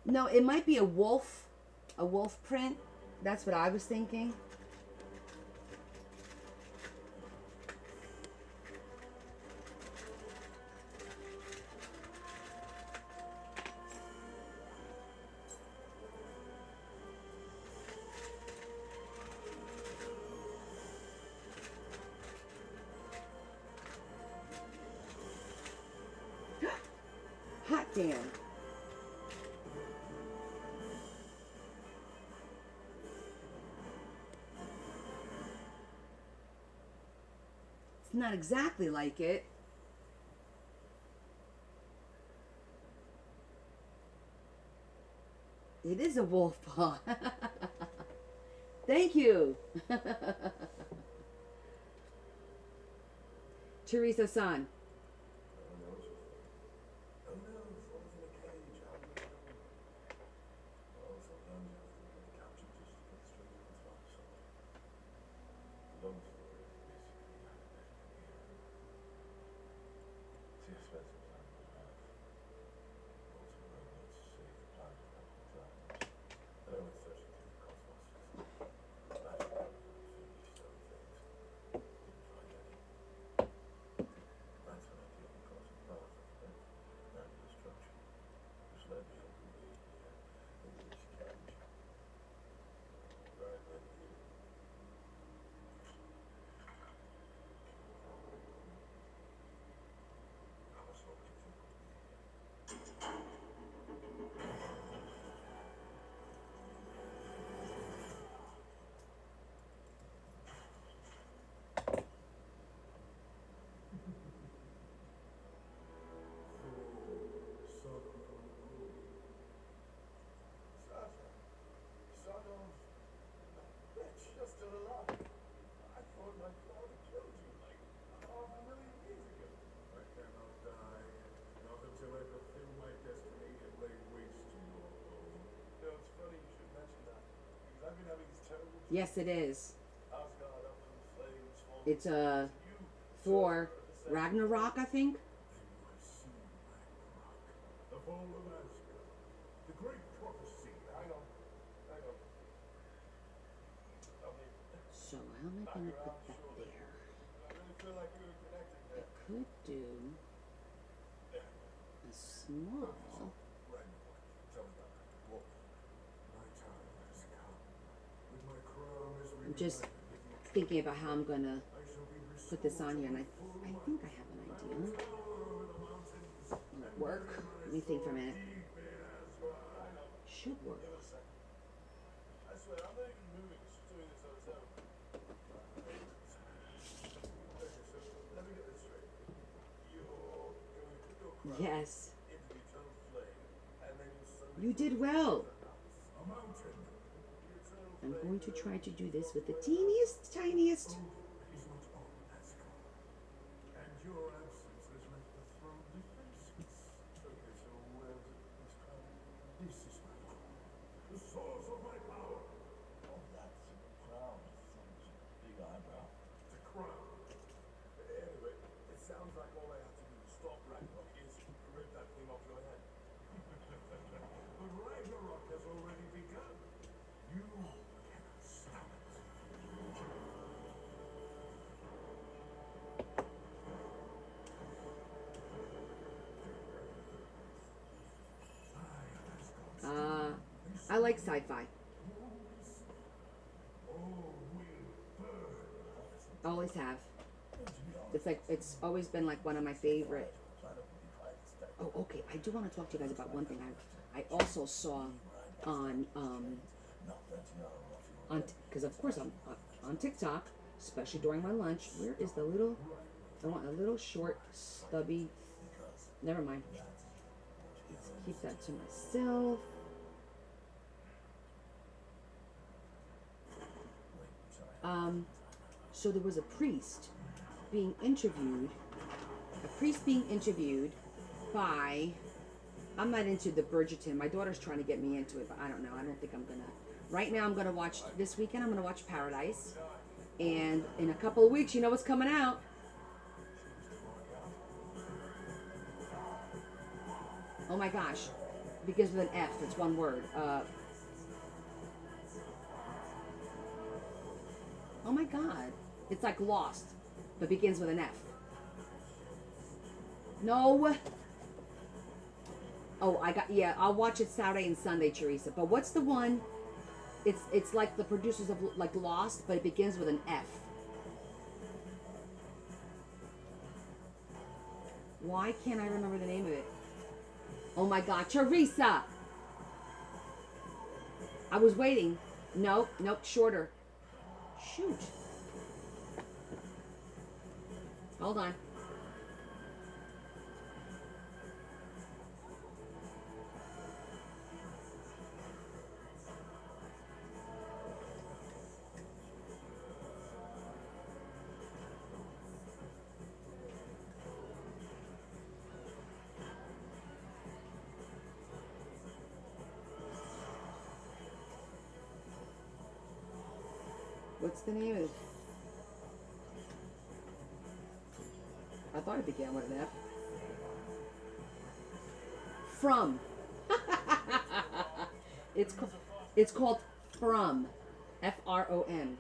No, it might be a wolf print. That's what I was thinking. Hot damn. It's not exactly like it. It is a wolf paw. Thank you. Teresa-san. Yes, it is. It's for Ragnarok, I think. The fall of Asgard. The great prophecy. I know. So how am I gonna put that there? I really feel like we were connected I there. could do a small. Ragnarok. Tell me about that. Well, my time has come. With my crown as I'm just thinking about how I'm gonna put this on here, and I think I have an idea. Will it work? Let me think for a minute. Should work. I swear, I'm not even moving. It's just doing this on its own. Okay, so let me get this straight. You're going to put your crown Yes. into the eternal flame, and then you'll suddenly You did well. a mountain. I'm going to try to do this with the teeniest, tiniest. Is not all Asgard. And your absence has left the throne defenseless. Okay, so where's this crown? This is my crown. The source of my power. Oh, that's a crown. Big eyebrow. It's a crown. Anyway, it sounds like all I have to do to stop Ragnarok is rip that thing off your head. But Ragnarok has already begun. You cannot stop it. I like sci-fi. Always have. It's like it's always been like one of my favorite. Oh, okay. I do want to talk to you guys about one thing. I also saw on because of course I'm on TikTok, especially during my lunch. Where is the little? I want a little short, stubby. Never mind. Let's keep that to myself. So there was a priest being interviewed by, I'm not into the Bridgerton. My daughter's trying to get me into it, but I don't know. I don't think I'm gonna. Right now I'm gonna watch, this weekend I'm gonna watch Paradise. And in a couple of weeks, you know what's coming out. Oh my gosh. Begins with an F, it's one word. Oh my God. It's like Lost, but begins with an F. No. Oh, yeah, I'll watch it Saturday and Sunday, Teresa. But what's the one? It's like the producers of like Lost, but it begins with an F. Why can't I remember the name of it? Oh my God, Teresa! I was waiting. Nope, shorter. Shoot. Hold on. What's the name of it? I thought it began with an F. From. It's called From. F-R-O-M.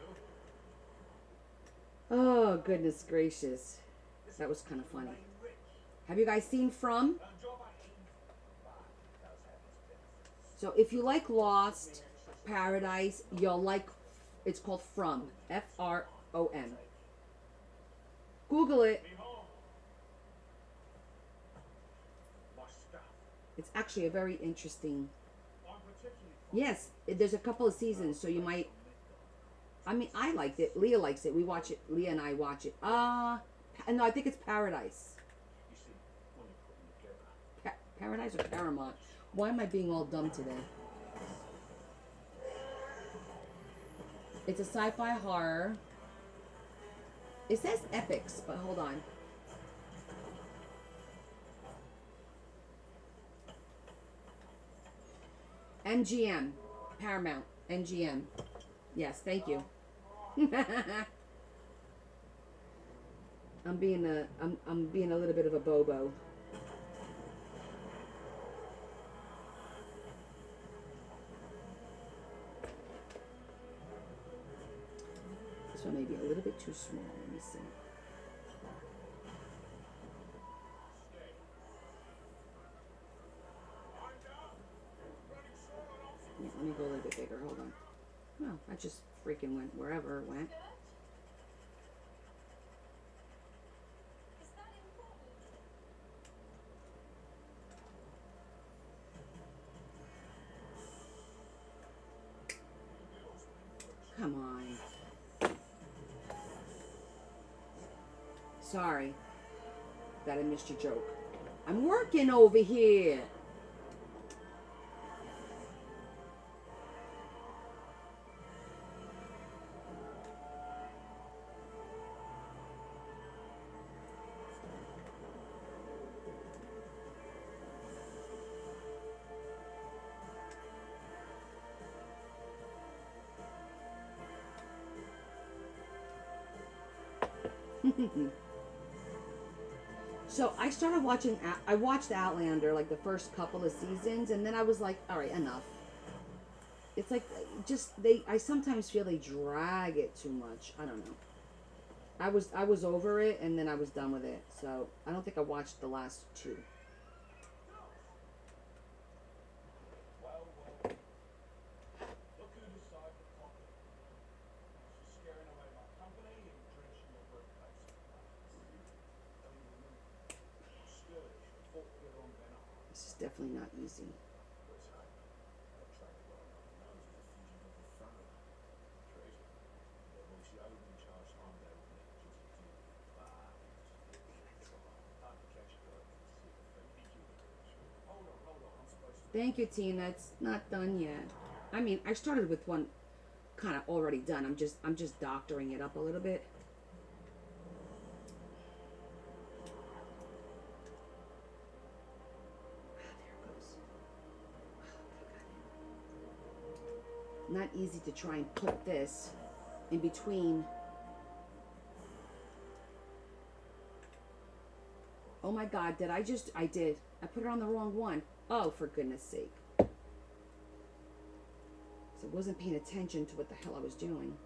Oh, goodness gracious. That was kind of funny. Have you guys seen From? So if you like Lost, Paradise, you'll like, it's called From. F-R-O-M. Google it. It's actually a very interesting. Yes, there's a couple of seasons, so you might. I mean, I liked it. Leah likes it. We watch it. Leah and I watch it. No, I think it's Paradise. Paradise or Paramount? Why am I being all dumb today? It's a sci-fi horror. It says epics, but hold on. MGM. Paramount. MGM. Yes, thank you. I'm being a little bit of a bobo. This one may be a little bit too small. Let me see. Yeah, let me go a little bit bigger. Hold on. No, I just freaking went wherever it went. Come on. Sorry that I missed your joke. I'm working over here. So I started watching, I watched Outlander like the first couple of seasons, and then I was like, all right, enough. It's like, I sometimes feel they drag it too much. I don't know. I was over it, and then I was done with it. So I don't think I watched the last two. Look who decided to pop in. She's scaring away my company and drenching your workplace. Scourge, the fort get on Banner. This is definitely not easy. Thank you, Tina. It's not done yet. I mean, I started with one kind of already done. I'm just doctoring it up a little bit. Not easy to try and put this in between. Oh my God, I did. I put it on the wrong one. Oh, for goodness sake. So I wasn't paying attention to what the hell I was doing.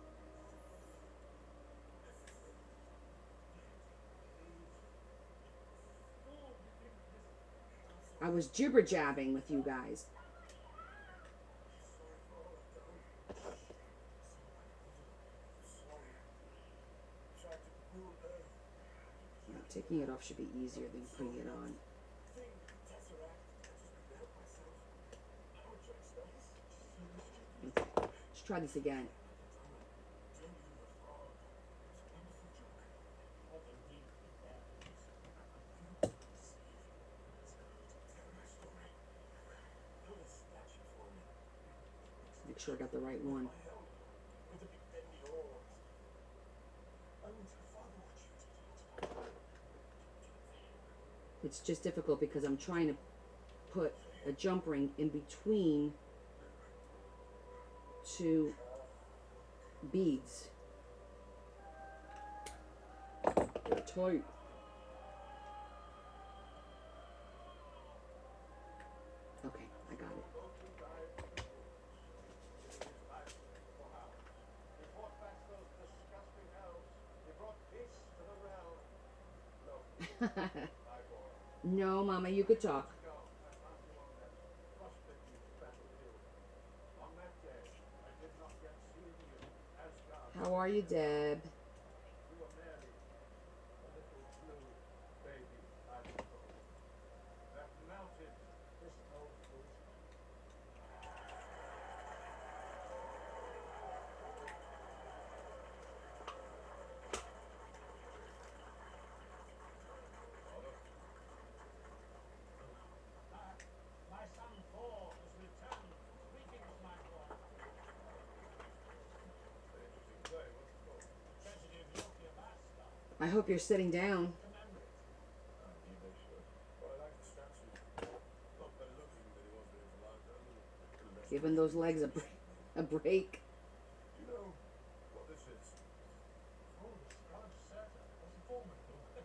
I was jibber-jabbing with you guys. Taking it off should be easier than putting it on. Okay, let's try this again. Make sure I got the right one. It's just difficult because I'm trying to put a jump ring in between two beads. They're tight. Okay, I got it. No, Mama, you could talk. How are you, Deb? I hope you're sitting down. Giving those legs a break. You know what this is? Oh, God, Santa. What's the form of it?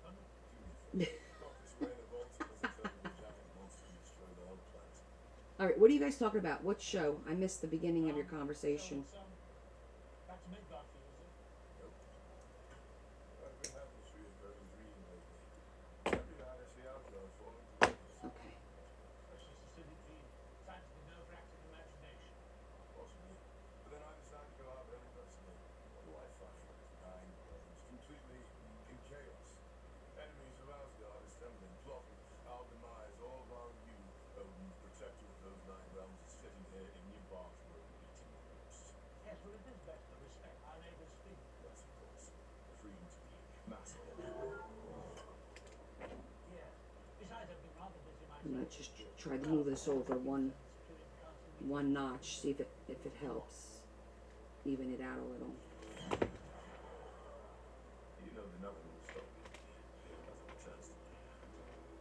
All right, what are you guys talking about? What show? I missed the beginning of your conversation. Back to mid-doctor, is it? Nope. I've been having a very dream lately. Every night I see outlaws falling to pieces. Okay. That's just a silly dream. Signs of an overactive imagination. Possibly. But then I decide to go out and investigate. What do I find? Dying planes, completely in chaos. Enemies of Asgard assembling, plotting our demise, all while you, protector of those 9 realms, is sitting here in your bathroom eating roots. Yes, well, it is best to respect our neighbor's feelings. Yes, of course. The freedom to be massive. Yeah. Besides, I've been rather busy myself. I'm gonna just try to move this over one notch, see if it helps even it out a little. You know that nothing will stop me. Nothing returns to me.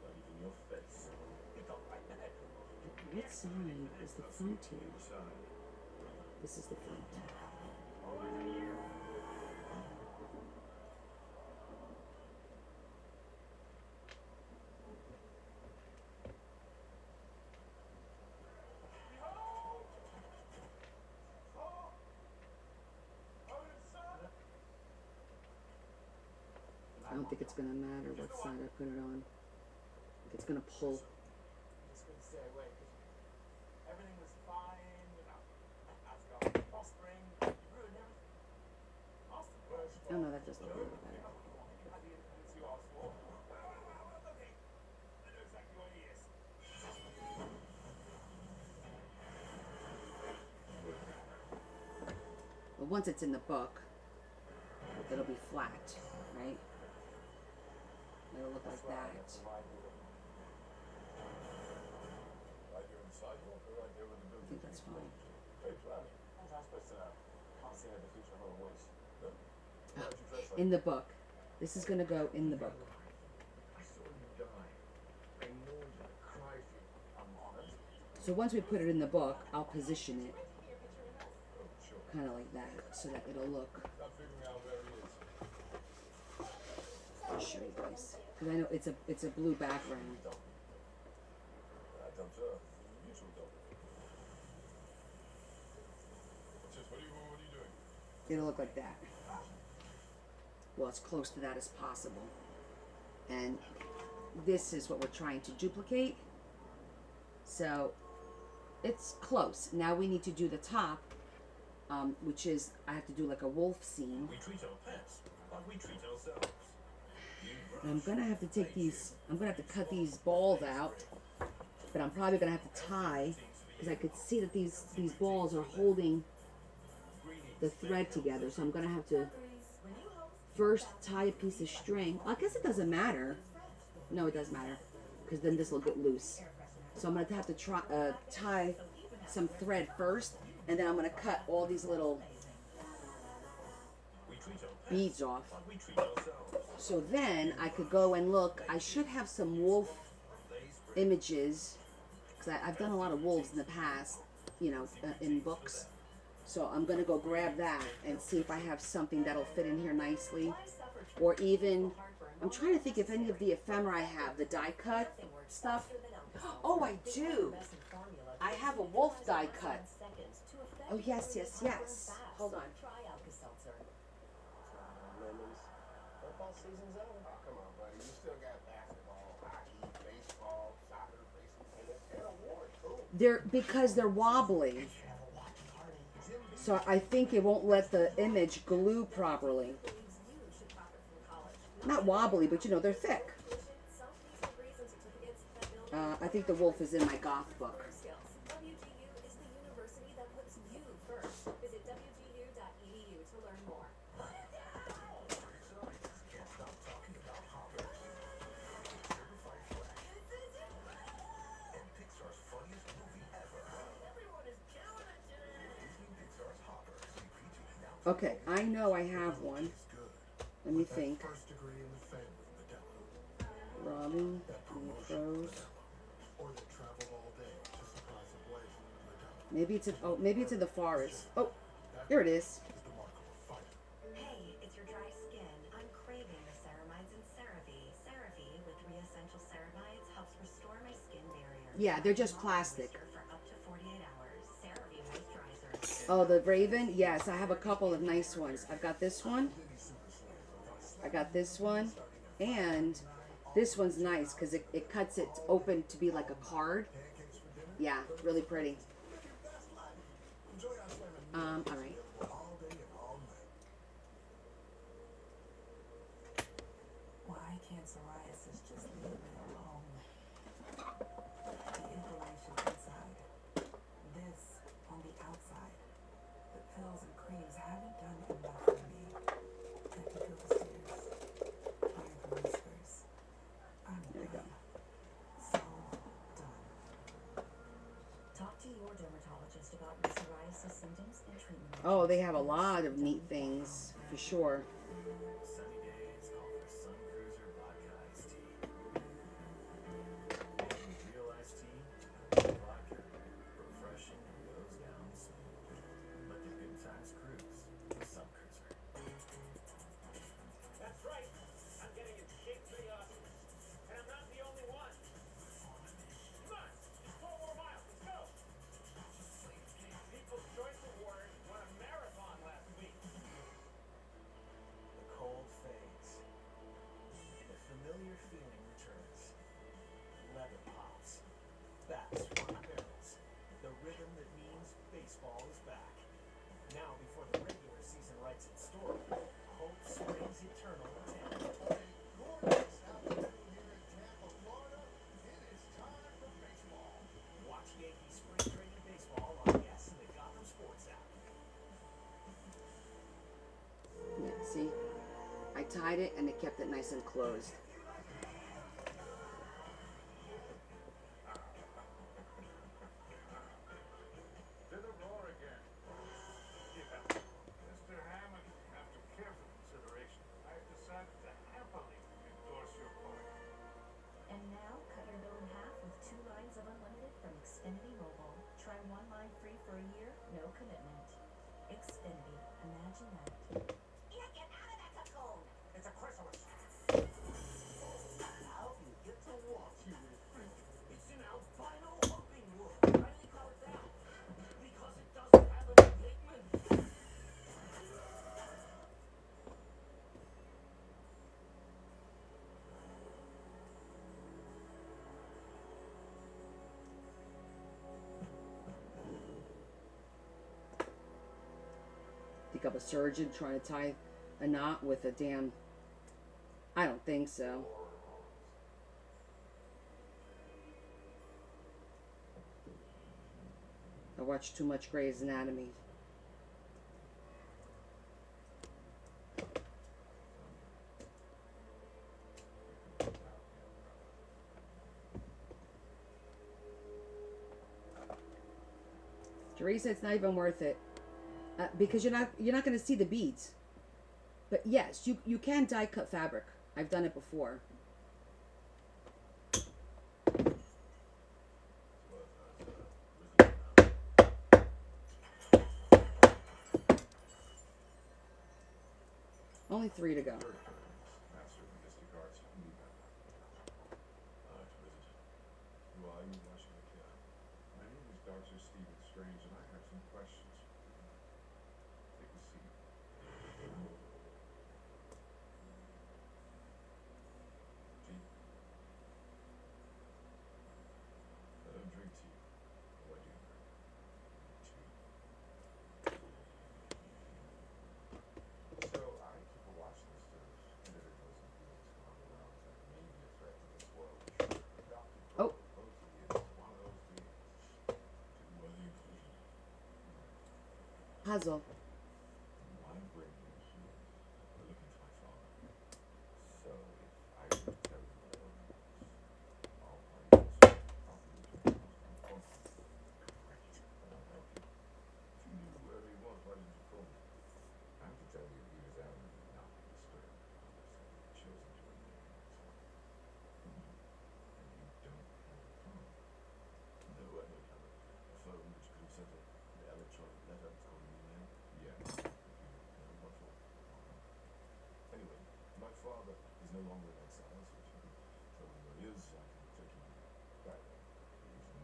Not even your face. It's all right there. What side is the front here? Side. This is the front. I don't think it's gonna matter what side I put it on. I think it's gonna pull. I'm just going to stay away because everything was fine without Asgard. Offspring, you ruined everything. Austin, first of Oh all, no, that does look a little better. how do you it's you asked for? Okay, I know exactly what he is. But once it's in the book, it'll be flat, right? It'll look like that. Right here on the sidewalk or right there with the I building? think that's fine. Great planning. How's I supposed to know? Can't see how the future holds ways. Why'd you dress like In the book. This is gonna go in the book. I saw you die. I mourned you. I cried for you. I'm honored. So once we put it in the book, I'll position it Oh, sure. kind of like that, so that it'll look. Stop figuring out where he is. I'll show you guys, because I know it's a blue background. I don't know. Mutual double. What are you doing? It'll look like that. Well, as close to that as possible. And this is what we're trying to duplicate. So it's close. Now we need to do the top, which is I have to do like a wolf scene. We treat our pets like we treat ourselves. And I'm gonna have to take these. I'm gonna have to cut these balls out, but I'm probably gonna have to tie because I could see that these balls are holding the thread together. So I'm gonna have to first tie a piece of string. I guess it doesn't matter. No, it does matter because then this will get loose. So I'm gonna have to tie some thread first, and then I'm gonna cut all these little beads off. So then I could go and look. I should have some wolf images because I've done a lot of wolves in the past, you know, in books. So I'm gonna go grab that and see if I have something that'll fit in here nicely, or even I'm trying to think if any of the ephemera I have, the die cut stuff. Oh, I do. I have a wolf die cut. Oh yes, yes, yes. Hold on. Football season's over. Oh, come on, buddy. You still got basketball, hockey, baseball, soccer, baseball, and awards. Cool. They're because they're wobbly. So I think it won't let the image glue properly. Not wobbly, but you know, they're thick. I think the wolf is in my goth book. WGU is the university that puts you first. Visit WGU.edu to learn more. Okay, I know I have one. Let me think. Robin, pros. Maybe it's in the forest. Oh, here it is. Hey, it's your dry skin. I'm craving the ceramides and CeraVe. CeraVe with Yeah, they're just plastic. For up to 48 hours. CeraVe moisturizer. Oh, the Raven? Yes, I have a couple of nice ones. I've got this one. I got this one. And this one's nice because it cuts it open to be like a card. Yeah, really pretty. All right. Why can't psoriasis just leave me alone? The inflammation inside. This on the outside. The pills and creams haven't done enough for me. I can feel the stairs. Hear the whispers. I'm done. So done. Talk to your dermatologist about your psoriasis symptoms and treatment. Oh, they have a lot of neat things for sure. Sunny days call for Sun Cruiser Vodka Iced Tea. Making real iced tea, vodka, refreshing and goes down smooth. Let the good times cruise with Sun Cruiser. That's right. I'm getting in shape for the Oscars. And I'm not the only one. Come on, 4 more miles. Let's go. People's Choice Award won a marathon last week. The cold fades. The familiar feeling returns. Leather pops. That's Rock Barrels. The rhythm that means baseball is back. Now, before the regular season writes its story, hope springs eternal in Tampa. Gorgeous afternoon here in Tampa, Florida. It is time for baseball. Watch Yankees spring training baseball on Yes and the Gotham Sports app. Yeah, see? I tied it and it kept it nice and closed. To the roar again. Yeah. Mr. Hammond, after careful consideration, I've decided to happily endorse your party. And now, cut your bill in half with 2 lines of unlimited from Xfinity Mobile. Try 1 line free for a year, no commitment. Xfinity, imagine that. Get out of that cocoon! It's a chrysalis. How do you get to walk here with me? It's an albino hummingbird. Why do they call it that? Because it doesn't have any pigment. Think I'm a surgeon trying to tie a knot with a damn... I don't think so. I watch too much Grey's Anatomy. Teresa, it's not even worth it. Because you're not going to see the beads. But yes, you can die cut fabric. I've done it before. Only 3 to go. Master of Mystic Arts, who knew that? To visit. Who are you, Washington? My name is Dr. Stephen Strange, and I have some questions. Take a seat. Tea? I don't drink tea. What do you drink? Tea. So I keep a watch list of individuals and beings from other realms that may be a threat to this world. Oh. Both of you is one of those beings. To the inclusion. Puzzle. My great news is we're looking to my father. So if I were to tell you what I don't know, all parties properly return to us. Great. That'll help you. If you knew where he was, why didn't you call me? I have to tell you, he was adamant not to disturb the conversation. He chosen to remain in his home. And you don't have a phone. No, I don't have a phone which could have sent an electronic letter calling me now. Yeah. Never got for. Anyway, my father is no longer in exile, so if you could tell me where he is, I can take him back. He's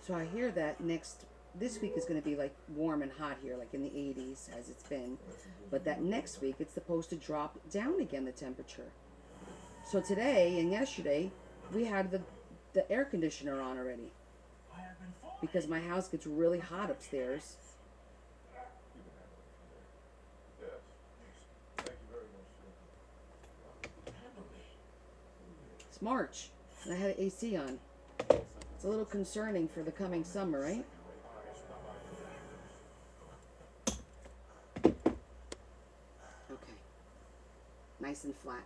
So I hear that this week is going to be like warm and hot here, like in the 80s as it's been. But that next week it's supposed to drop down again, the temperature. So today and yesterday we had the air conditioner on already because my house gets really hot upstairs. Yes. Thank you very much. It's March and I had AC on. It's a little concerning for the coming summer, right? Okay. Nice and flat.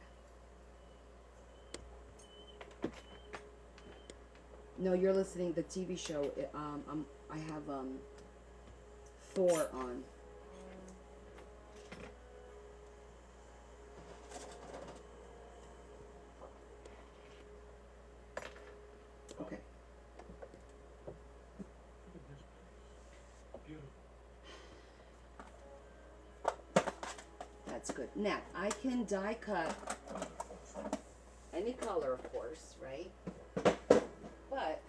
No, you're listening to the TV show. I have Thor on. Okay. That's good. Now, I can die cut any color, of course, right? But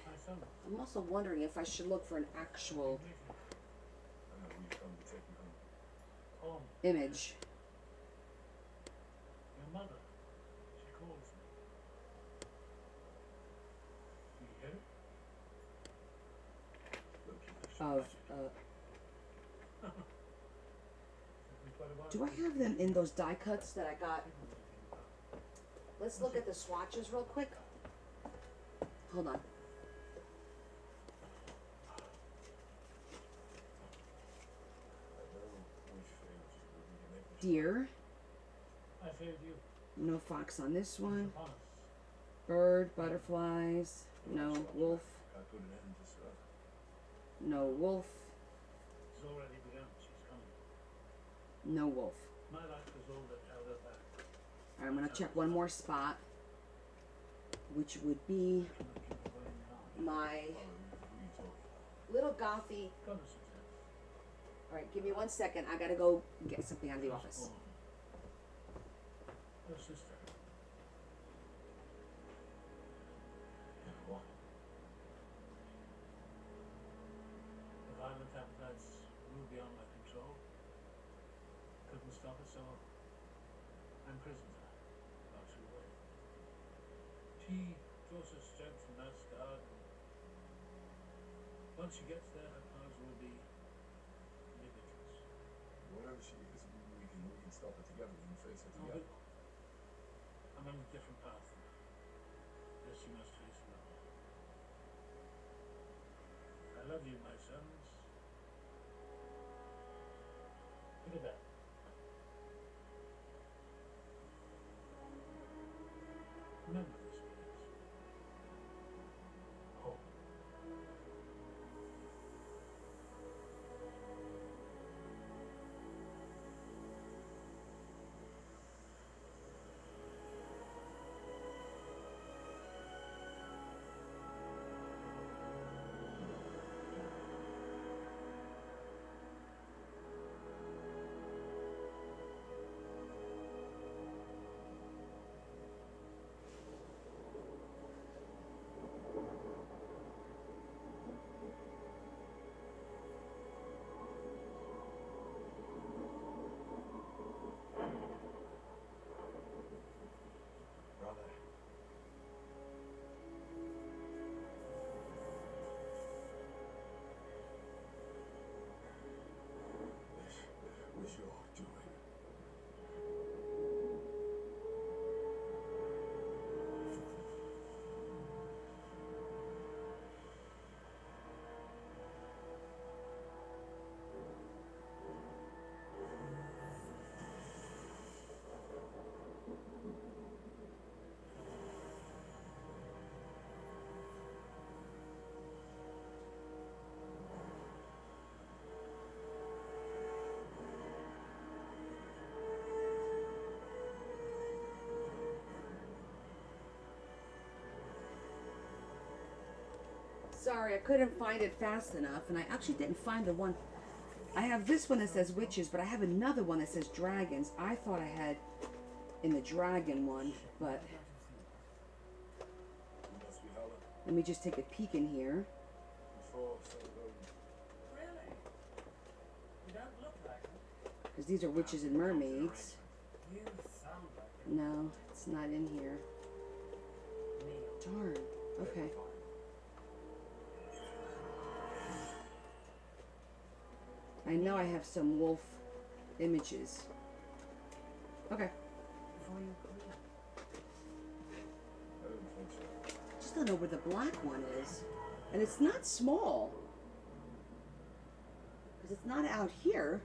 I'm also wondering if I should look for an actual image. Your mother, she calls me. Do you hear it? Of do I have them in those die cuts that I got? Let's look at the swatches real quick. Hold on. Deer. I failed you. No fox on this one. Bird, butterflies. No wolf. No wolf. It's already begun. She's coming. No wolf. My life is all that held her back. Alright, I'm gonna check one more spot, which would be my little gothy. Alright, give me 1 second. I gotta go get something out of the office. Your sister. The violent appetites grew beyond my control. Couldn't stop it, so I'm prisoner. Locked her away. She draws her strength from Asgard. Once she gets there, her powers will be limitless. Whatever she is, we can stop it together. We can face it together. I'm on a different path. Yes, you must face it alone. I love you, my sons. Look at that. Remember this, please. Hope. Brother. This was your doing. Sorry, I couldn't find it fast enough, and I actually didn't find the one. I have this one that says witches, but I have another one that says dragons. I thought I had in the dragon one, but let me just take a peek in here. Before Because these are witches and mermaids. You sound like No, it's not in here. Darn. Okay. I know I have some wolf images. Okay. before you quit. I didn't think so. Just don't know where the black one is. And it's not small. Because it's not out here.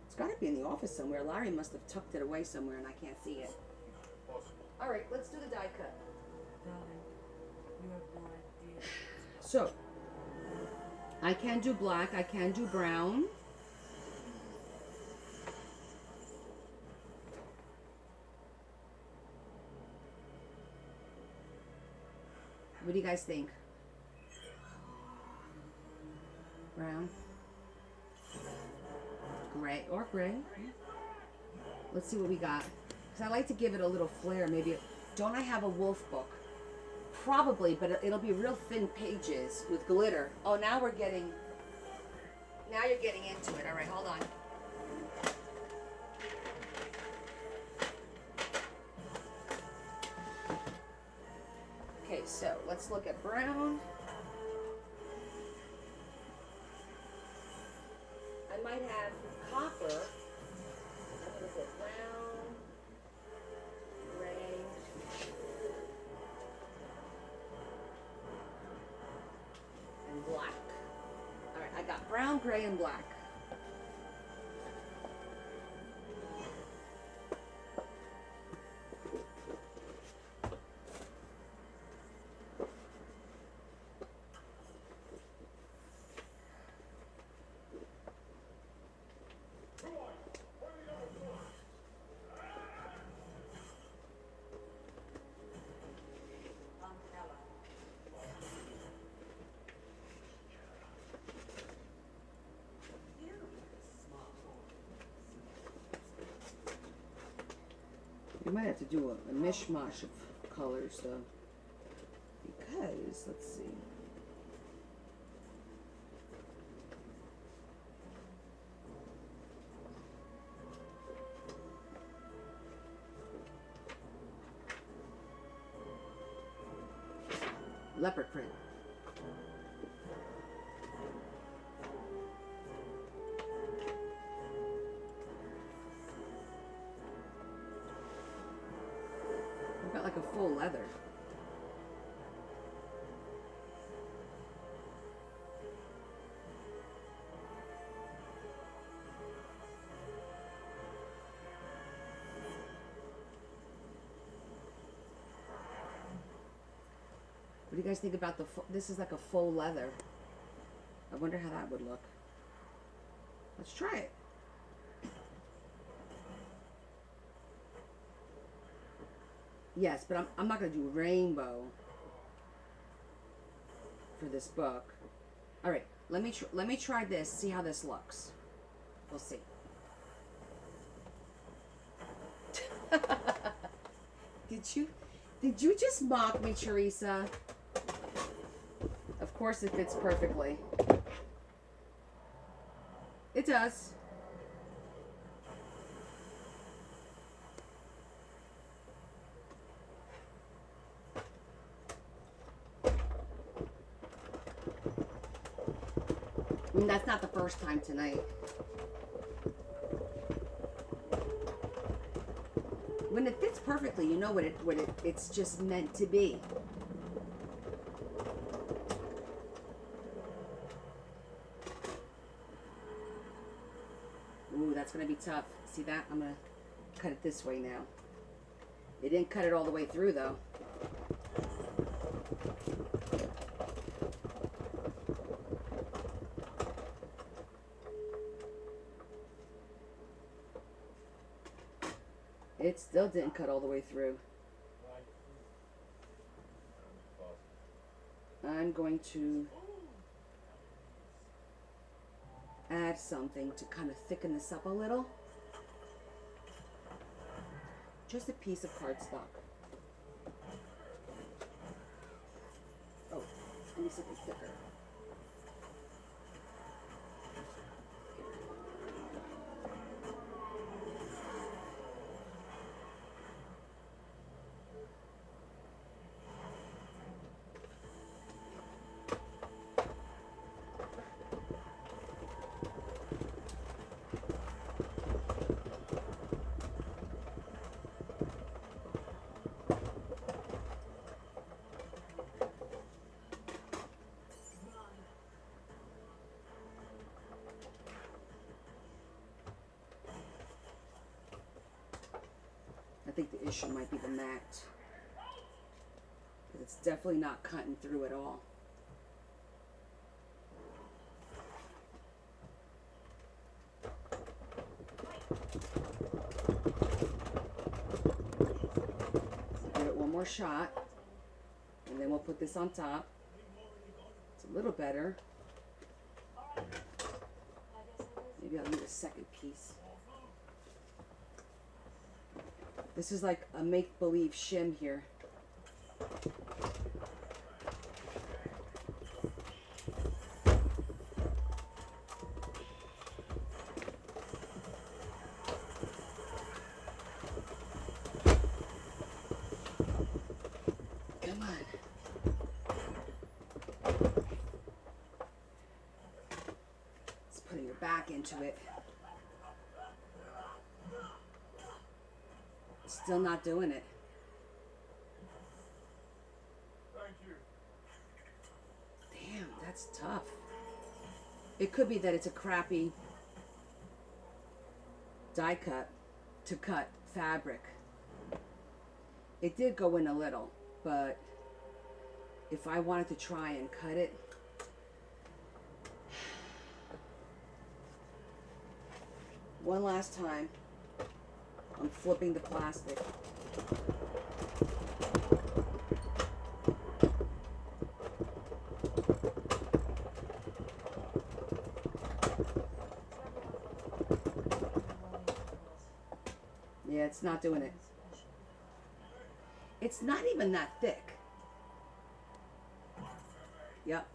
It's got to be in the office somewhere. Larry must have tucked it away somewhere and I can't see it. All right, let's do the die cut. Darling, you have no idea. So, I can do black, I can do brown. What do you guys think? Brown? Gray or gray? Let's see what we got. Because I like to give it a little flair. Maybe, don't I have a wolf book? Probably, but it'll be real thin pages with glitter. Oh, now we're getting, now you're getting into it. All right, hold on. Okay, so let's look at brown. I might have copper. I'm gonna put brown, gray, and black. All right, I got brown, gray, and black. We might have to do a mishmash of colors though, because let's see. Leopard print. I've got like a full leather. What do you guys think about the this is like a full leather. I wonder how that would look. Let's try it. Yes, but I'm not going to do rainbow for this book. All right, let me try this, see how this looks. We'll see. Did you just mock me, Teresa? Of course it fits perfectly. It does. And that's not the first time tonight. When it fits perfectly, you know what it's just meant to be. Ooh, that's gonna be tough. See that? I'm gonna cut it this way now. It didn't cut it all the way through though. It still didn't cut all the way through. I'm going to add something to kind of thicken this up a little. Just a piece of cardstock. Oh, I need something thicker. think the issue might be the mat. It's definitely not cutting through at all. Give it one more shot, and then we'll put this on top. It's a little better. Maybe I'll need a second piece. This is like a make-believe shim here. Come on. It's putting your back into it. Still not doing it. Thank you. Damn, that's tough. It could be that it's a crappy die cut to cut fabric. It did go in a little, but if I wanted to try and cut it, one last time, I'm flipping the plastic. Yeah, it's not doing it. It's not even that thick. Yep.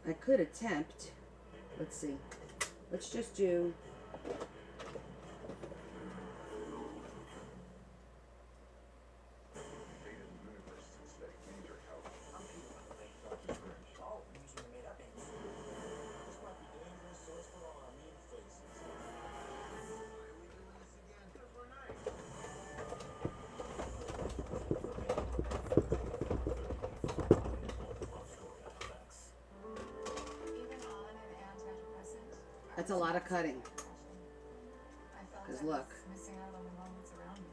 I could attempt. Let's see. Let's just do. That's a lot of cutting. Because look. Missing out on the moments around me.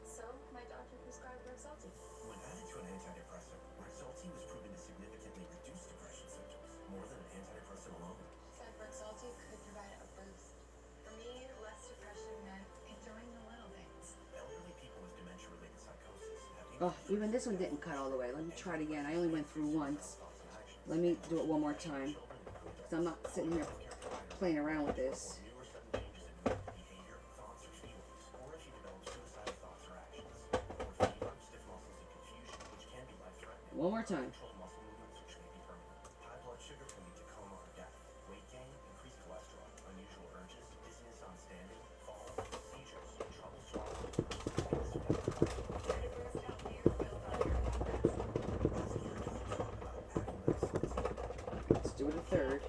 So, my doctor prescribed Rexulti. When added to an antidepressant, Rexulti was proven to significantly reduce depression symptoms, more than an antidepressant alone. Said Rexulti could provide a boost. For me, less depression meant enjoying the little things. Elderly people with dementia-related psychosis have Oh, even this one didn't cut all the way. Let me try it again. I only went through once. Let me do it one more time. Because I'm not sitting here playing around with this. One more time. High blood sugar can lead to coma or death. Weight gain, increased cholesterol, unusual urges, dizziness on standing, falls, seizures, trouble swallowing. Let's do it a third.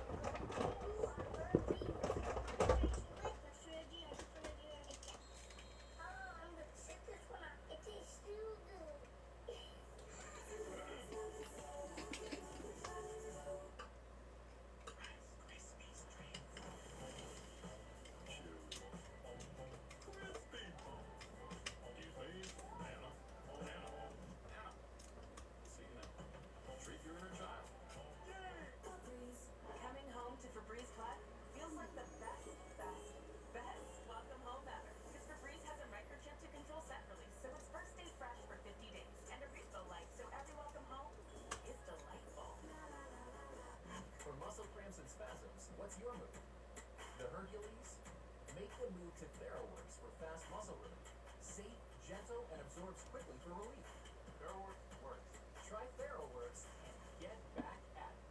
Coming home to Febreze Club feels like the best welcome home ever. Because Febreze has a microchip to control scent release, so its first stays fresh for 50 days. And a refill light, so every welcome home is delightful. For muscle cramps and spasms, what's your move? The Hercules? Make the move to TheraWorks for fast muscle relief. Safe, gentle, and absorbs quickly for relief. TheraWorks works. Try TheraWorks and get back at it.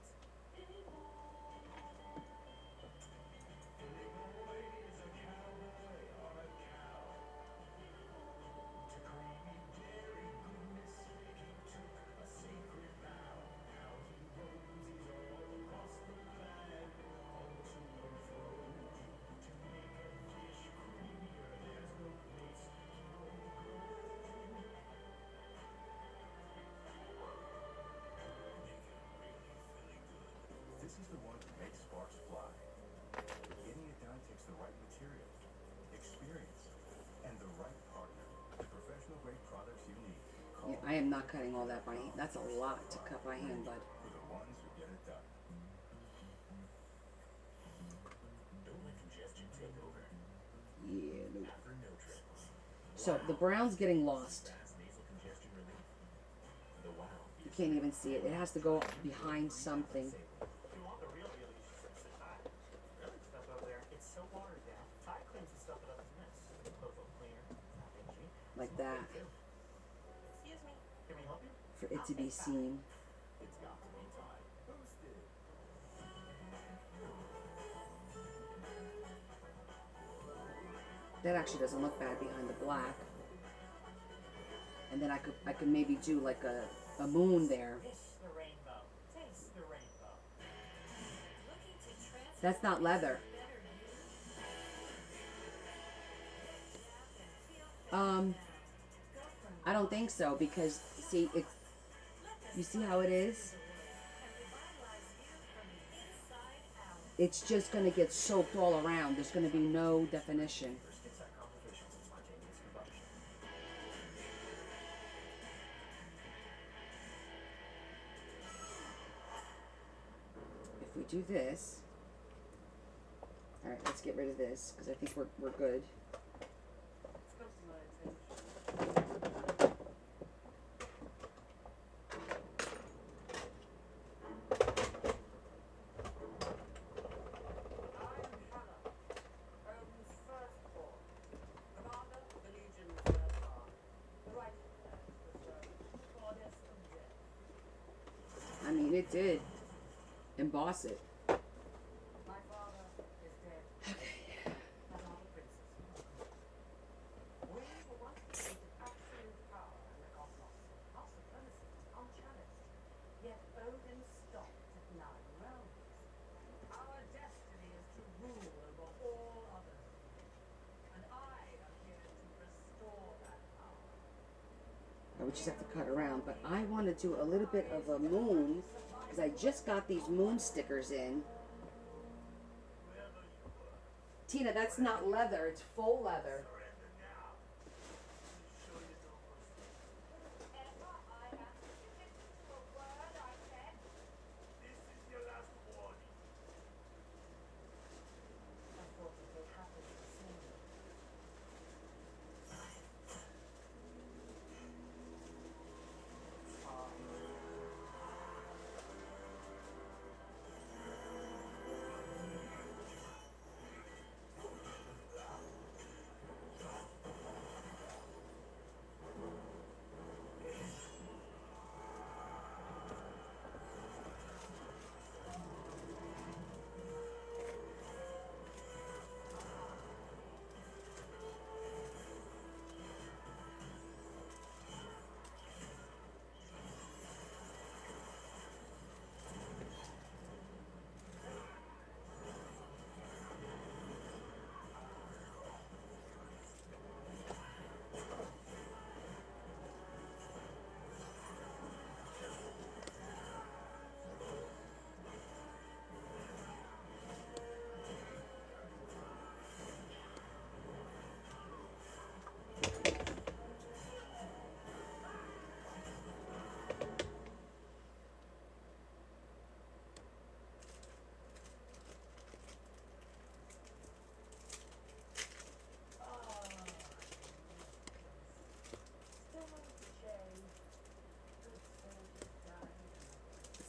I am not cutting all that by hand. That's a lot to cut by hand, bud. For the ones who get it done. Don't let congestion take over. Yeah, no. After no trip. So the brown's getting lost. Fast nasal congestion relief. The wow. You can't even see it. It has to go behind something. If you want the real deal, you should fix the tie. Really? Stuff over there. It's so watered down. Tie cleans the stuff it up as mess. Ozone cleaner. Not itchy. Like that. Excuse me. Can we help you? For it to be seen. It's got to be time. Boosted. That actually doesn't look bad behind the black. And then I could maybe do like a moon there. Taste the rainbow. Taste the rainbow. Looking to transfer That's not leather. I don't think so because see it's. You see how it is? It's just gonna get soaked all around. There's gonna be no definition. First site complications and spontaneous combustion. If we do this, all right, let's get rid of this because I think we're good. I mean, it did emboss it. My father is dead. Okay. And all the princes. We were once created absolute power in the cosmos. Our supremacy unchallenged. Yet Odin stopped at 9 realms. Our destiny is to rule over all others. And I am here to restore that power. I would just have to cut around, but I want to do a little bit of a moon because I just got these moon stickers in. Tina, that's not leather, it's faux leather.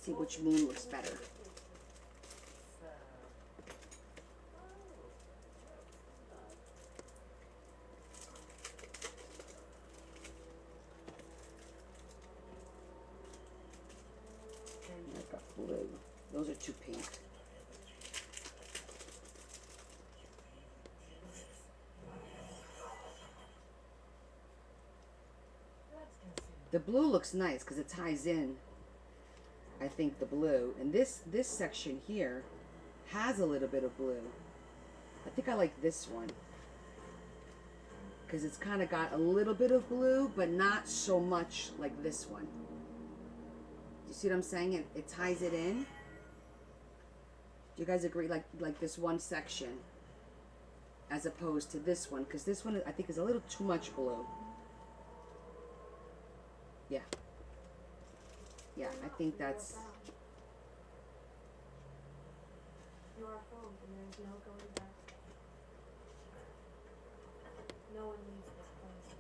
See which moon looks better. I got blue. Those are too pink. The blue looks nice because it ties in, I think, the blue. And this section here has a little bit of blue. I think I like this one because it's kind of got a little bit of blue, but not so much like this one. Do you see what I'm saying? It ties it in. Do you guys agree? Like this one section as opposed to this one, because this one I think is a little too much blue. Yeah. Yeah, I think that's. You are home and there is no going back. No one leaves this place.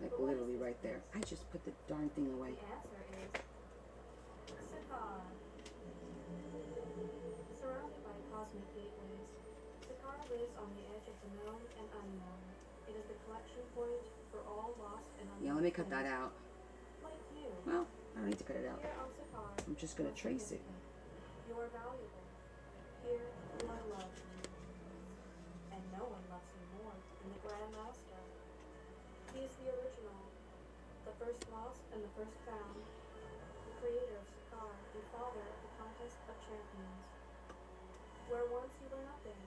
Like literally right there. I just put the darn thing away. The answer is Sakar. Surrounded by cosmic gateways, Sakar lives on the edge of the known and unknown. It is the collection point for all lost and unknown. Yeah, let me cut that out. Like you. Well, I don't need to cut it out. Here on Sakar, I'm just gonna trace it. you are valuable. Here, you are loved. And no one loves you more than the Grand Master. He is the original, the first lost and the first found, the creator of Sakar and father of the contest of champions. Where once you were nothing,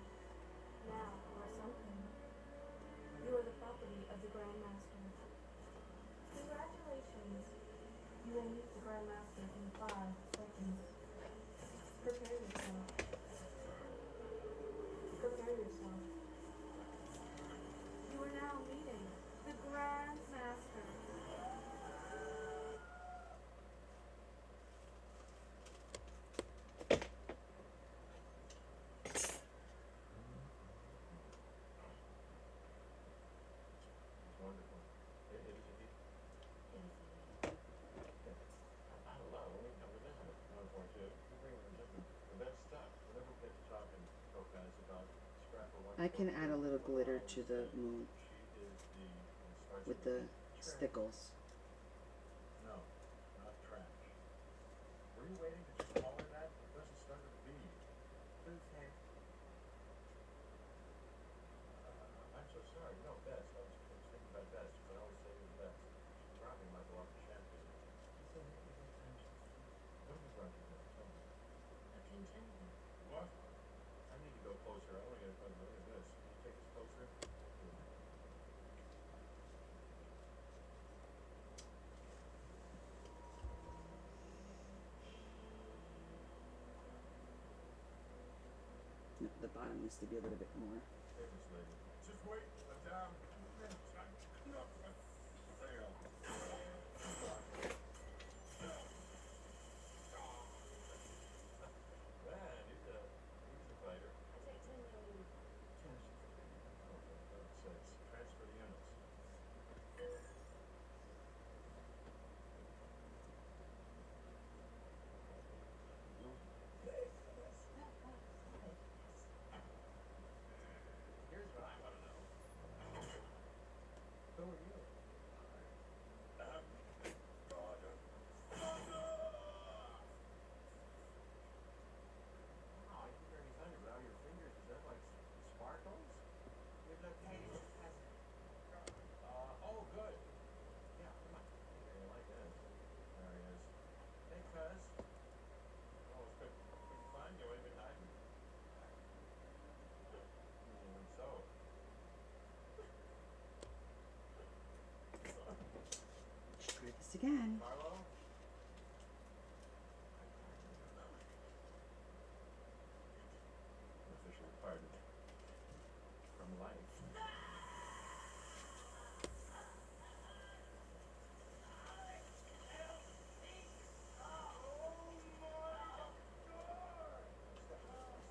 now you are something. You are the property of the Grand Master. Congratulations. You will meet the Grand Master in 5 seconds. Prepare yourself. Prepare yourself. You are now meeting the Grand Master. Wonderful. It is indeed. I love when we come to visit. 1.2. You bring in just the best stuff. Whenever we get to talking, guys, about Scrapper 1.2. I can add a little glitter to the moon She is the with the stickles. No, not trash. Were you waiting to just call her that? It doesn't start with a B. Boofhead. I'm so sorry. No, Best. I was thinking about Best. You can always say you're the best. Robbie might go off the champagne. What is Roger doing? Tell me. A contender. What? I need to go closer. I want to get a look at this. Can you take us closer? No, the bottom needs to be a little bit more. Hey, this lady. Just wait, madame. Not for sale. Man, he's a fighter. I take 10 million. Oh, for God's sakes. Transfer the units. Here's what I want to know. Who are you? Wow, I can hear any thunder, but out of your fingers, is that like sparkles? You're the case president. Oh, good. Yeah, come on. Yeah, you like this. There he is. Hey, cuz. Oh, it's good fun. You ain't been hiding. Even so. Try this again. Marlo? Officially pardoned from life.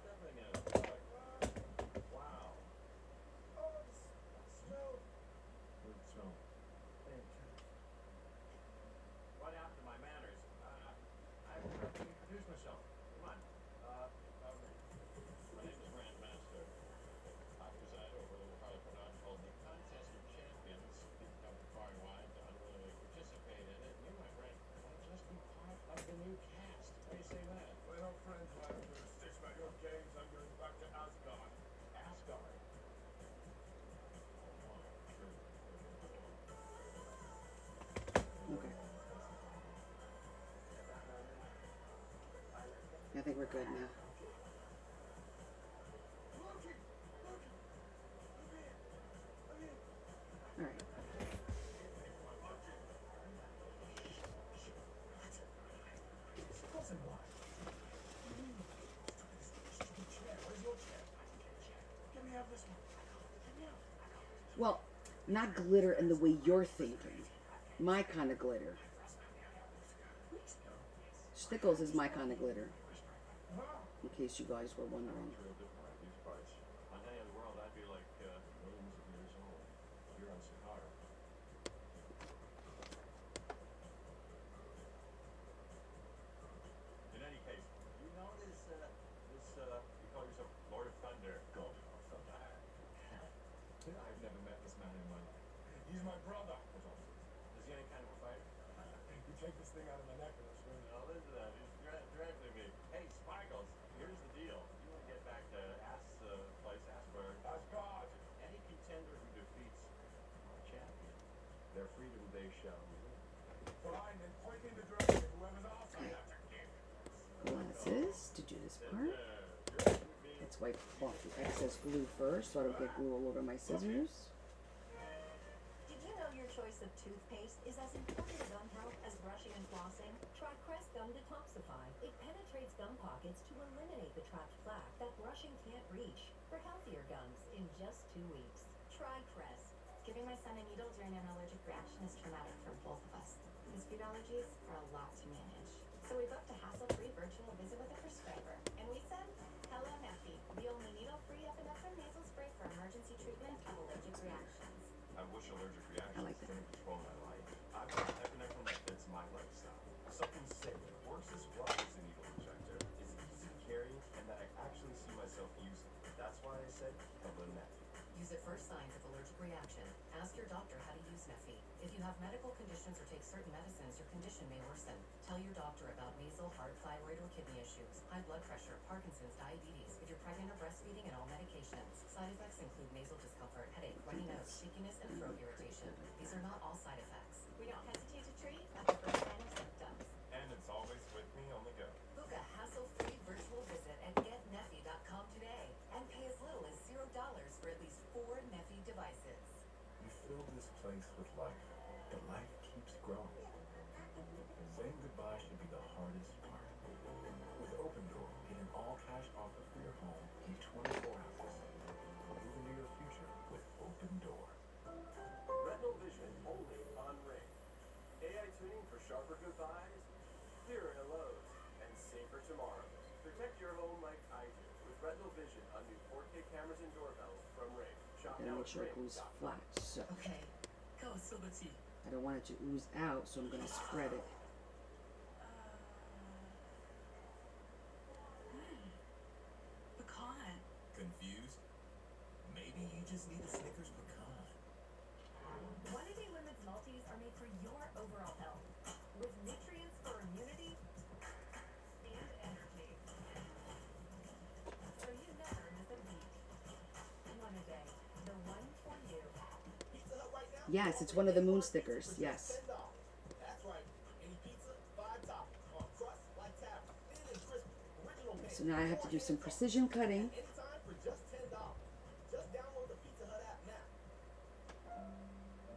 Stepping in it. Wow. Good smell. What happened to my manners? I forgot to introduce myself. Come on. My name is Grandmaster. I preside over a little Harlequinade called the Contest of Champions. People come from far and wide to unwillingly participate in it. You, my friend, want to just be part of the new cast. How do you say that? Well, friends, I'm going to stitch my your games. I'm going back to Asgard. Asgard. Okay. I think we're good now. All right. Well, not glitter in the way you're thinking. My kind of glitter. Stickles is my kind of glitter, in case you guys were wondering. Real different at these parts. On any other world, I'd be like millions of years old. Here on Sahara. In any case, you know this, you call yourself Lord of Thunder. God of Thunder. I've never met this man in my life. He's my brother. Is he any kind of a fighter? You take this thing out of my neck and I'll swing it. Oh, listen to that. He's threatening me. Hey, Sparkles, here's the deal. You want to get back to Asgard. Asgard. Any contender who defeats our champion, their freedom they shall win. Fine, then point me in the direction of whoever's outside after kick. Glasses to do this part. Let's wipe off the excess glue first so I don't get glue all over my scissors. Did you know your choice of toothpaste is as important to gum health as brushing and flossing? Try Crest Gum Detoxify. It penetrates gum pockets to eliminate the trapped plaque that brushing can't reach for healthier gums in just 2 weeks. Try Crest. Giving my son a needle during an allergic reaction is traumatic for both of us. His food allergies are a lot to manage. So we booked a hassle-free virtual visit with a prescriber, and we said, hello, Neffy, the only needle-free epinephrine nasal spray for emergency treatment of allergic reactions. I wish allergic reactions like that. didn't control my life. I've got epinephrine that fits my lifestyle. Something safe, works as well as a needle injector, is easy to carry, and that I actually see myself using. That's why I said hello, Neffy. Use it for signs of allergic reaction. Ask your doctor how to use Neffy. If you have medical conditions or take certain medicines, your condition may worsen. Tell your doctor about nasal, heart, thyroid, or kidney issues, high blood pressure, Parkinson's, diabetes, if you're pregnant or breastfeeding, and all medications. Side effects include nasal discomfort, headache, runny nose, shakiness, and throat irritation. These are not all side effects. We don't hesitate to treat at the first sign of symptoms. And it's always with me on the go. Book a hassle-free virtual visit at getneffy.com today and pay as little as $0 for at least 4 Neffy devices. You fill this place with life, but life keeps growing. Saying goodbye should be the hardest part. With Open Door, get an all-cash offer for your home in 24 hours. Move into your future with Open Door. Retinal vision only on Ring. AI tuning for sharper goodbyes, clearer hellos, and safer tomorrows. Protect your home like I do with Retinal Vision on new 4K cameras and doorbells from Ring. Shop Gotta now make at sure it goes ring.com. flat. So Okay, go, silver tea. I don't want it to ooze out, so I'm gonna spread it. Pecan. Confused? Maybe you just need a Snickers pecan. One A Day Women's Multis are made for your overall health, with nutrients for immunity and energy. So you never miss a beat. One A Day, the one for you. Pizza Hut right now? Yes, it's one of the moon stickers. Yes. That's right. Any pizza, 5 toppings on crust like tavern, thin and crispy, original bacon. So now I have to do some precision cutting. Anytime for just $10. Just download the Pizza Hut app now.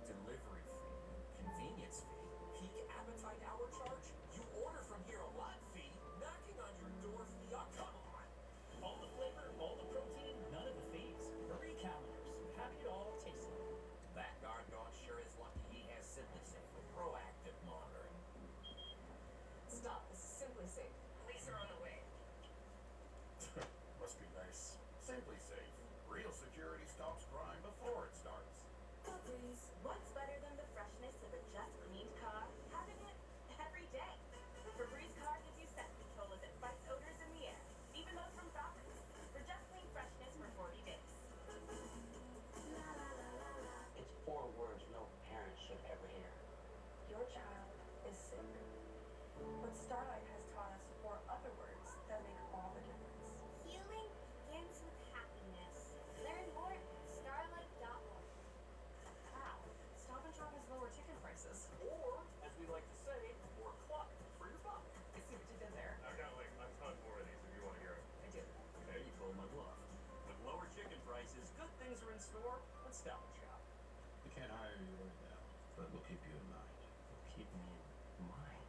Delivery fee, convenience fee, peak appetite hour charge, you order from here a lot fee, knocking on your door fee, oh come on! All the flavor, all the protein, none of the fees. 3 calendars, have it all tasted. That guard dog sure is lucky he has SimpliSafe with proactive monitoring. Stop, this is Simply Safe. Police are on the way. Must be nice. Simply safe. Real security stops crime before it starts. Febreze, what's better than the freshness of a just cleaned car? Having it every day. Febreze car gives you scent control as it fights odors in the air, even those from fabrics. For just clean freshness for 40 days. It's 4 words no parent should ever hear. Your child is sick. But Starlight has taught us 4 other words that make all the difference. Healing begins with happiness. Learn more at starlight.org. Wow, Stop and Shop has lower chicken prices. Or, as we like to say, more cluck for your buck. I see what you did there. I've got like a ton more of these if you want to hear it. I do. Okay, you told my bluff. With lower chicken prices, good things are in store at Stop and Shop. We can't hire you right now, but we'll keep you in mind. Keep me in mind.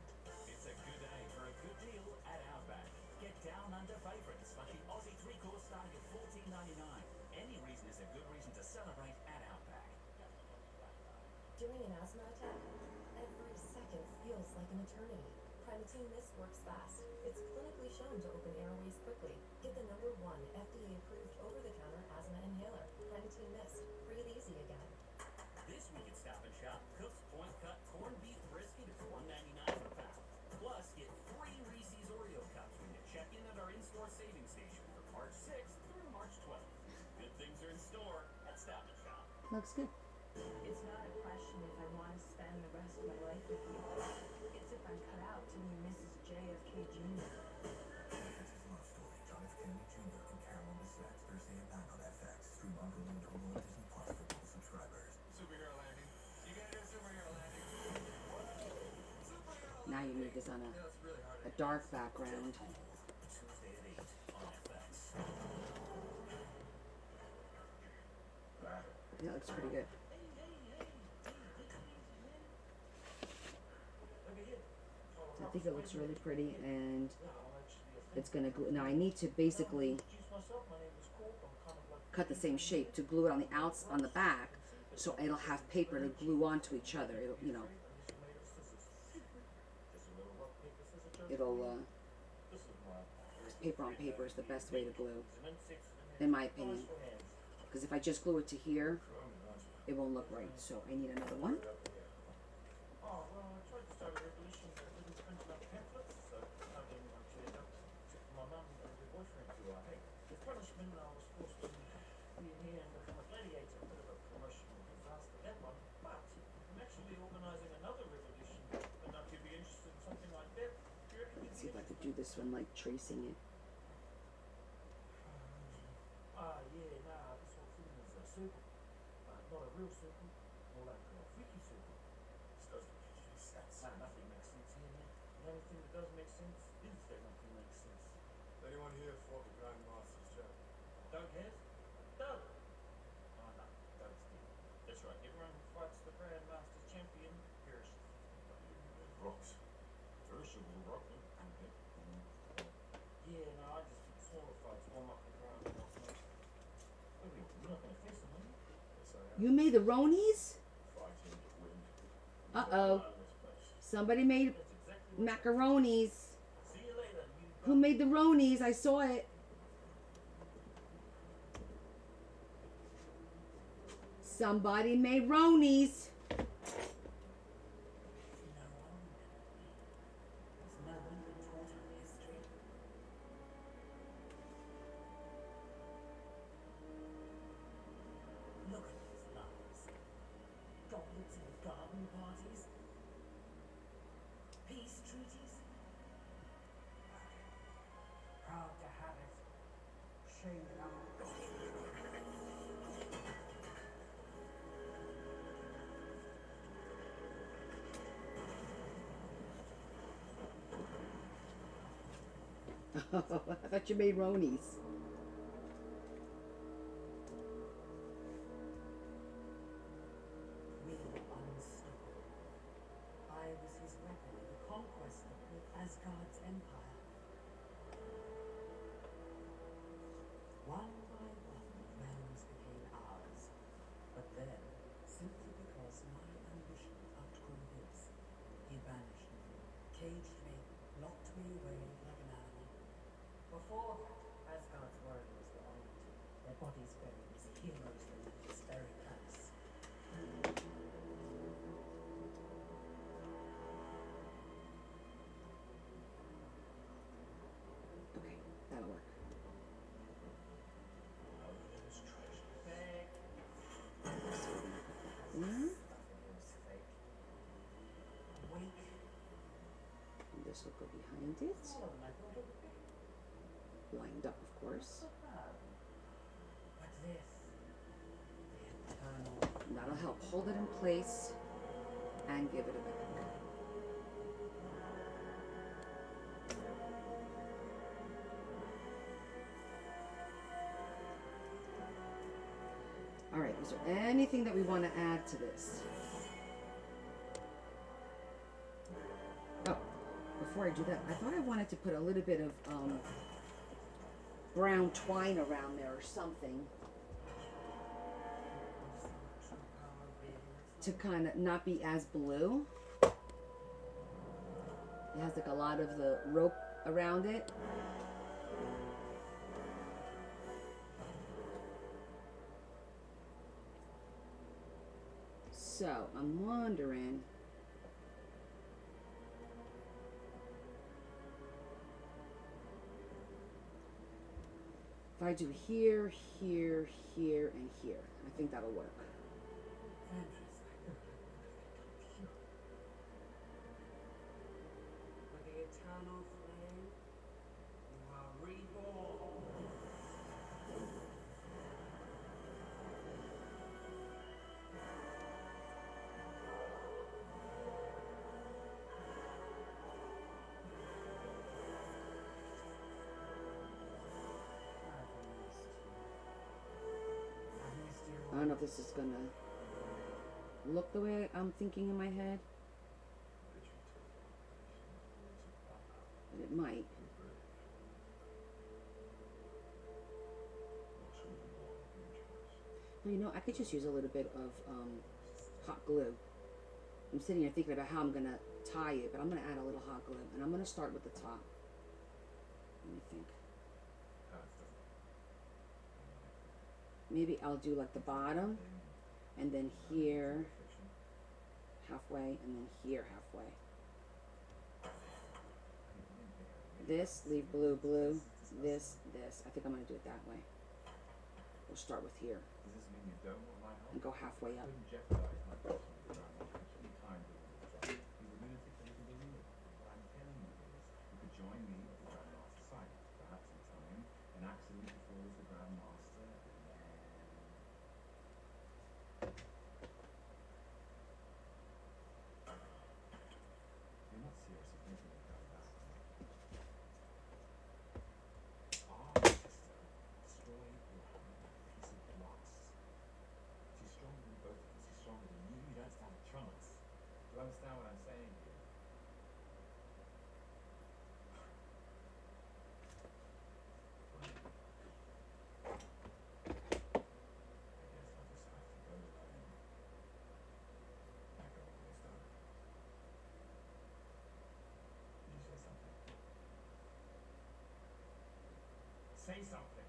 It's a good day for a good deal at Outback. Get down under favorites like the Aussie 3-course starting at $14.99. Any reason is a good reason to celebrate at Outback. During an asthma attack, every second feels like an eternity. Primatene Mist works fast. It's clinically shown to open airways quickly. Get the #1 FDA-approved over-the-counter asthma inhaler. Primatene Mist. Breathe easy again. This week at Stop and Shop, Cook's Point Cut corned beef brisket is $1.99 per pound. Plus, get 3 Reese's Oreo cups when you check in at our in-store savings station from March 6th through March 12th. Good things are in store at Stop and Shop. Looks good. It's not a question if I want to spend the rest of my life with you. It's if I'm cut out to be Mrs. JFK Jr. This is Love Story, John F. Kennedy Jr. and Carol Bissett, Thursday at 9 on FX. Stream on Hulu and Hulu and Disney Plus for full subscribers. Superhero landing. You gotta do a superhero landing. Now you need this on a dark background. Tuesday at 8 on FX. That looks pretty good. I think it looks really pretty, and it's gonna glue. Now I need to basically cut the same shape to glue it on the on the back, so it'll have paper to glue onto each other. It'll, you know, paper on paper is the best way to glue, in my opinion. Because if I just glue it to here, it won't look right. So I need another one. Oh, well, I tried to start a revolution, but I didn't print enough pamphlets, so I didn't actually end up took my mum and her boyfriend to the punishment. I was forced to be in here and become a gladiator, a bit of a promotional disaster, that one. But I'm actually organising another revolution, and if you'd be interested in something like that, do you reckon you'd Let's see if I could do this one like tracing it. Yeah, nah, this whole thing is a circle. Not a real circle, more like a freaky circle. This doesn't make any sense. Nah, nothing makes sense here, man. The only thing that does make sense is that nothing makes sense. Is anyone here for the Grand Master's job? Doug has? Doug! Oh, no, Doug's dead. That's right, everyone who fights the Grand Master's champion perishes. Rocks. Perishable rock. Yeah, no, I just think smaller fights warm up the ground. Wait, you're not gonna face them, are you? Yes, I am. You made the Ronies? Fighting to win. Uh-oh. Somebody made macaronis. See you later, you. Who made the Ronies? I saw it. Somebody made Ronies. Look at these lies. Goblets and garden parties. Peace treaties. Proud to have it. Shame that I'm I thought you made Ronies. We were unstoppable. I was his weapon in the conquest of Asgard's empire. One by one, realms became ours. But then, simply because my ambition outgrew his, he banished me, caged me, locked me away like an animal. Before that, Asgard's word was the only two. Their bodies buried as heroes beneath this very palace. Okay, that'll work. And this will go behind it. Lined up, of course. But this, the eternal. And that'll help hold it in place and give it a back. All right, is there anything that we want to add to this? Oh, before I do that, I thought I wanted to put a little bit of brown twine around there or something to kind of not be as blue. It It has like a lot of the rope around it. So I'm wondering, if I do here, here, here, and here, I think that'll work. For the eternal flame, you are reborn. I don't know if this is gonna look the way I'm thinking in my head, but it might. Well, you know, I could just use a little bit of hot glue. I'm sitting here thinking about how I'm gonna tie it, but I'm gonna add a little hot glue, and I'm gonna start with the top. Let me think. Maybe I'll do like the bottom, and then here halfway, and then here halfway. This, leave blue, blue, this. I think I'm gonna do it that way. We'll start with here and go halfway up. Understand what I'm saying here? Say something.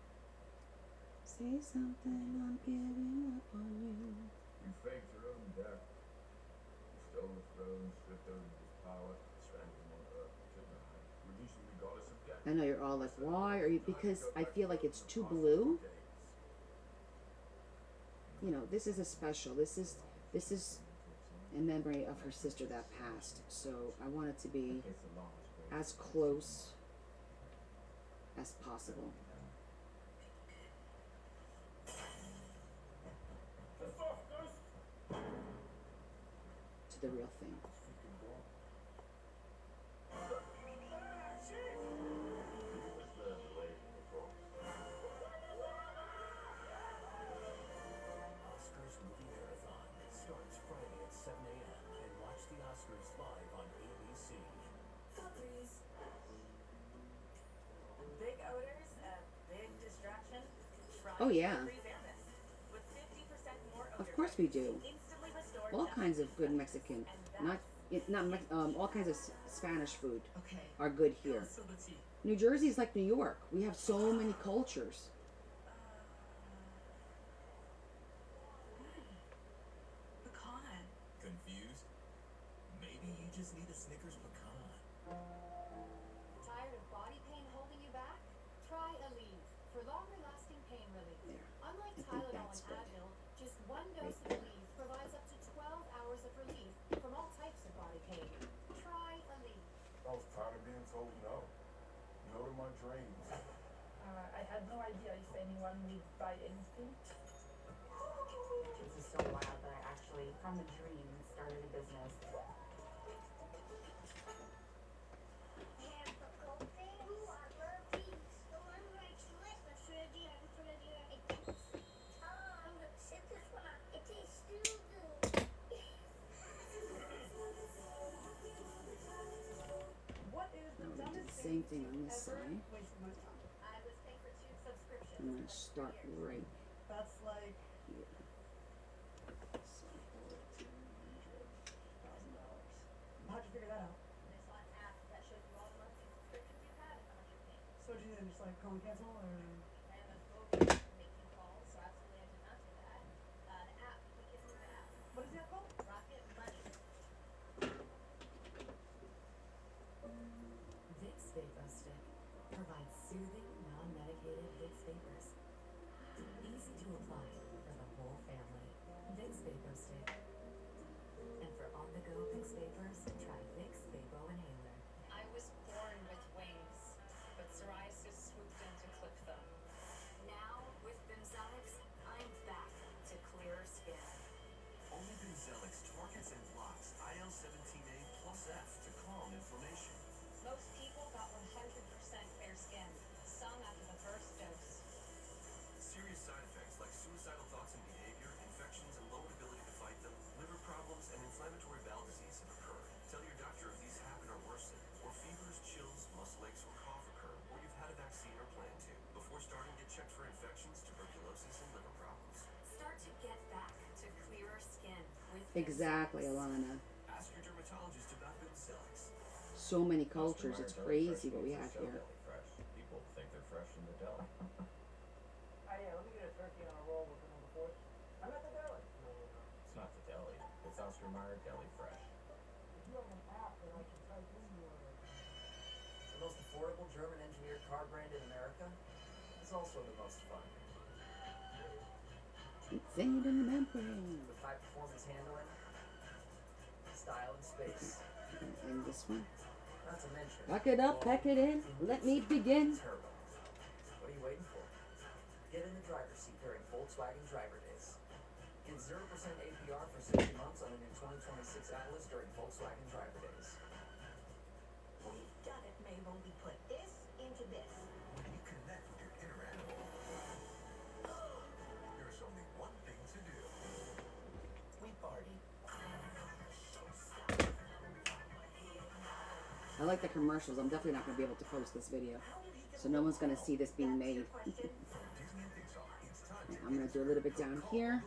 Say something, I'm giving up on you. You faked your own death. Stole the throne, stripped Odin's power, strangled him on earth, took the high, reducing the goddess of death. I know you're all like, why are you? Because I feel like it's too blue. You know, this is a special. This is in memory of her sister that passed. So I want it to be as close as possible to the real thing. Oscars Movie Marathon starts Friday at 7 a.m. and watch the Oscars live on ABC. Big odors, a big distraction. Try Oh yeah. With 50% more Of course we do. instantly restored All kinds of good Mexican, all kinds of Spanish food are good here. New Jersey is like New York. We have so many cultures. pecan. Confused? Maybe you just need a Snickers pecan. Tired of body pain holding you back? Try Aleve for longer lasting pain relief. There. Unlike I think Tylenol that's and good. Advil, just one dose of Aleve provides up to 12 hours of relief from all types of body pain. Try Aleve. I was tired of being told no. No to my dreams. I had no idea if anyone would buy anything. This is so wild that I actually, from a dream, started a business. What is the Now we're gonna do dumbest the same thing thing on this ever side. wasted my time? I was paying for 2 subscriptions. I'm gonna start right That's like here. $1,000. How'd you figure that out? I saw an app that just like call and cancel, or? I am a phobia of making calls, so absolutely I did not do that. The app, he gives me the app. What is that called? Rocket Money. Vicks VapoStick provides soothing, non-medicated Vicks vapors. Easy to apply for the whole family. Vicks VapoStick. And for on-the-go Vicks vapors, try Vicks Vapo Inhaler. I was born with wings, but psoriasis swooped in to clip them. Now, with Bimzelx, I'm back to clearer skin. Only Bimzelx targets and blocks IL-17A plus F to calm inflammation. Most people got 100% fair skin, some after the first dose. Serious side effects like suicidal thoughts and behavior, infections and lowered ability to fight them, liver problems, and inflammatory bowel disease have occurred. Tell your doctor if these happen or worsen, or fevers, chills, muscle aches, or cough occur, or you've had a vaccine or plan to. Before starting, get checked for infections, tuberculosis, and liver problems. Start to get back to clearer skin with Exactly, Alana. Ask your dermatologist about Bimzelx. So many cultures. It's crazy what we have here. Fresh. People think they're fresh in the deli. Yeah, let me get a turkey on a roll with the number 4. I'm at the deli. No. It's not the deli. It's Oscar Mayer Deli Fresh. If you have an app that I can type in your... The most affordable German-engineered car brand in America is also the most fun. Insane in the membrane. With high-performance handling, style, and space. And this one. Not to mention... Pack it up, pack it in. Let me begin. Turbo. What are you waiting for? Get in the driver's seat during Volkswagen Driver Days. Get 0% APR for 60 months on a new 2026 Atlas during Volkswagen Driver Days. We've done it, Mabel. We put this into this. When you connect with your inner animal, there's only one thing to do. We party. I like the commercials. I'm definitely not going to be able to post this video. So no one's going to see this being made. I'm going to do a little bit down here.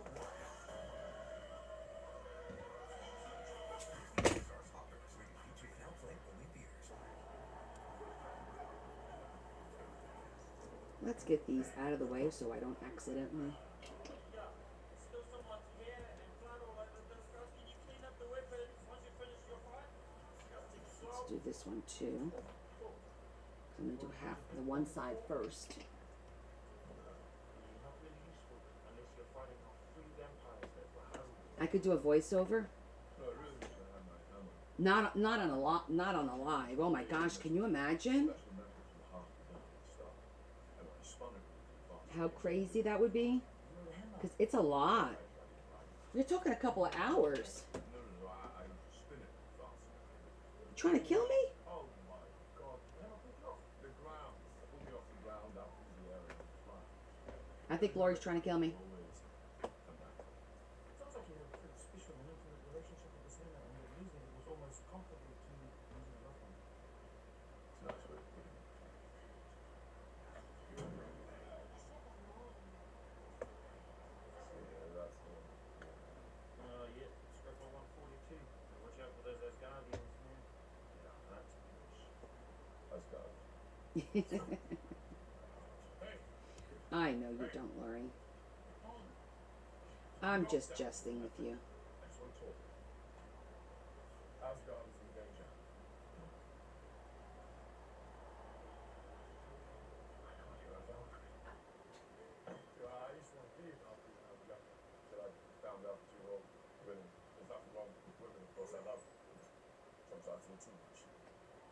Let's get these out of the way so I don't accidentally. Let's do this one too. I'm going to do half the one side first. I could do a voiceover. Not on a live. Oh my gosh, can you imagine how crazy that would be? Because it's a lot. You're talking a couple of hours. You trying to kill me? I think Lori's trying to kill me. Sounds like you have a pretty special and intimate relationship with this hammer, and that using it was almost comparable to using a rough one. It's a nice way of putting it. Yeah, that's the one. Yeah, Scripper 142. Watch out for those Guardians, man. Yeah, that's That's God. I know you don't, Lori. I'm just jesting with you. Excellent talk. Asgard is in danger. I can't hear a Valkyrie. I used to want to be a Valkyrie when I was younger. Till I found out that you were all women. There's nothing wrong with women, of course. I love women. Sometimes a little too much.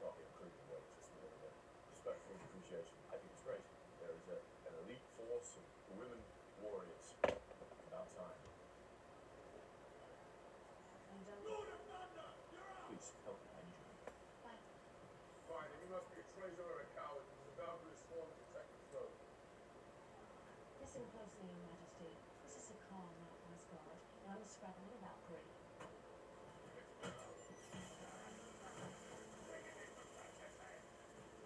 Not in a creepy way, just a little bit. Respectful appreciation. I think it's great. There is an elite force of women warriors. About time. Please help me. I need you. Fine, and you must be a traitor or a coward, because the Valkyrie is sworn to protect the throne. Listen closely, Your Majesty. This is a car, not Asgard, and I'm a scrapper, not a Valkyrie.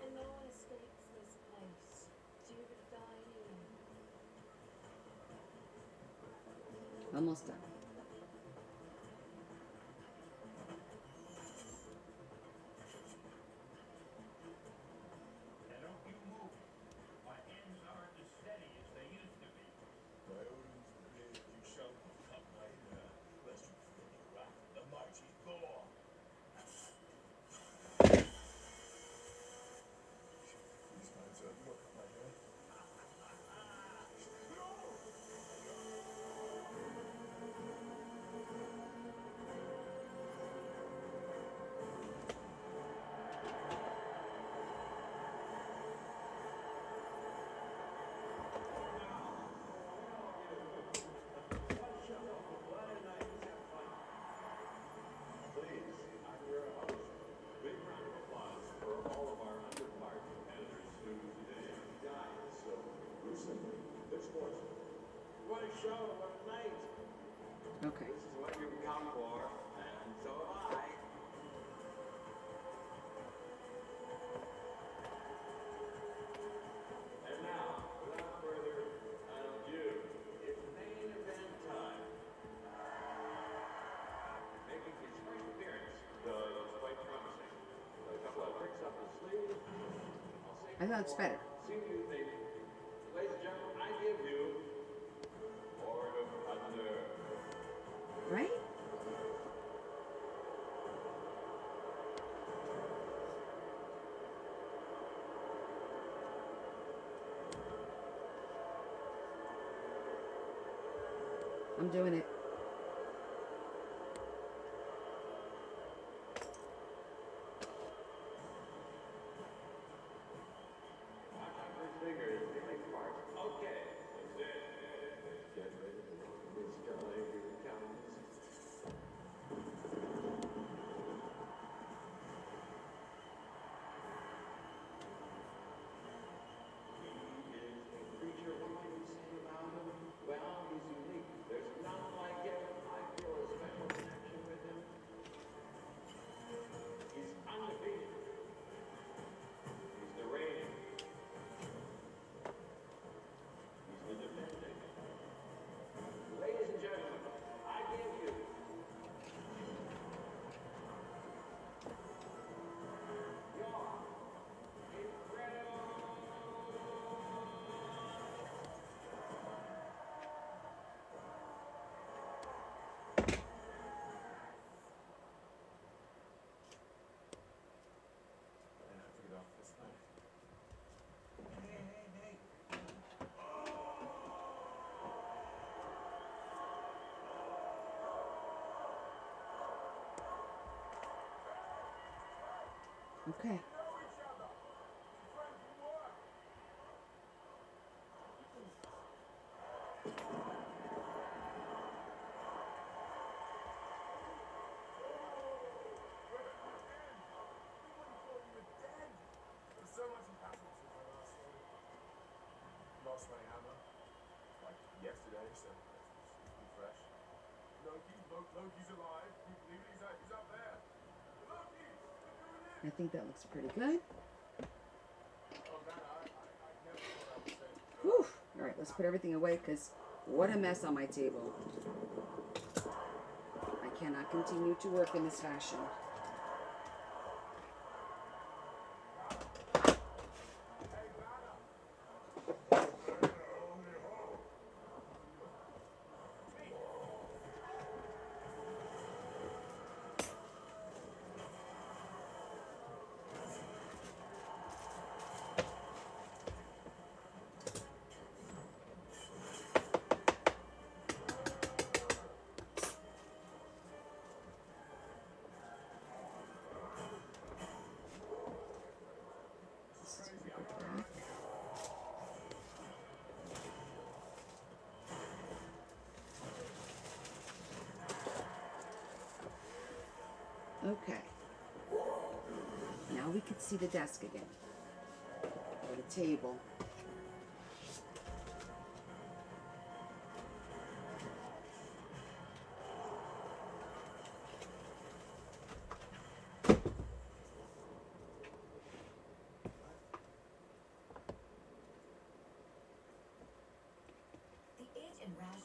And no one escapes this place. Due to dying. Almost done. And don't you move. I thought it's better. See what you think. Ladies and gentlemen, I give you Lord of Thunder. Right? I'm doing it. Fingers, okay, that's it. Get ready to rock this guy. Here it comes. He is a creature. What might we say about him? Well, he's unique. There's none like him. I feel a special connection with him. He's undefeated. He's the reigning. He's the defending. Ladies and gentlemen, I give you your incredible. And I took it off this night. Okay. There's so much has happened since I last saw you. Lost my hammer, like yesterday, so it's pretty fresh. Loki's alive. Can you believe it? He's up there. Loki! I think that looks pretty good. Oh, that I never thought I would say. Whew. All right, let's put everything away because what a mess on my table. I cannot continue to work in this fashion. Okay. Now we can see the desk again. Or the table.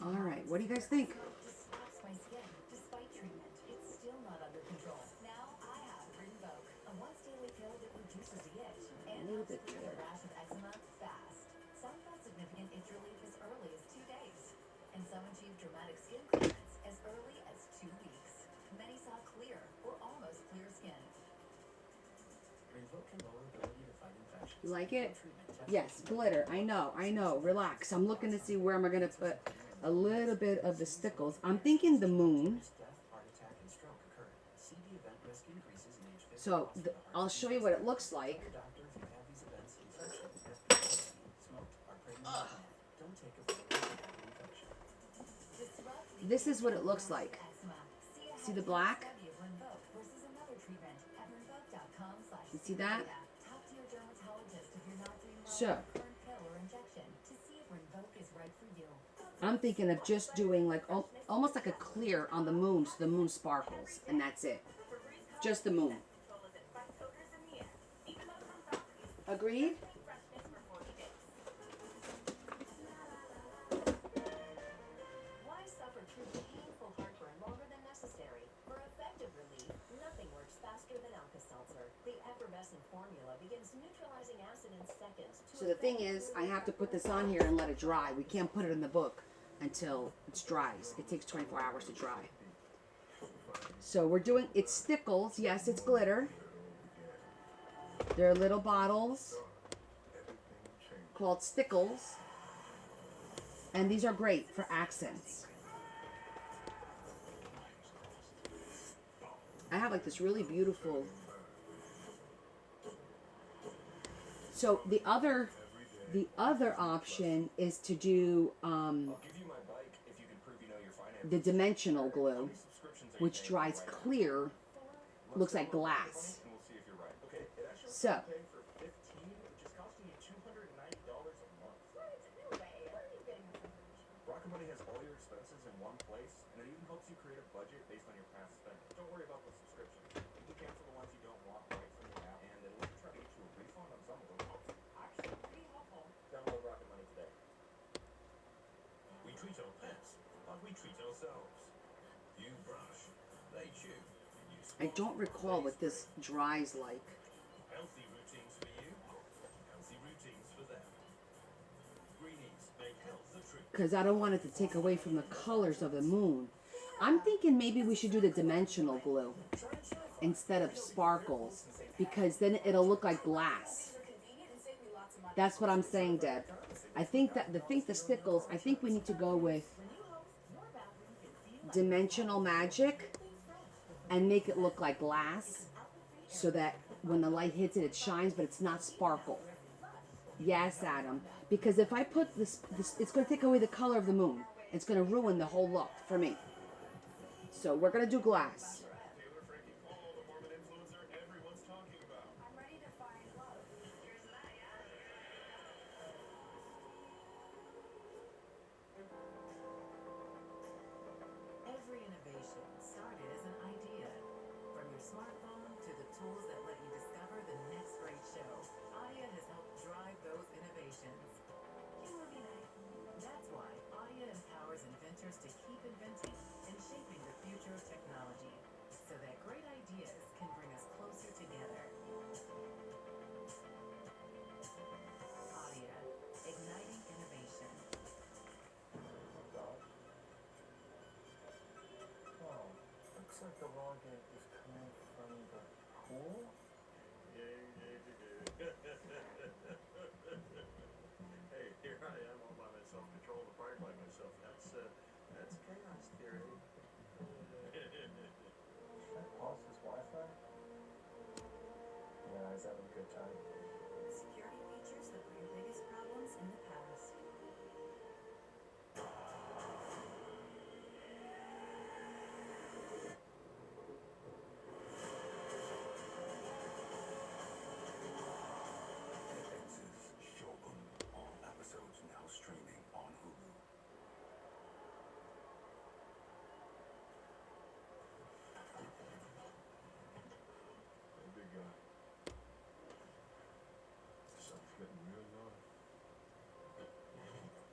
All right, what do you guys think? Disrupts my skin. Despite treatment, it's still not under control. Now I have Rinvoq, a once daily pill that reduces the itch and helps clear the rash of eczema fast. Some felt significant itch relief as early as 2 days, and some achieved dramatic skin clearance as early as 2 weeks. Many saw clear or almost clear skin. Rinvoq can lower ability to fight infections. You like it? Yes, glitter. I know. Relax. I'm looking to see where am I going to put a little bit of the stickles. I'm thinking the moon. So I'll show you what it looks like. This is what it looks like. See the black? You see that? So I'm thinking of just doing like almost like a clear on the moon so the moon sparkles, and that's it. Just the moon. Agreed? Why suffer through painful heartburn longer than necessary? For effective relief, nothing works faster than Alka-Seltzer, the effervescent fluorescent formula begins neutralizing acid in seconds. So the thing is, I have to put this on here and let it dry. We can't put it in the book until it dries. It takes 24 hours to dry. So we're doing, it's stickles. Yes, it's glitter. They're little bottles called stickles. And these are great for accents. I have like this really beautiful. So the other option is to do the dimensional glue, which dries clear, looks like glass. So Rocket Money has all your expenses in one place, and it even helps you create a budget based on your past spending. Don't worry about the subscriptions. You can cancel the ones you don't want right from the app, and it'll even try to get you a refund on some of them. Actually, pretty helpful. Download Rocket Money today. We treat our pets like we treat ourselves. You brush, they chew. I don't recall what this dries like. Healthy routines for you, healthy routines for them. Greenies make health the truth. Because I don't want it to take away from the colors of the moon. I'm thinking maybe we should do the dimensional glue instead of sparkles, because then it'll look like glass. That's what I'm saying, Deb. I think the stickles, I think we need to go with dimensional magic and make it look like glass so that when the light hits it, it shines, but it's not sparkle. Yes, Adam. Because if I put this, it's going to take away the color of the moon. It's going to ruin the whole look for me. So we're going to do glass. I'm ready to find love. Here's that, yeah. Every innovation started as an idea. From your smartphone to the tools that let you discover the next great show, Aya has helped drive those innovations. That's why Aya empowers inventors to keep inventing and shaping the future of technology, so that great ideas can bring us closer together. Aya, igniting innovation. Oh, looks like the log is coming from the pool. Hey, here I am all by myself, controlling the park by myself. That's chaos theory. Should I pause this Wi-Fi? Yeah, he's having a good time. Security features that were your biggest problems in the past. FX's Shogun. All episodes now streaming on Hulu. Hey, big guy. Sun's getting real low. Sounds good now.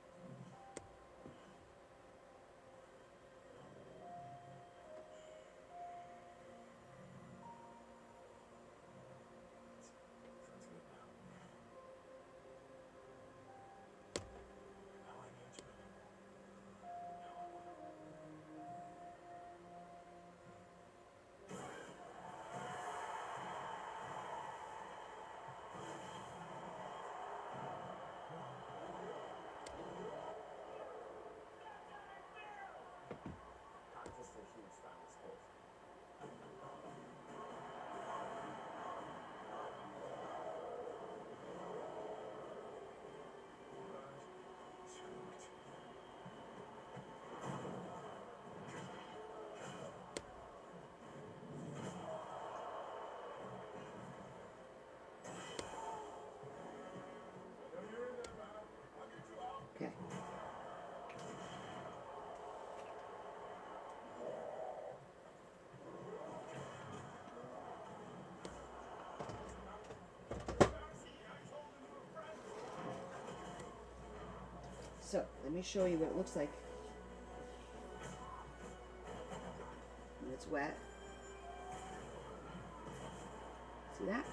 Now I need you. I'm just a huge fan of sports. Okay. So let me show you what it looks like when it's wet. See that?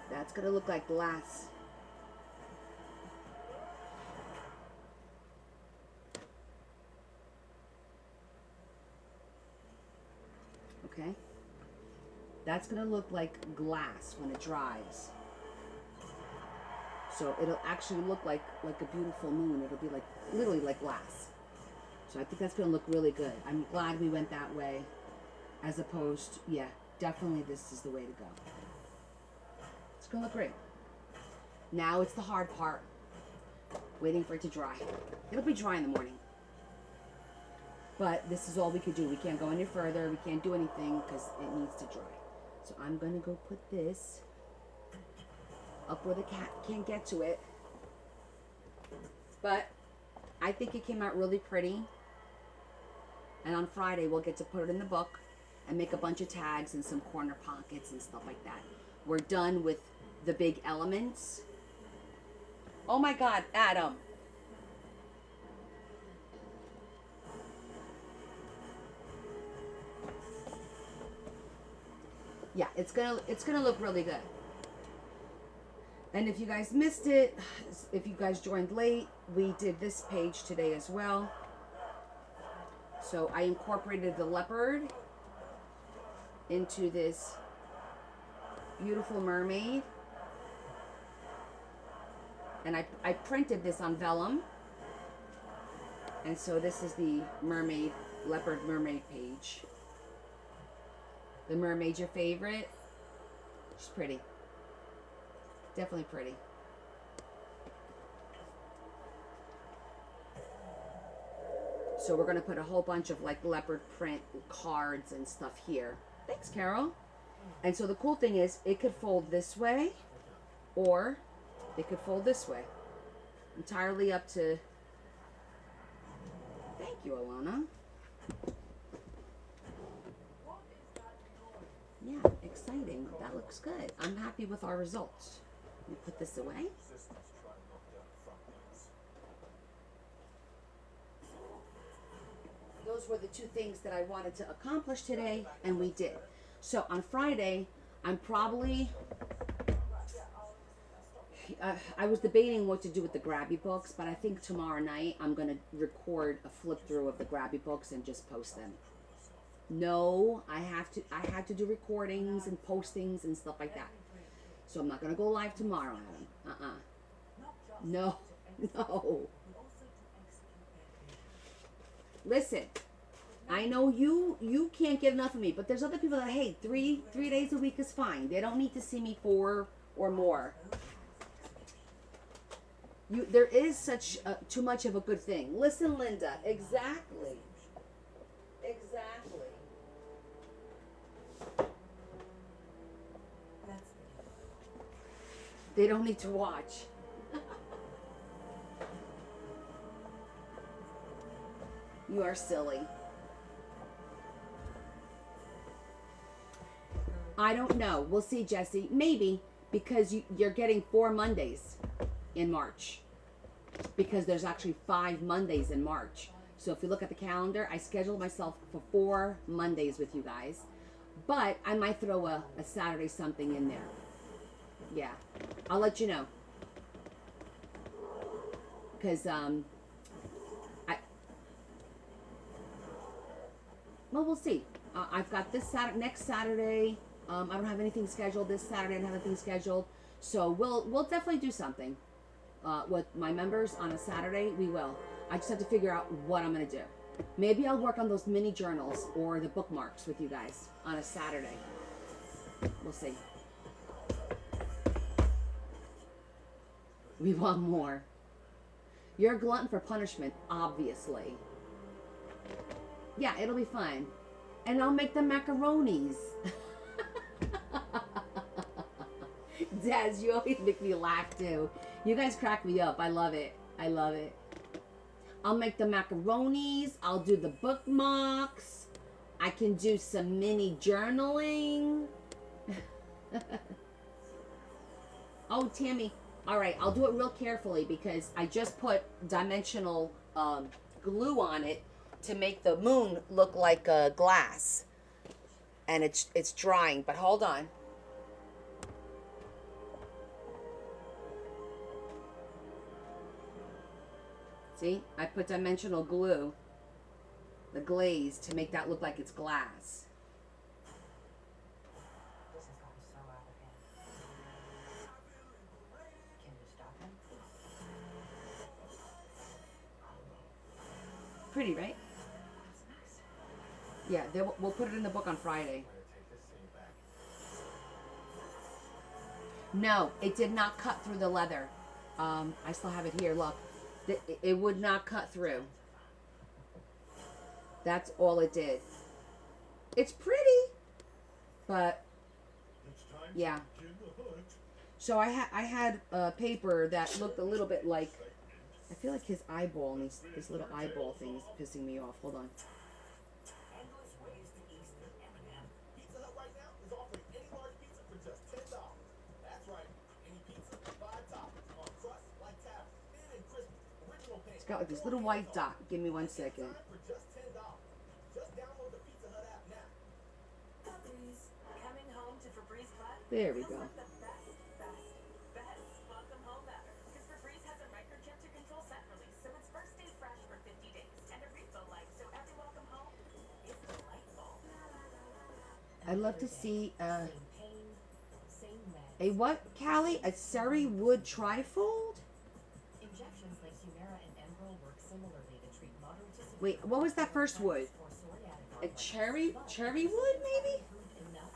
That's gonna look like glass. Okay? That's gonna look like glass when it dries. So it'll actually look like a beautiful moon. It'll be like literally like glass. So I think that's gonna look really good. I'm glad we went that way, as opposed to, yeah, definitely this is the way to go. It's gonna look great. Now it's the hard part, waiting for it to dry. It'll be dry in the morning. But this is all we could do. We can't go any further. We can't do anything because it needs to dry. So I'm gonna go put this up where the cat can't get to it. But I think it came out really pretty. And on Friday, we'll get to put it in the book and make a bunch of tags and some corner pockets and stuff like that. We're done with the big elements. Oh my God, Adam. Yeah, it's gonna look really good. And if you guys missed it, if you guys joined late, we did this page today as well. So I incorporated the leopard into this beautiful mermaid. And I printed this on vellum. And so this is the mermaid, leopard mermaid page. The mermaid's your favorite. She's pretty. Definitely pretty. So we're going to put a whole bunch of like leopard print cards and stuff here. Thanks, Carol. And so the cool thing is it could fold this way or it could fold this way. Entirely up to... Thank you, Alana. Yeah, exciting. That looks good. I'm happy with our results. Let me put this away. Those were the two things that I wanted to accomplish today, and we did. So on Friday, I'm probably... I was debating what to do with the Grabby books, but I think tomorrow night I'm going to record a flip through of the Grabby books and just post them. No, I had to do recordings and postings and stuff like that. So I'm not going to go live tomorrow, Adam. No. Listen, I know you can't get enough of me, but there's other people that, hey, three days a week is fine. They don't need to see me 4 or more. There is such too much of a good thing. Listen, Linda, exactly. They don't need to watch. You are silly. I don't know. We'll see, Jesse. Maybe, because you're getting 4 Mondays in March. Because there's actually 5 Mondays in March. So if you look at the calendar, I scheduled myself for 4 Mondays with you guys. But I might throw a Saturday something in there. Yeah. I'll let you know. Because, well, we'll see. I've got this next Saturday. I don't have anything scheduled this Saturday. I don't have anything scheduled. So we'll definitely do something with my members on a Saturday. We will. I just have to figure out what I'm going to do. Maybe I'll work on those mini journals or the bookmarks with you guys on a Saturday. We'll see. We want more. You're a glutton for punishment, obviously. Yeah, it'll be fun. And I'll make the macaronis. Daz, you always make me laugh too. You guys crack me up. I love it. I love it. I'll make the macaronis. I'll do the bookmarks. I can do some mini journaling. Oh, Tammy. All right, I'll do it real carefully because I just put dimensional glue on it to make the moon look like glass. And it's drying, but hold on. See, I put dimensional glue, the glaze, to make that look like it's glass. This has gotten so out of hand. Can you stop him? Pretty, right? Yeah, we'll put it in the book on Friday. No, it did not cut through the leather. I still have it here. Look, it would not cut through. That's all it did. It's pretty, but yeah. So I had paper that looked a little bit like. I feel like his eyeball and this little eyeball thing is pissing me off. Hold on. Endless ways to Easter, M&M. Pizza Hut right now is offering any large pizza for just $10. That's right, any pizza, 5 toppings on crust, like taffy, thin and crispy, original pan. It's got like this little white dot. Give me 1 second. For just $10. Just download the Pizza Hut app now. Febreze. Coming home to Febreze Club? There we go. Feels like the best welcome home ever. Because Febreze has a microchip to control scent release, so it's first stay fresh for 50 days. And a refill light, so every welcome home is delightful. I'd love to see Same pain, same meds. a what, Callie? A Surrey wood trifold? Injections like Humira and Enbrel work similarly to treat moderate to severe Wait, what was that first wood? or psoriatic A arthritis. cherry wood, maybe? Enough.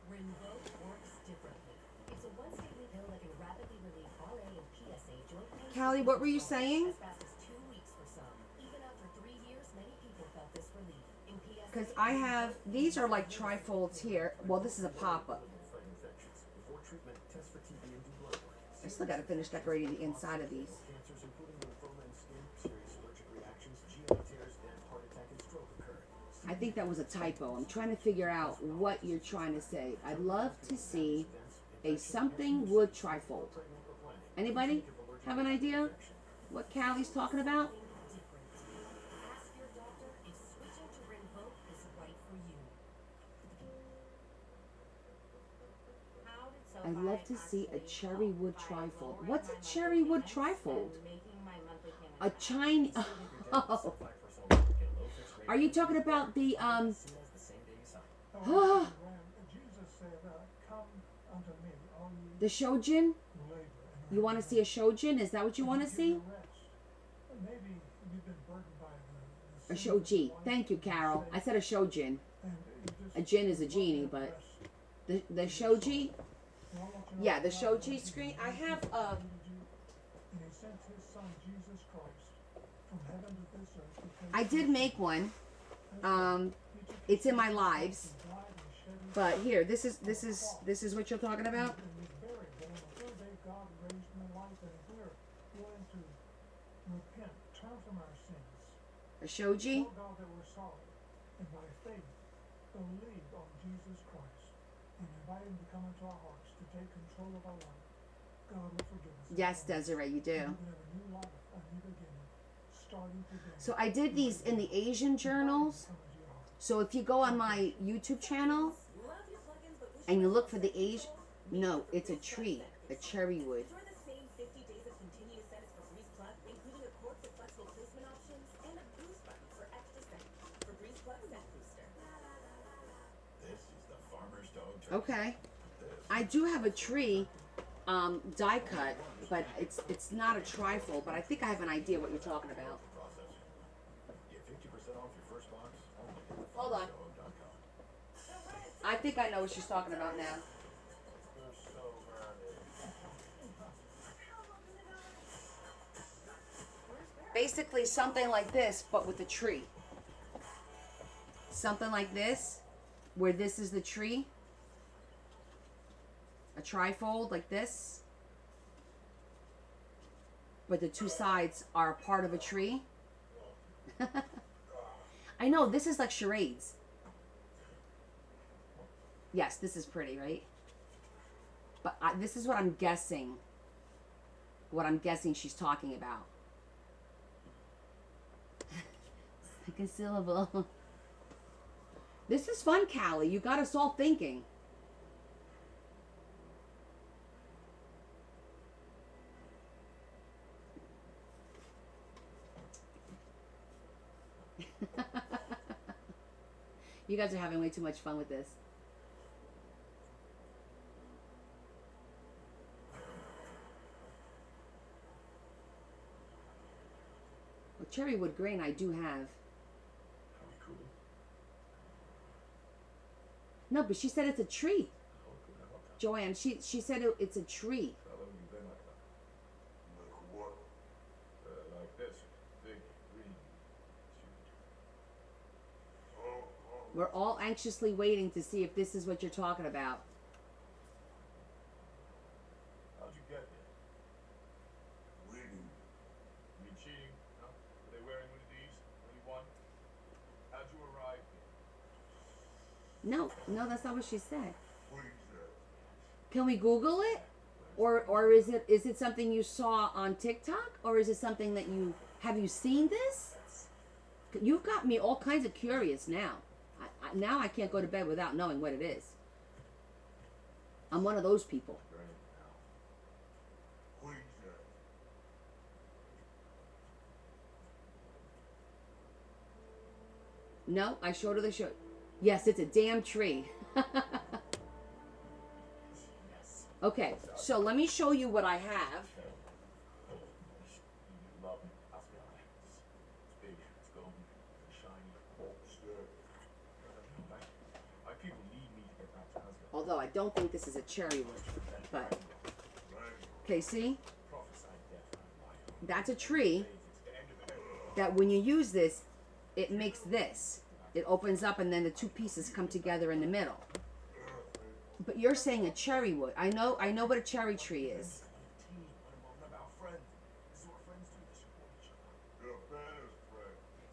Rinvoq works differently. It's a once-daily pill that can rapidly relieve RA and PSA joint pain. Callie, what were you saying? As fast as 2 weeks for some. Even after 3 years, many people felt this relief. In PSA, Because I have, these are like trifolds here. Well, this is a pop-up. Fight infections. Before treatment, test for TB and do blood work. I still got to finish decorating the inside of these. Cancers, including lymphoma and skin, serious allergic reactions, GI tears, and heart attack and stroke occur. I think that was a typo. I'm trying to figure out what you're trying to say. I'd love to see a something wood trifold. Anybody have an idea what Callie's talking about? ask your doctor if switching to Rinvoq is right for you. How did I'd SoFi love to see a actually cherry help wood by trifold. lowering What's my a monthly cherry wood payments trifold? and making my monthly payments A Chinese. Oh. Are you talking about the Oh, Jesus said, come unto me, all ye the Shojin? labor and You want to see a Shojin? Is that what you want to see? Maybe you've been burdened by the A sins of Shoji. life Thank you, Carol. I said a Shojin. and A jinn is a genie, but the Shoji. Yeah, the Shoji screen. I have And he sent his son Jesus Christ from heaven to this earth. to take I did make one. It's in my lives. But here, this is what you're talking about. And was buried. But on the third day, God raised him to life, and we're willing to repent, turn from our sins, A Shoji. tell God that we're sorry, and by faith believe on Jesus Christ, and invite him to come into our hearts to take control of our life. God will forgive us. Yes, Desiree, you do. We can have a new life, a new beginning, starting today. So I did these in the Asian journals. So if you go on my YouTube channel and you look for the Asian, no, it's a tree, a cherry wood. Enjoy the same 50 days of continuous scent as Febreze Plug, including a cord with flexible placement options and a boost button for extra scent. Febreze Plug Scent Booster. This is the farmer's dog turkey. Okay. I do have a tree die cut, but it's not a trifold, but I think I have an idea what you're talking about. Get 50% off your first box only at Hold on. thefarmersdog.com. I think I know what she's talking about now. Basically something like this, but with a tree. Something like this, where this is the tree. A trifold like this. But the two sides are a part of a tree. I know, this is like charades. Yes, this is pretty, right? But this is what I'm guessing. What I'm guessing she's talking about. Like a syllable. This is fun, Callie. You got us all thinking. You guys are having way too much fun with this. Well, cherry wood grain I do have. No, but she said it's a tree. Joanne, she said it's a tree. Like this. Big green. We're all anxiously waiting to see if this is what you're talking about. How'd you get here? Reading. You mean cheating? No? Were they wearing one of these? Only one? How'd you arrive here? No, that's not what she said. Can we Google it? Or is it something you saw on TikTok? Or is it something that have you seen this? You've got me all kinds of curious now. Now I can't go to bed without knowing what it is. I'm one of those people. No, I showed her the show. Yes, it's a damn tree. Okay, so let me show you what I have. Although I don't think this is a cherry wood, but okay, see? That's a tree that when you use this, it makes this. It opens up and then the two pieces come together in the middle. But you're saying a cherry wood. I know what a cherry tree is.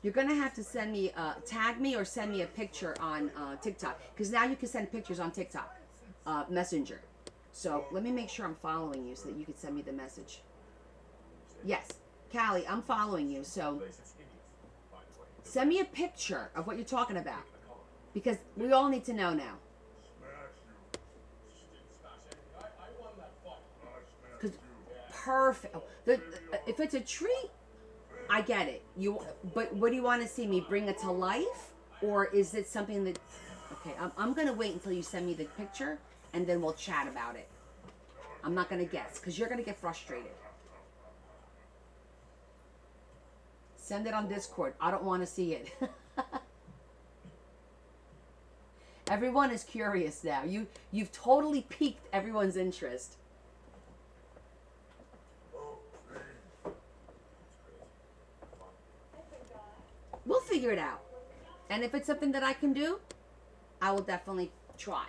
You're gonna have to send me, tag me or send me a picture on TikTok, because now you can send pictures on TikTok, Messenger. So let me make sure I'm following you so that you can send me the message. Yes, Callie, I'm following you. So send me a picture of what you're talking about, because we all need to know now. Because perfect. If it's a tree, I get it. But what do you want to see me bring it to life, or is it something that? Okay, I'm gonna wait until you send me the picture, and then we'll chat about it. I'm not gonna guess because you're gonna get frustrated. Send it on Discord. I don't want to see it. Everyone is curious now. You've totally piqued everyone's interest. We'll figure it out. And if it's something that I can do, I will definitely try.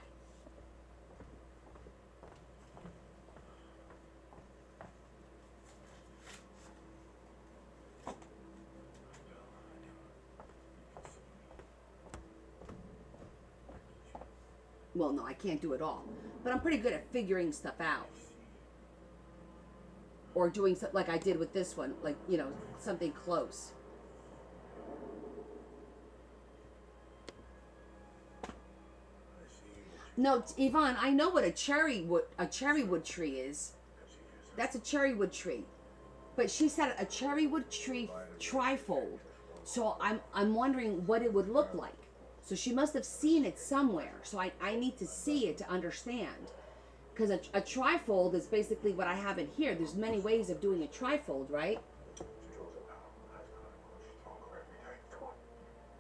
Well, no, I can't do it all. But I'm pretty good at figuring stuff out. Or doing something like I did with this one. Like, you know, something close. No, Yvonne, I know what a cherry wood tree is. That's a cherry wood tree. But she said a cherry wood tree trifold. So I'm wondering what it would look like. So she must have seen it somewhere. So I need to see it to understand. Because a trifold is basically what I have in here. There's many ways of doing a trifold, right?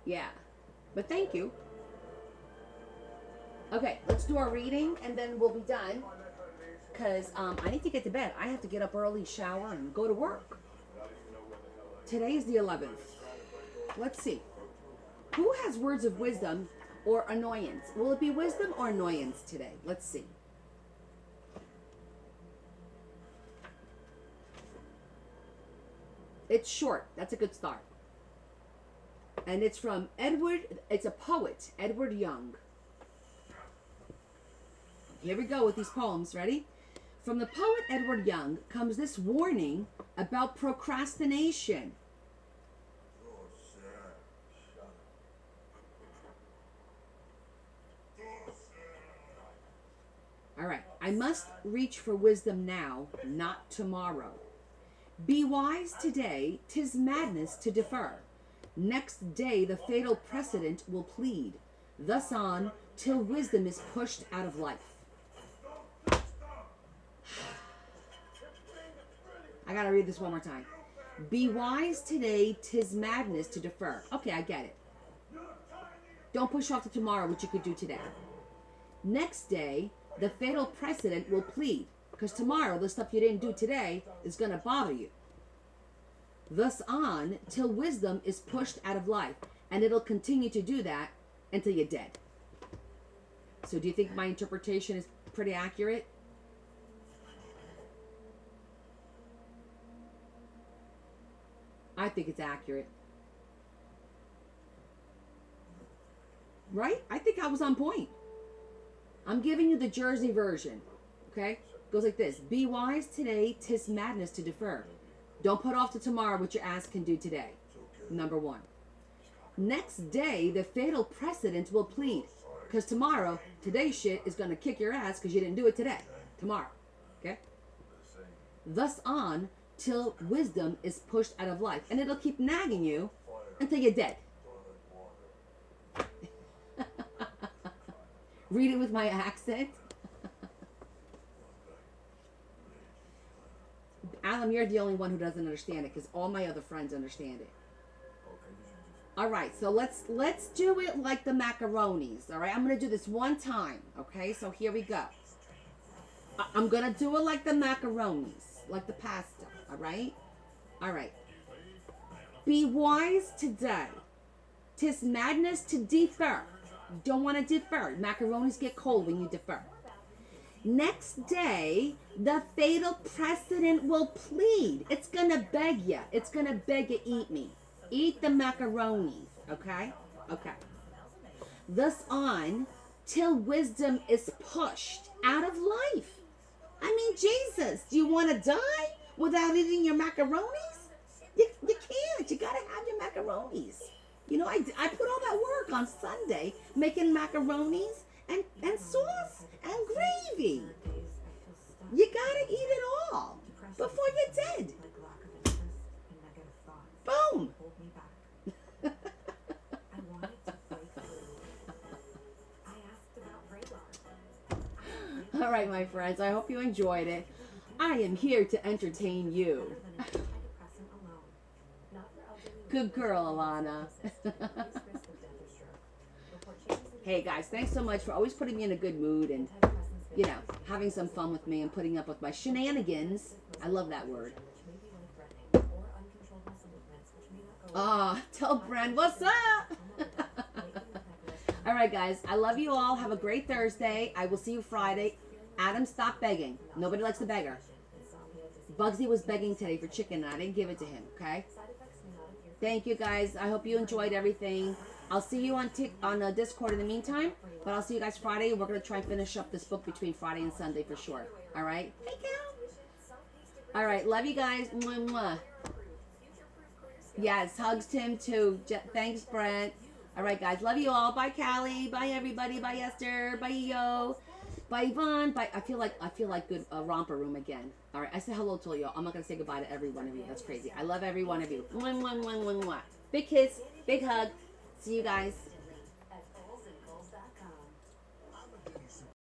Yeah. But thank you. Okay, let's do our reading and then we'll be done. Because I need to get to bed. I have to get up early, shower, and go to work. Today is the 11th. Let's see. Who has words of wisdom or annoyance? Will it be wisdom or annoyance today? Let's see. It's short. That's a good start. And it's from Edward. It's a poet, Edward Young. Here we go with these poems. Ready? From the poet Edward Young comes this warning about procrastination. All right. I must reach for wisdom now, not tomorrow. Be wise today, 'tis madness to defer. Next day the fatal precedent will plead. thus on, till wisdom is pushed out of life. I gotta read this one more time. Be wise today, 'tis madness to defer. Okay, I get it. Don't push off to tomorrow what you could do today. Next day, the fatal precedent will plead, because tomorrow the stuff you didn't do today is going to bother you. Thus on, till wisdom is pushed out of life, and it'll continue to do that until you're dead. So do you think my interpretation is pretty accurate? I think it's accurate. Right? I think I was on point. I'm giving you the Jersey version. Okay? Goes like this. Be wise today, 'tis madness to defer. Don't put off to tomorrow what your ass can do today. Number one. Next day, the fatal precedent will plead. Because tomorrow, today's shit is going to kick your ass because you didn't do it today. Tomorrow. Okay? Thus on, till wisdom is pushed out of life. And it'll keep nagging you until you're dead. Read it with my accent. Alan, you're the only one who doesn't understand it because all my other friends understand it. All right, so let's do it like the macaronis. All right, I'm gonna do this one time. Okay, so here we go. I'm gonna do it like the macaronis, like the pasta. All right, all right. Be wise today. 'Tis madness to defer. You don't want to defer. Macaronis get cold when you defer. Next day, the fatal precedent will plead. It's going to beg you. It's going to beg you, eat me. Eat the macaronis. Okay? Okay. Thus on, till wisdom is pushed out of life. I mean, Jesus, do you want to die without eating your macaronis? You can't. You got to have your macaronis. You know, I put all that work on Sunday making macaronis and sauce and gravy. You gotta eat it all before you're dead. Boom. All right, my friends, I hope you enjoyed it. I am here to entertain you. Good girl, Alana. Hey guys, thanks so much for always putting me in a good mood and, you know, having some fun with me and putting up with my shenanigans. I love that word. Tell Bren, what's up? All right, guys, I love you all. Have a great Thursday. I will see you Friday. Adam, stop begging. Nobody likes a beggar. Bugsy was begging today for chicken, and I didn't give it to him, okay? Thank you, guys. I hope you enjoyed everything. I'll see you on Discord in the meantime, but I'll see you guys Friday. We're going to try and finish up this book between Friday and Sunday for sure. All right? Hey, Cal. All right. Love you guys. Mwah, mwah. Yes. Hugs Tim, too. Thanks, Brent. All right, guys. Love you all. Bye, Callie. Bye, everybody. Bye, Esther. Bye, Yo. Bye, Yvonne. Bye. I feel like good romper room again. All right. I said hello to you. I'm not going to say goodbye to every one of you. That's crazy. I love every one of you. Mwah, mwah, mwah, mwah, mwah. Big kiss. Big hug. See you guys.